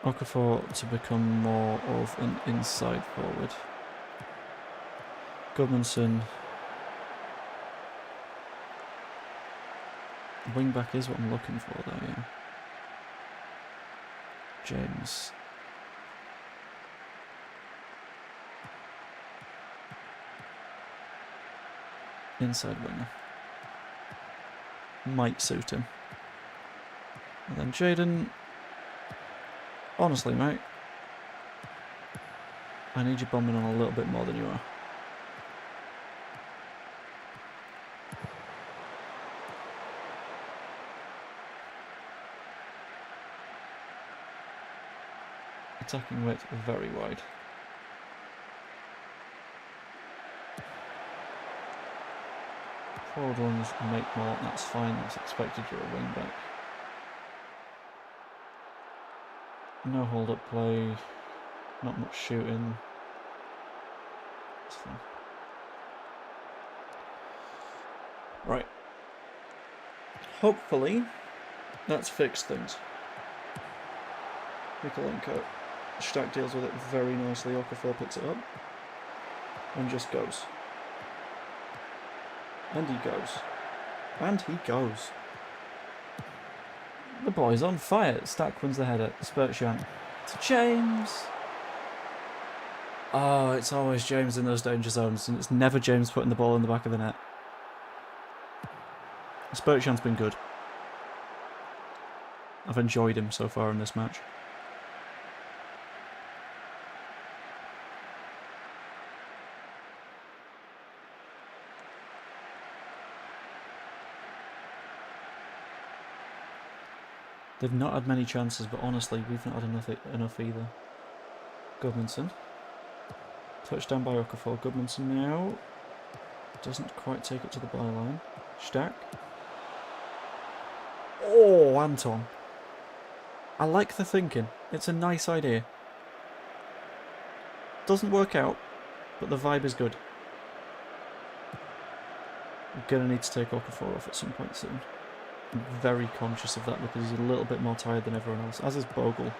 Speaker 1: Okafor to become more of an inside forward. Goodmanson Wing back is what I'm looking for, though, yeah. James. Inside winger. Might suit him. And then Jaden. Honestly, mate. I need you bombing on a little bit more than you are. Attacking width very wide. Forward runs make more, that's fine, that's expected, you're a wing back. No hold up play, not much shooting. It's fine. Right. Hopefully that's fixed things. Mikolenko. Stack deals with it very nicely. Okafor picks it up and just goes. And he goes. And he goes. The boy's on fire. Stack wins the header. Spurtjan to James. Oh, it's always James in those danger zones, and it's never James putting the ball in the back of the net. Spurtjan's been good. I've enjoyed him so far in this match. They've not had many chances, but honestly, we've not had enough either. Gudmundsson. Touchdown by Okafor. Gudmundsson now doesn't quite take it to the byline. Stack. Oh, Anton. I like the thinking. It's a nice idea. Doesn't work out, but the vibe is good. We're going to need to take Okafor off at some point soon. I'm very conscious of that because he's a little bit more tired than everyone else, as is Bogle.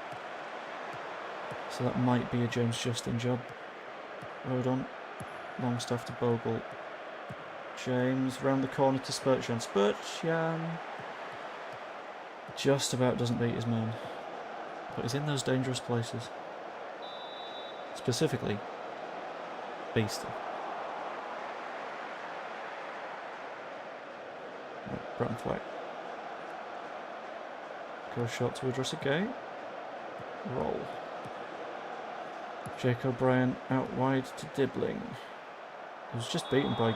Speaker 1: So that might be a James Justin job. Rodon, Longstaff to Bogle. James round the corner to Spurtjan. Spurtjan just about doesn't beat his man, but he's in those dangerous places. Specifically, Beastie. Right, Branthwaite. Goes short to address a gate. Roll. Jake O'Brien out wide to Dibbling. He was just beaten by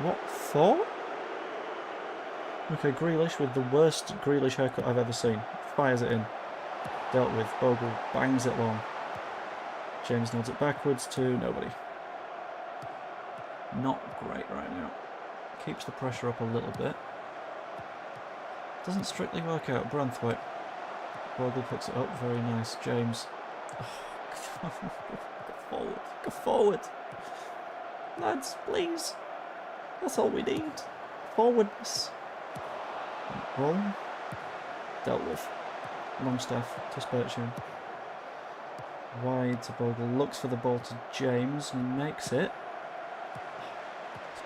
Speaker 1: What for? Okay, Grealish with the worst Grealish haircut I've ever seen. Fires it in. Dealt with. Bogle bangs it long. James nods it backwards to nobody. Not great right now. Keeps the pressure up a little bit. Doesn't strictly work out. Branthwaite. Bogle picks it up. Very nice. James. Oh, go forward. Go forward. Lads, please. That's all we need. Forwardness. Roll. Dealt with. Longstaff to Spurtjan. Wide to Bogle. Looks for the ball to James. Makes it.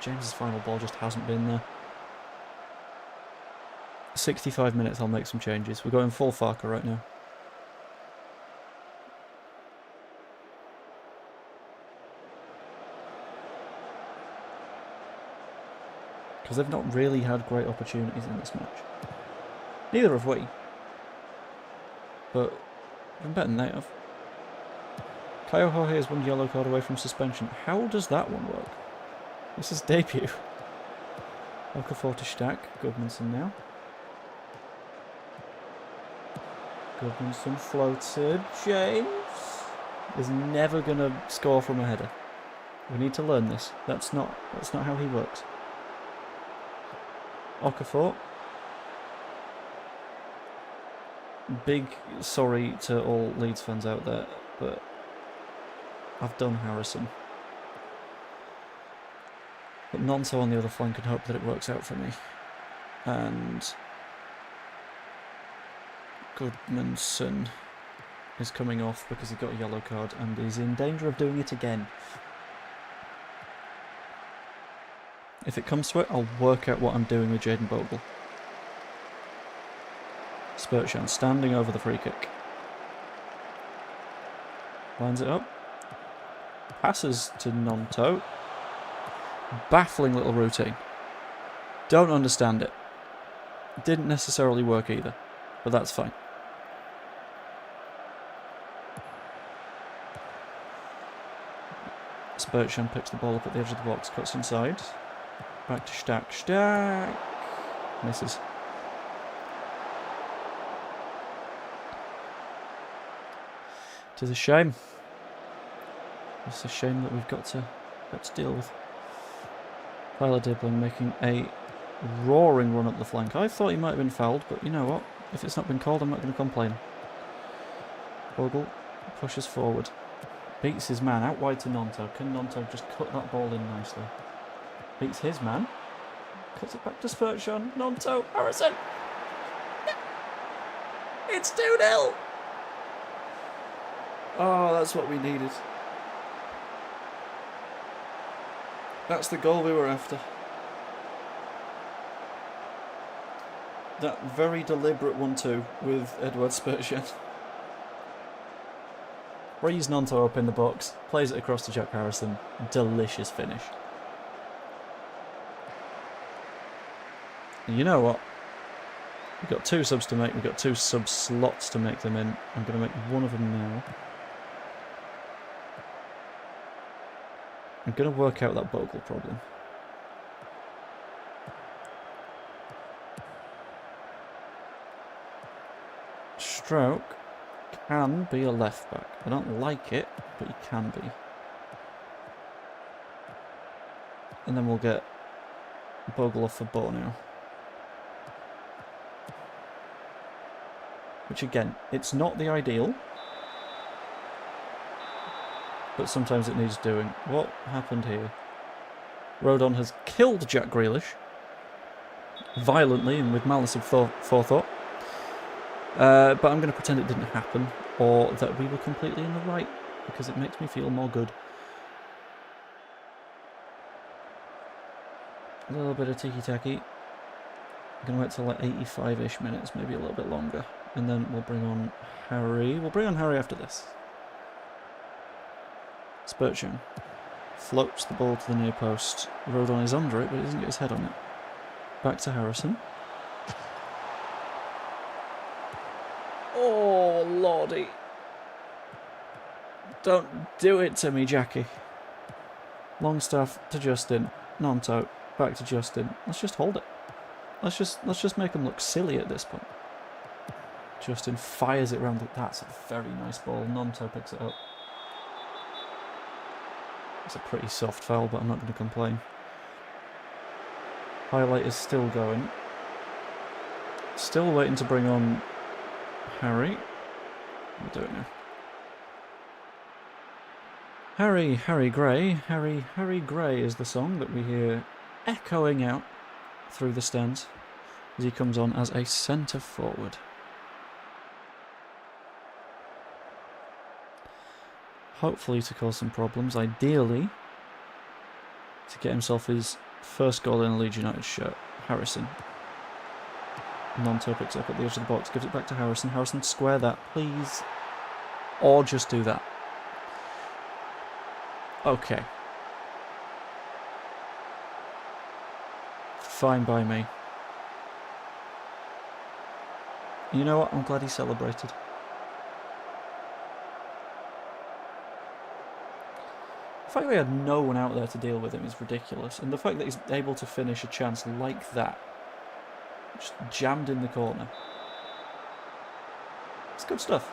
Speaker 1: James's final ball just hasn't been there. 65 minutes, I'll make some changes. We're going full Farke right now. Because they've not really had great opportunities in this match. Neither have we. But we've been better than they have. Kyle Jorge is one yellow card away from suspension. How does that one work? This is debut. Okafor to Stack. Gudmundsson now. Gudmundsson floated. James is never going to score from a header. We need to learn this. That's not how he works. Okafor. Big sorry to all Leeds fans out there, but I've done Harrison. But Nonso on the other flank and hope that it works out for me. And Gudmundsson is coming off because he got a yellow card and is in danger of doing it again. If it comes to it, I'll work out what I'm doing with Jaden Bogle. Spurtjan standing over the free kick. Lines it up. Passes to Nonto. Baffling little routine. Don't understand it. Didn't necessarily work either, but that's fine. Spurtjan picks the ball up at the edge of the box, cuts inside. Back to Stack. Stack! Misses. It is a shame. It's a shame that we've got to deal with. Tyler Dibbling making a roaring run up the flank. I thought he might have been fouled, but you know what? If it's not been called, I'm not going to complain. Bogle pushes forward. Beats his man out wide to Nonto. Can Nonto just cut that ball in nicely? Beats his man. Cuts it back to Spurtjan. Nonto. Harrison. It's 2-0. Oh, that's what we needed. That's the goal we were after. That very deliberate 1-2 with Edward Spurtjan. Frees Nonto up in the box, plays it across to Jack Harrison. Delicious finish. And you know what? We've got 2 subs to make, we've got 2 sub slots to make them in. I'm going to make one of them now. I'm going to work out that Bogle problem. Stroke can be a left back. I don't like it, but he can be. And then we'll get Bogle off for Borneo. Which again, it's not the ideal, but sometimes it needs doing. What happened here? Rodon has killed Jack Grealish violently and with malice of forethought. But I'm going to pretend it didn't happen, or that we were completely in the right, because it makes me feel more good. A little bit of tiki-taki. I'm going to wait till like 85-ish minutes, maybe a little bit longer. And then we'll bring on Harry. We'll bring on Harry after this. Spurtjan floats the ball to the near post. Rodon is under it, but he doesn't get his head on it. Back to Harrison. Oh, lordy. Don't do it to me, Jackie. Longstaff to Justin. Nonto. Back to Justin. Let's just hold it. Let's just make them look silly at this point. Justin fires it round. That's a very nice ball. Nonto picks it up. It's a pretty soft foul, but I'm not going to complain. Highlight is still going. Still waiting to bring on Harry. We'll do it now. Harry Gray. Harry Gray is the song that we hear echoing out through the stands as he comes on as a centre forward. Hopefully to cause some problems, ideally to get himself his first goal in a Leeds United shirt. Harrison. Nonto picks up at the edge of the box, gives it back to Harrison. Harrison, square that, please. Or just do that. Okay. Fine by me. You know what? I'm glad he celebrated. The fact that he had no one out there to deal with him is ridiculous. And the fact that he's able to finish a chance like that, just jammed in the corner. It's good stuff.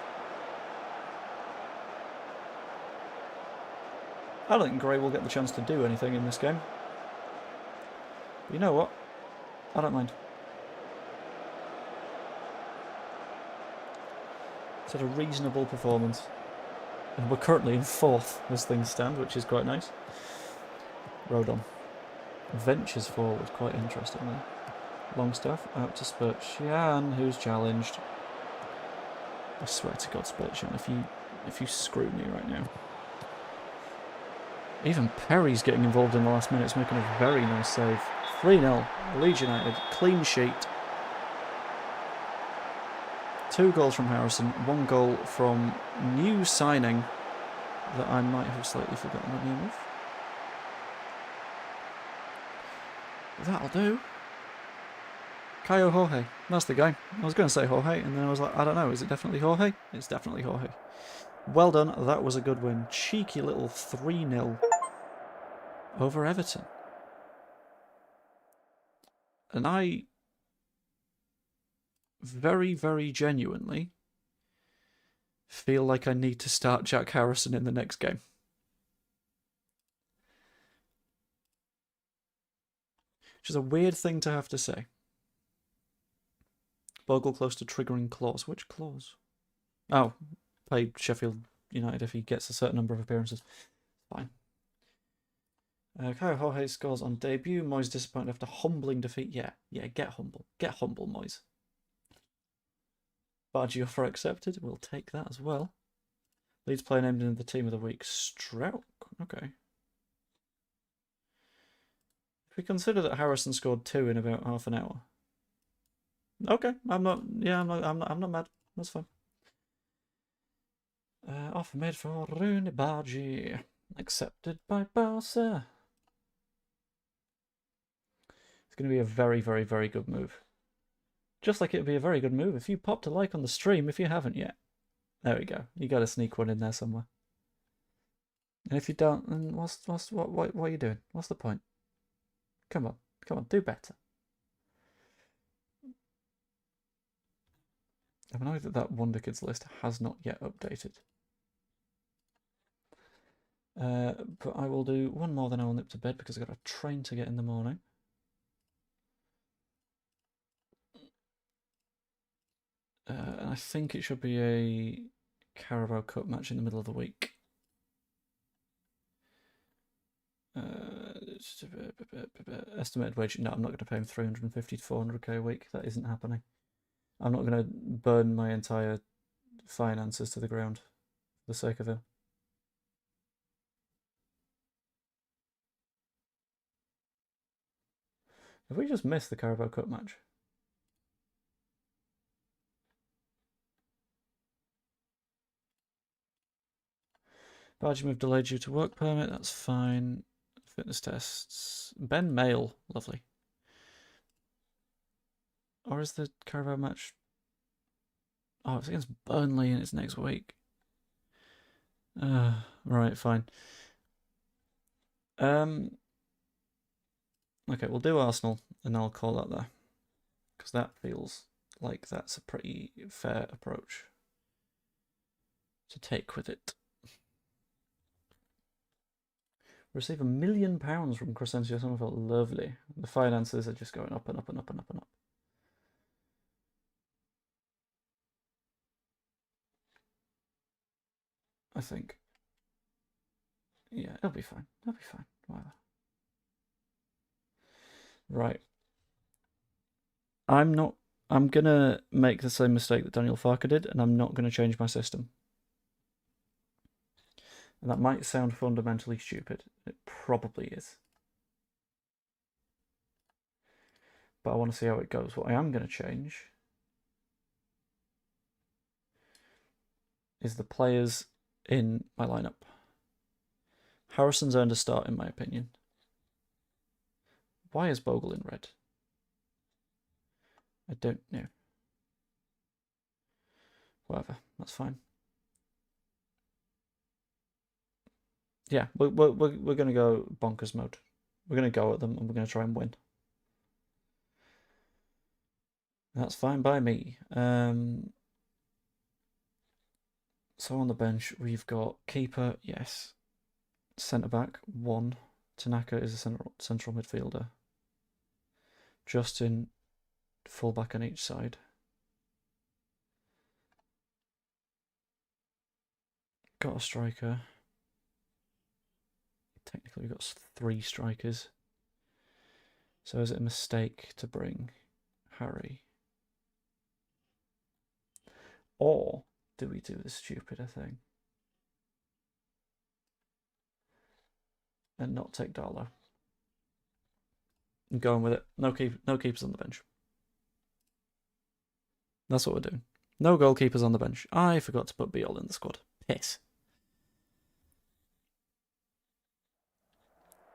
Speaker 1: I don't think Gray will get the chance to do anything in this game. But you know what? I don't mind. It's had a reasonable performance. And we're currently in 4th as things stand, which is quite nice. Rodon ventures forward quite interestingly. Longstaff out to Spurtjan, who's challenged. I swear to God, Spurtjan, if you screw me right now. Even Perry's getting involved in the last minutes, making a very nice save. 3-0, Leeds United, clean sheet. 2 goals from Harrison, 1 goal from new signing that I might have slightly forgotten the name of. That'll do. Caio Jorge, that's the guy. I was going to say Jorge, and then I was like, I don't know, is it definitely Jorge? It's definitely Jorge. Well done, that was a good win. Cheeky little 3-0 over Everton. And I very, very genuinely feel like I need to start Jack Harrison in the next game. Which is a weird thing to have to say. Bogle close to triggering clause. Which clause? Oh, play Sheffield United if he gets a certain number of appearances. Fine. Caio Jorge scores on debut. Moyes disappointed after humbling defeat. Yeah, get humble. Get humble, Moyes. Bargy offer accepted. We'll take that as well. Leeds player named in the team of the week. Stroke. Okay. If we consider that Harrison scored 2 in about half an hour. Okay, I'm not mad. That's fine. Offer made for Rooney Bargy. Accepted by Barca. It's going to be a very, very, very good move. Just like it would be a very good move if you popped a like on the stream if you haven't yet. There we go. You got to sneak one in there somewhere. And if you don't, then what are you doing? What's the point? Come on, do better. I'm annoyed that that Wonder Kids list has not yet updated. But I will do one more, then I will nip to bed because I've got a train to get in the morning. And I think it should be a Carabao Cup match in the middle of the week. Estimated wage. No, I'm not going to pay him 350 to 400k a week. That isn't happening. I'm not going to burn my entire finances to the ground for the sake of him. Have we just missed the Carabao Cup match? Badge move delayed due to work permit. That's fine. Fitness tests. Ben Mail. Lovely. Or is the Carabao match... Oh, it's against Burnley and it's next week. Right, fine. Okay, we'll do Arsenal and I'll call that there. Because that feels like that's a pretty fair approach to take with it. Receive £1 million from Crescencio Somerville. Lovely. The finances are just going up and up and up and up and up. I think. Yeah, it'll be fine. It'll be fine. Whatever. Right. I'm gonna make the same mistake that Daniel Farke did, and I'm not gonna change my system. And that might sound fundamentally stupid. It probably is. But I want to see how it goes. What I am going to change is the players in my lineup. Harrison's earned a start, in my opinion. Why is Bogle in red? I don't know. Whatever, that's fine. Yeah, we're going to go bonkers mode. We're going to go at them and we're going to try and win. That's fine by me. So on the bench, we've got keeper, yes. Centre-back, 1. Tanaka is a central midfielder. Justin, full-back on each side. Got a striker. Technically, we've got 3 strikers. So is it a mistake to bring Harry? Or do we do the stupider thing? and not take Darlow. I'm going with it. No keepers on the bench. That's what we're doing. No goalkeepers on the bench. I forgot to put Beal in the squad. Piss.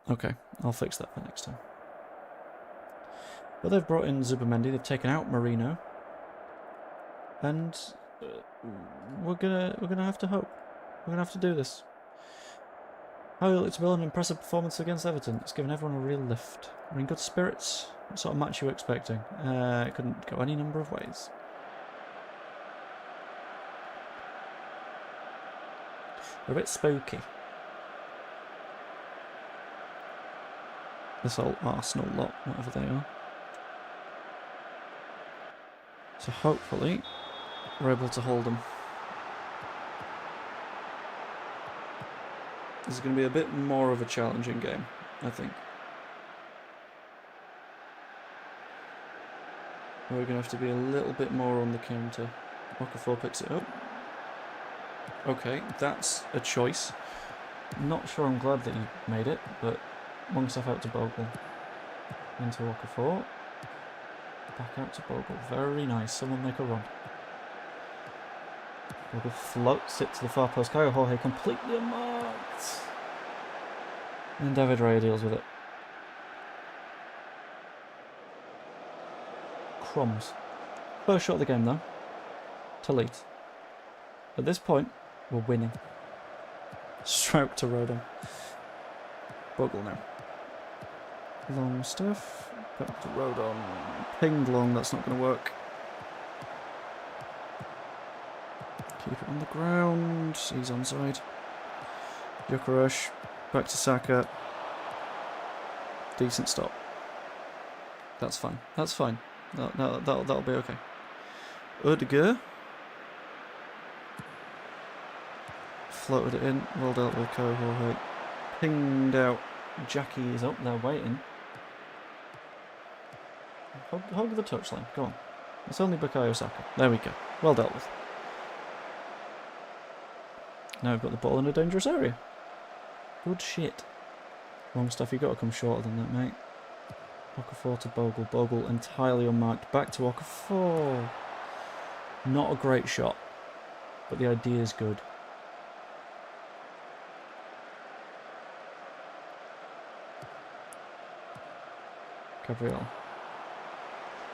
Speaker 1: Okay, I'll fix that for next time. But they've brought in Zubamendi. They've taken out Marino, and we're gonna have to hope. We're gonna have to do this. How you look to build an impressive performance against Everton. It's given everyone a real lift. We're in good spirits. What sort of match are you expecting? It couldn't go any number of ways. They're a bit spooky. This whole Arsenal lot, whatever they are. So hopefully we're able to hold them. This is going to be a bit more of a challenging game, I think. We're going to have to be a little bit more on the counter. Okafor picks it up. Okay, that's a choice. Not sure I'm glad that he made it, but long stuff out to Bogle. Into Okafor. Back out to Bogle. Very nice. Someone make a run. Bogle floats it to the far post. Kyle Jorge completely unmarked. And David Raya deals with it. Crumbs. First shot of the game though. To Leeds. At this point, we're winning. Stroke to Rodon. Bogle now. Long stuff. Back to Rodon. Pinged long, that's not going to work. Keep it on the ground. He's onside. Gyökeres. Back to Saka. Decent stop. That's fine. That's fine. That'll be okay. Odegaard. Floated it in. Well dealt with Jorge. Pinged out. Jackie is up there waiting. Hug the touchline. Go on. It's only Bukayo Saka. There we go. Well dealt with. Now we've got the ball in a dangerous area. Good shit. Wrong stuff. You've got to come shorter than that, mate. Okafor to Bogle. Bogle entirely unmarked. Back to Okafor. Not a great shot, but the idea is good. Gabriel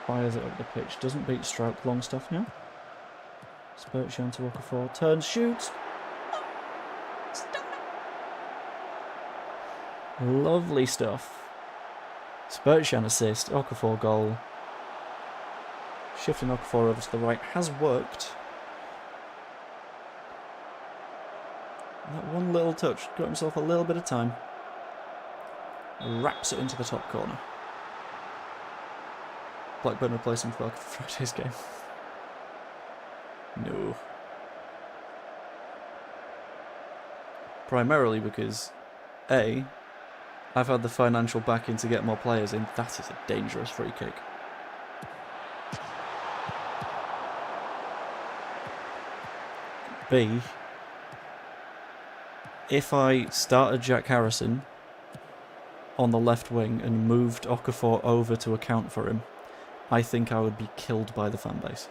Speaker 1: fires it up the pitch. Doesn't beat Stroke. Long stuff now. Spurgeon to Okafor. Turns, shoots. Lovely stuff. Spurgeon assist. Okafor goal. Shifting Okafor over to the right has worked. That one little touch got himself a little bit of time. Wraps it into the top corner. Blackburn replacing Farke for Friday's game. No. Primarily because A, I've had the financial backing to get more players in. That is a dangerous free kick. B, if I started Jack Harrison on the left wing and moved Okafor over to account for him, I think I would be killed by the fan base.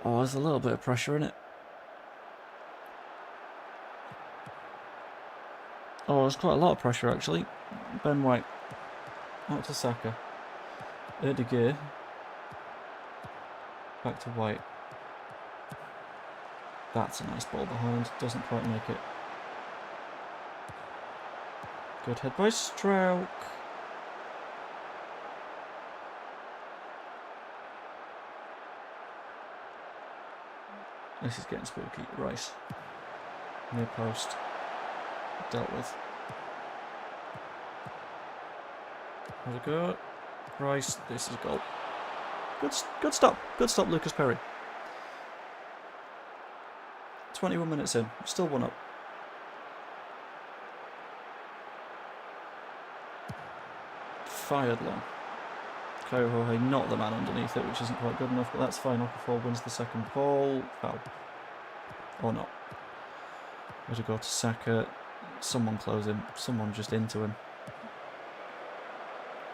Speaker 1: Oh, there's a little bit of pressure in it. Oh, there's quite a lot of pressure actually. Ben White. Out to Saka. Odegaard. Back to White. That's a nice ball behind. Doesn't quite make it. Good head by Stroke. This is getting spooky. Rice. Near post. Dealt with. Have a go. Rice. This is a goal. Good stop. Good stop, Lucas Perry. 21 minutes in. Still 1-up. Fired long. Coyote, not the man underneath it, which isn't quite good enough, but that's fine. Okafor wins the second ball. Foul. Or not. Where to go to Saka? Someone close him. Someone just into him.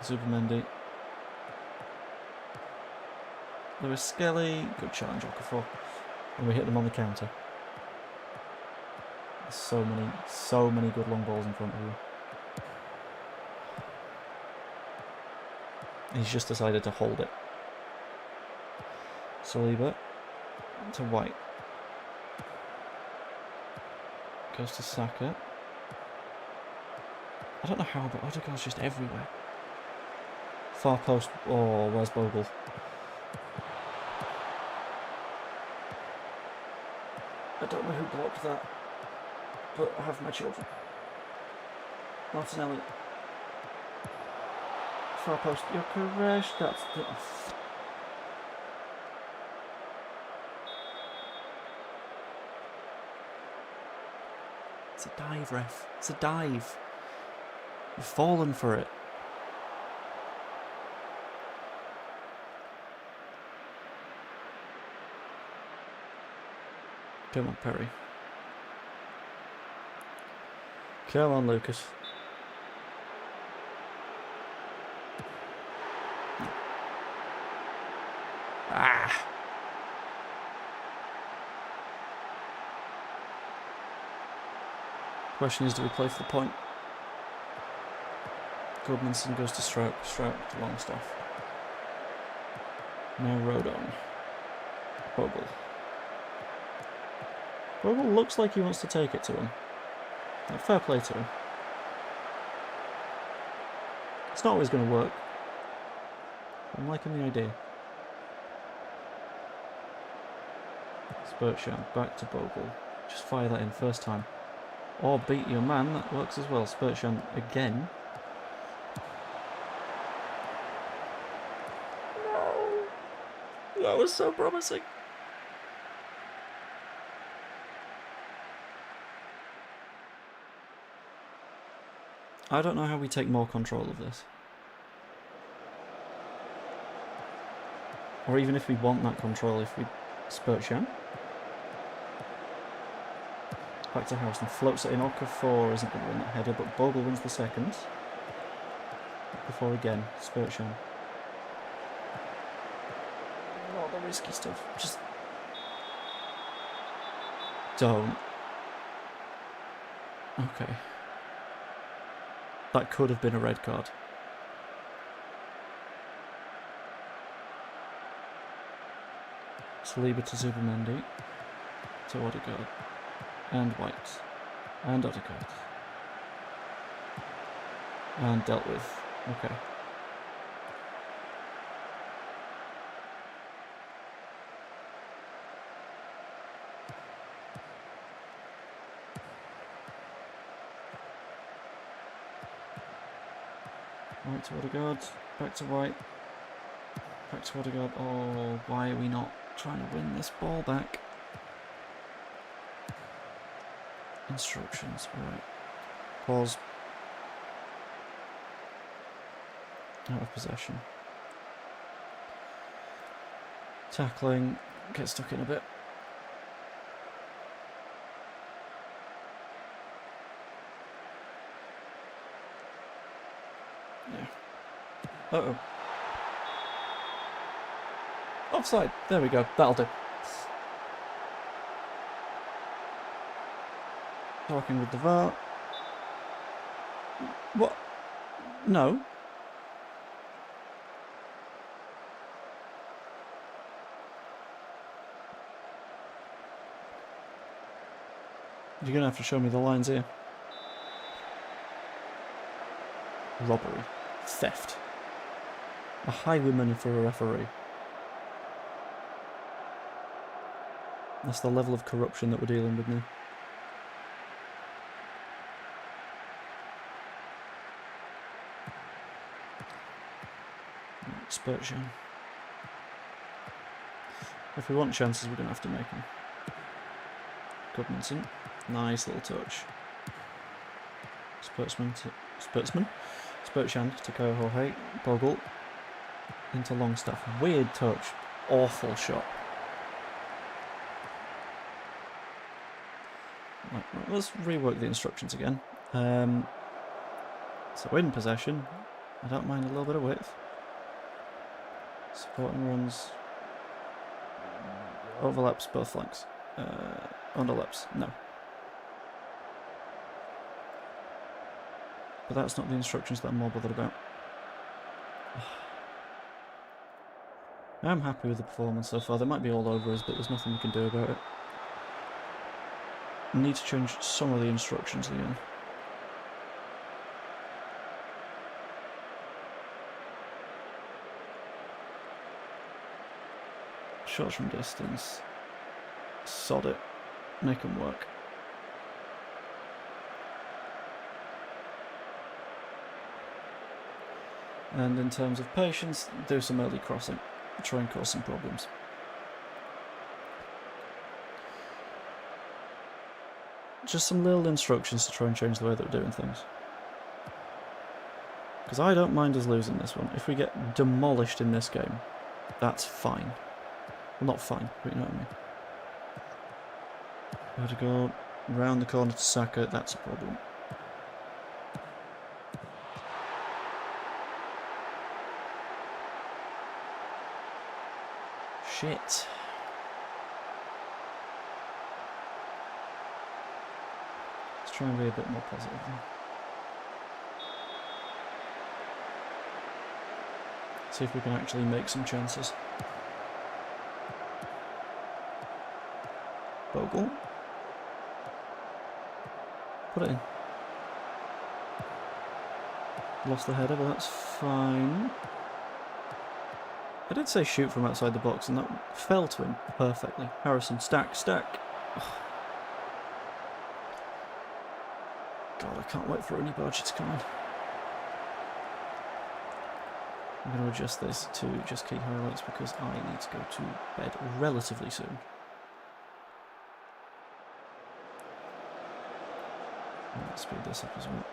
Speaker 1: Zubimendi. Lewis Skelly. Good challenge, Okafor. And we hit them on the counter. There's so many good long balls in front of you. He's just decided to hold it. Saliba to White. Goes to Saka. I don't know how, but Odegaard's just everywhere. Far post. Oh, where's Bogle? I don't know who blocked that, but I have my children. Martinelli. Far post. Gyökeres. That's. It's a dive, ref. It's a dive. You've fallen for it. Come on, Perry. Come on, Lucas. Ah! Question is, do we play for the point? Goodmanson goes to Stroke. Stroke to Longstaff. Now Rodon. Bogle. Bogle looks like he wants to take it to him. Fair play to him. It's not always going to work. I'm liking the idea. Spurtsham back to Bogle. Just fire that in first time. Or beat your man, that works as well. Spurtsham again. No! That was so promising. I don't know how we take more control of this. Or even if we want that control, if we Spurtsham. Back to Harrison, floats it in. Okafor isn't going to win that header, but Bogle wins the second. Okafor again, Spurtsham. Not the risky stuff, just don't. Okay. That could have been a red card. Saliba to Zubimendi. To Odegaard. And White. And Odegaard. And dealt with. Okay. White to Odegaard. Back to White. Back to Odegaard. Oh, why are we not trying to win this ball back? Instructions, right. Pause. Out of possession. Tackling. Get stuck in a bit. Yeah. Uh-oh. Offside. There we go. That'll do. Talking with the VAR. What? No. You're going to have to show me the lines here. Robbery. Theft. A highwayman for a referee. That's the level of corruption that we're dealing with now. Spurtsham. If we want chances, we're going to have to make them. Goodmanson. Nice little touch. Spurtsham to Koyohe. Bogle. into Longstaff. Weird touch. Awful shot. Right, let's rework the instructions again. So in possession, I don't mind a little bit of width. Supporting runs. Overlaps both flanks. Underlaps, no. But that's not the instructions that I'm more bothered about. I'm happy with the performance so far. They might be all over us, but there's nothing we can do about it. I need to change some of the instructions again. Shots from distance. Sod it. Make them work. And in terms of patience, do some early crossing. Try and cause some problems. Just some little instructions to try and change the way that we're doing things. Because I don't mind us losing this one. If we get demolished in this game, that's fine. Well, not fine, but you know what I mean. Where to go? Round the corner to Saka, that's a problem. Shit. Let's try and be a bit more positive then. See if we can actually make some chances. Bogle. Put it in. Lost the header, but that's fine. I did say shoot from outside the box, and that fell to him perfectly. Harrison, stack. Ugh. God, I can't wait for any budget to come in. I'm going to adjust this to just key highlights because I need to go to bed relatively soon. Let's speed this up as well.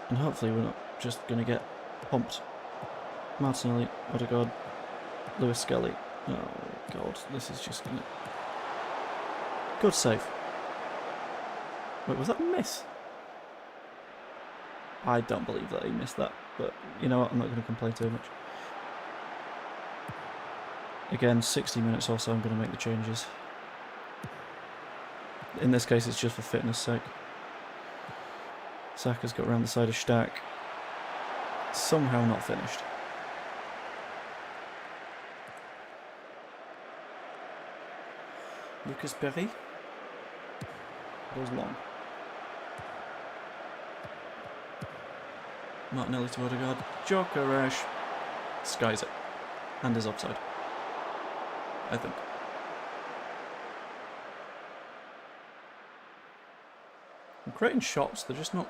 Speaker 1: And hopefully we're not just going to get pumped. Martinelli, Odegaard, Lewis Skelly. Oh God, this is just going to... Good save. Wait, was that a miss? I don't believe that he missed that, but you know what, I'm not going to complain too much. Again, 60 minutes or so I'm going to make the changes. In this case it's just for fitness sake. Saka's got around the side of Stack. Somehow not finished. Lucas Perry goes long. Martinelli to Odegaard. Jokeresh skies it. And is offside, I think. I'm creating shots, they're just not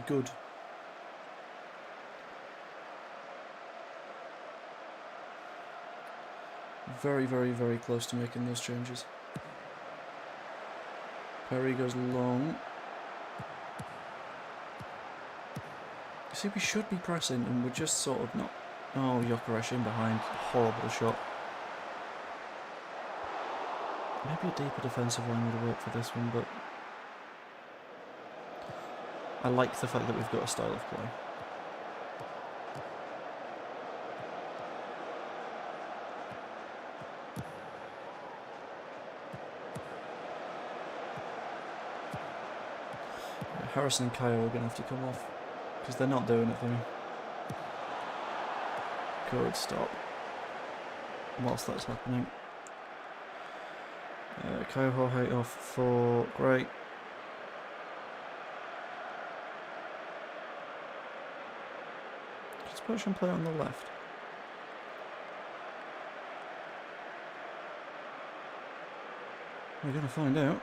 Speaker 1: good. Very, very, very close to making those changes. Perry goes long. See, we should be pressing and we're just sort of not. Oh, Jokeresh in behind. Horrible shot. Maybe a deeper defensive line would have worked for this one, but I like the fact that we've got a style of play. Harrison and Kyle are going to have to come off because they're not doing it for me. Good stop. Whilst that's happening. Kyle Jorge off for Gray. Let's push and play on the left. We're going to find out.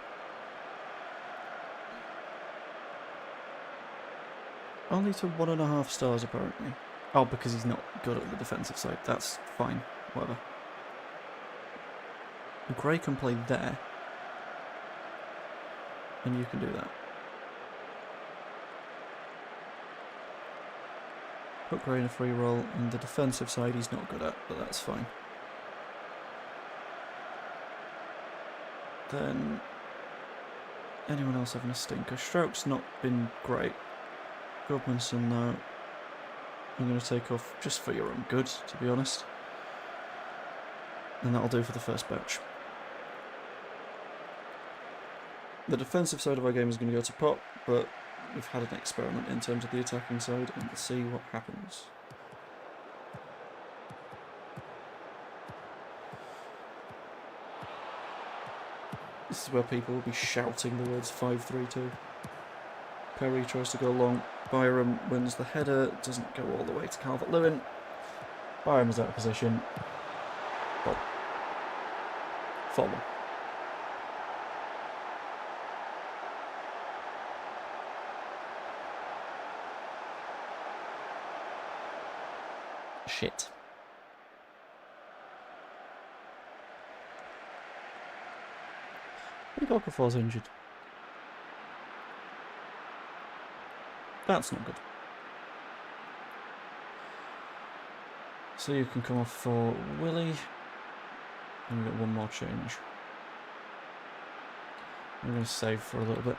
Speaker 1: Only to 1.5 stars apparently. Oh, because he's not good at the defensive side. That's fine. Whatever. Gray can play there. And you can do that. Put Gray in a free roll, and the defensive side he's not good at, but that's fine. Then, anyone else having a stinker? Stroke's not been great. Goodmanson, though, I'm going to take off just for your own good, to be honest. And that'll do for the first batch. The defensive side of our game is going to go to pot, but we've had an experiment in terms of the attacking side, and we'll see what happens. This is where people will be shouting the words 5-3-2. Perry tries to go long. Byram wins the header, doesn't go all the way to Calvert-Lewin. Byram is out of position. Well, follow. Shit. I think Okafor's injured. That's not good. So you can come off for Willie. And we get one more change. I'm going to save for a little bit.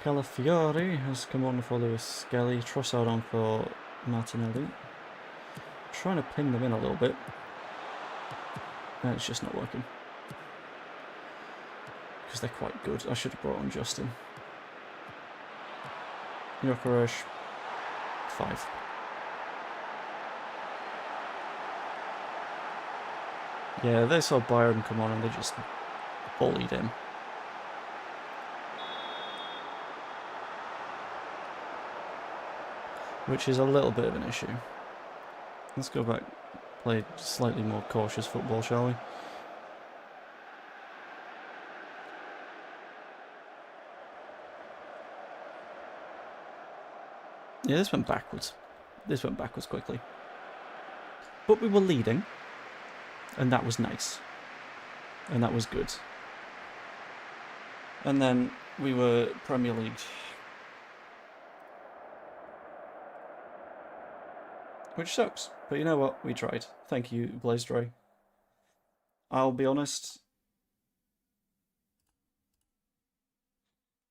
Speaker 1: Calafiori has come on for Lewis Skelly. Trossard on for Martinelli. Trying to pin them in a little bit. And it's just not working. Because they're quite good. I should have brought on Justin. Yokeresh. 5. Yeah, they saw Byron come on and they just bullied him. Which is a little bit of an issue. Let's go back, play slightly more cautious football, shall we? Yeah, this went backwards. This went backwards quickly. But we were leading. And that was nice. And that was good. And then we were Premier League. Which sucks. But you know what? We tried. Thank you, Blaze Dre. I'll be honest.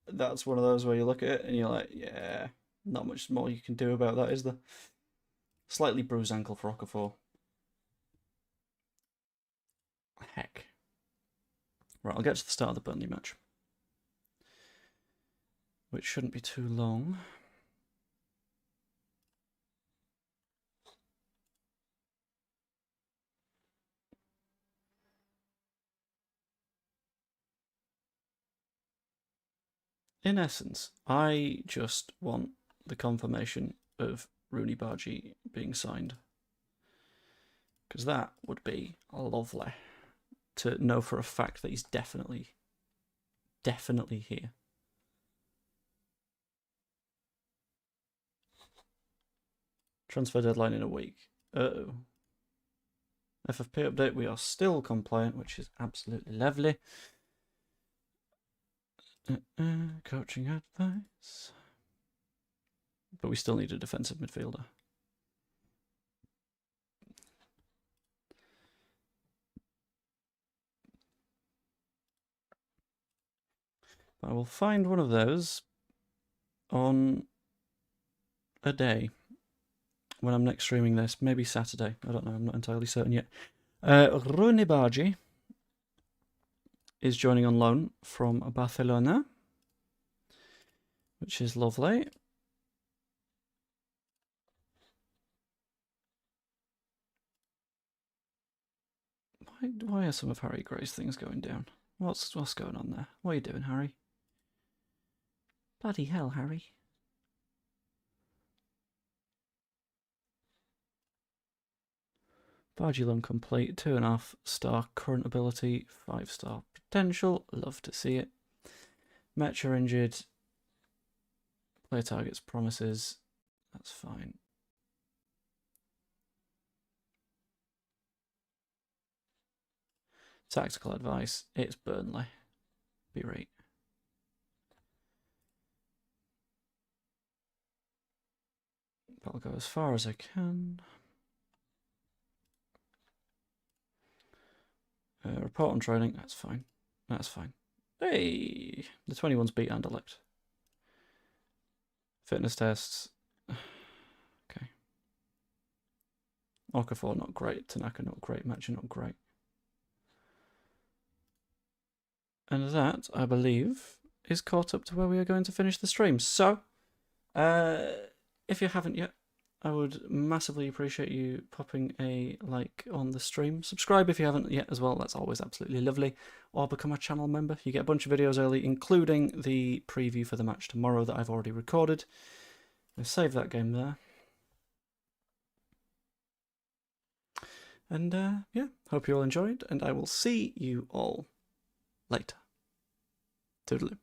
Speaker 1: That's one of those where you look at it and you're like, yeah, not much more you can do about that, is there? Slightly bruised ankle for Okafor. Heck. Right, I'll get to the start of the Burnley match. Which shouldn't be too long. In essence, I just want the confirmation of Rooney Bargy being signed. Because that would be lovely to know for a fact that he's definitely here. Transfer deadline in a week. Uh-oh. FFP update, we are still compliant, which is absolutely lovely. Coaching advice. But we still need a defensive midfielder. I will find one of those on a day when I'm next streaming this. Maybe Saturday. I don't know. I'm not entirely certain yet. Rooney Bargy is joining on loan from Barcelona, which is lovely. Why are some of Harry Gray's things going down? What's going on there? What are you doing, Harry? Bloody hell, Harry. Bargy loan complete, 2.5 star current ability, 5 star potential, love to see it. Metcher injured, player targets promises, that's fine. Tactical advice, it's Burnley. Be right. But I'll go as far as I can. Report on training, that's fine. That's fine. Hey! The 21's beat Anderlecht. Fitness tests. Okay. Okafor, not great. Tanaka, not great. Matcher, not great. And that, I believe, is caught up to where we are going to finish the stream. So, if you haven't yet, I would massively appreciate you popping a like on the stream. Subscribe if you haven't yet as well, that's always absolutely lovely. Or become a channel member. You get a bunch of videos early, including the preview for the match tomorrow that I've already recorded. I'll save that game there. And yeah, hope you all enjoyed, and I will see you all later. Toodaloo.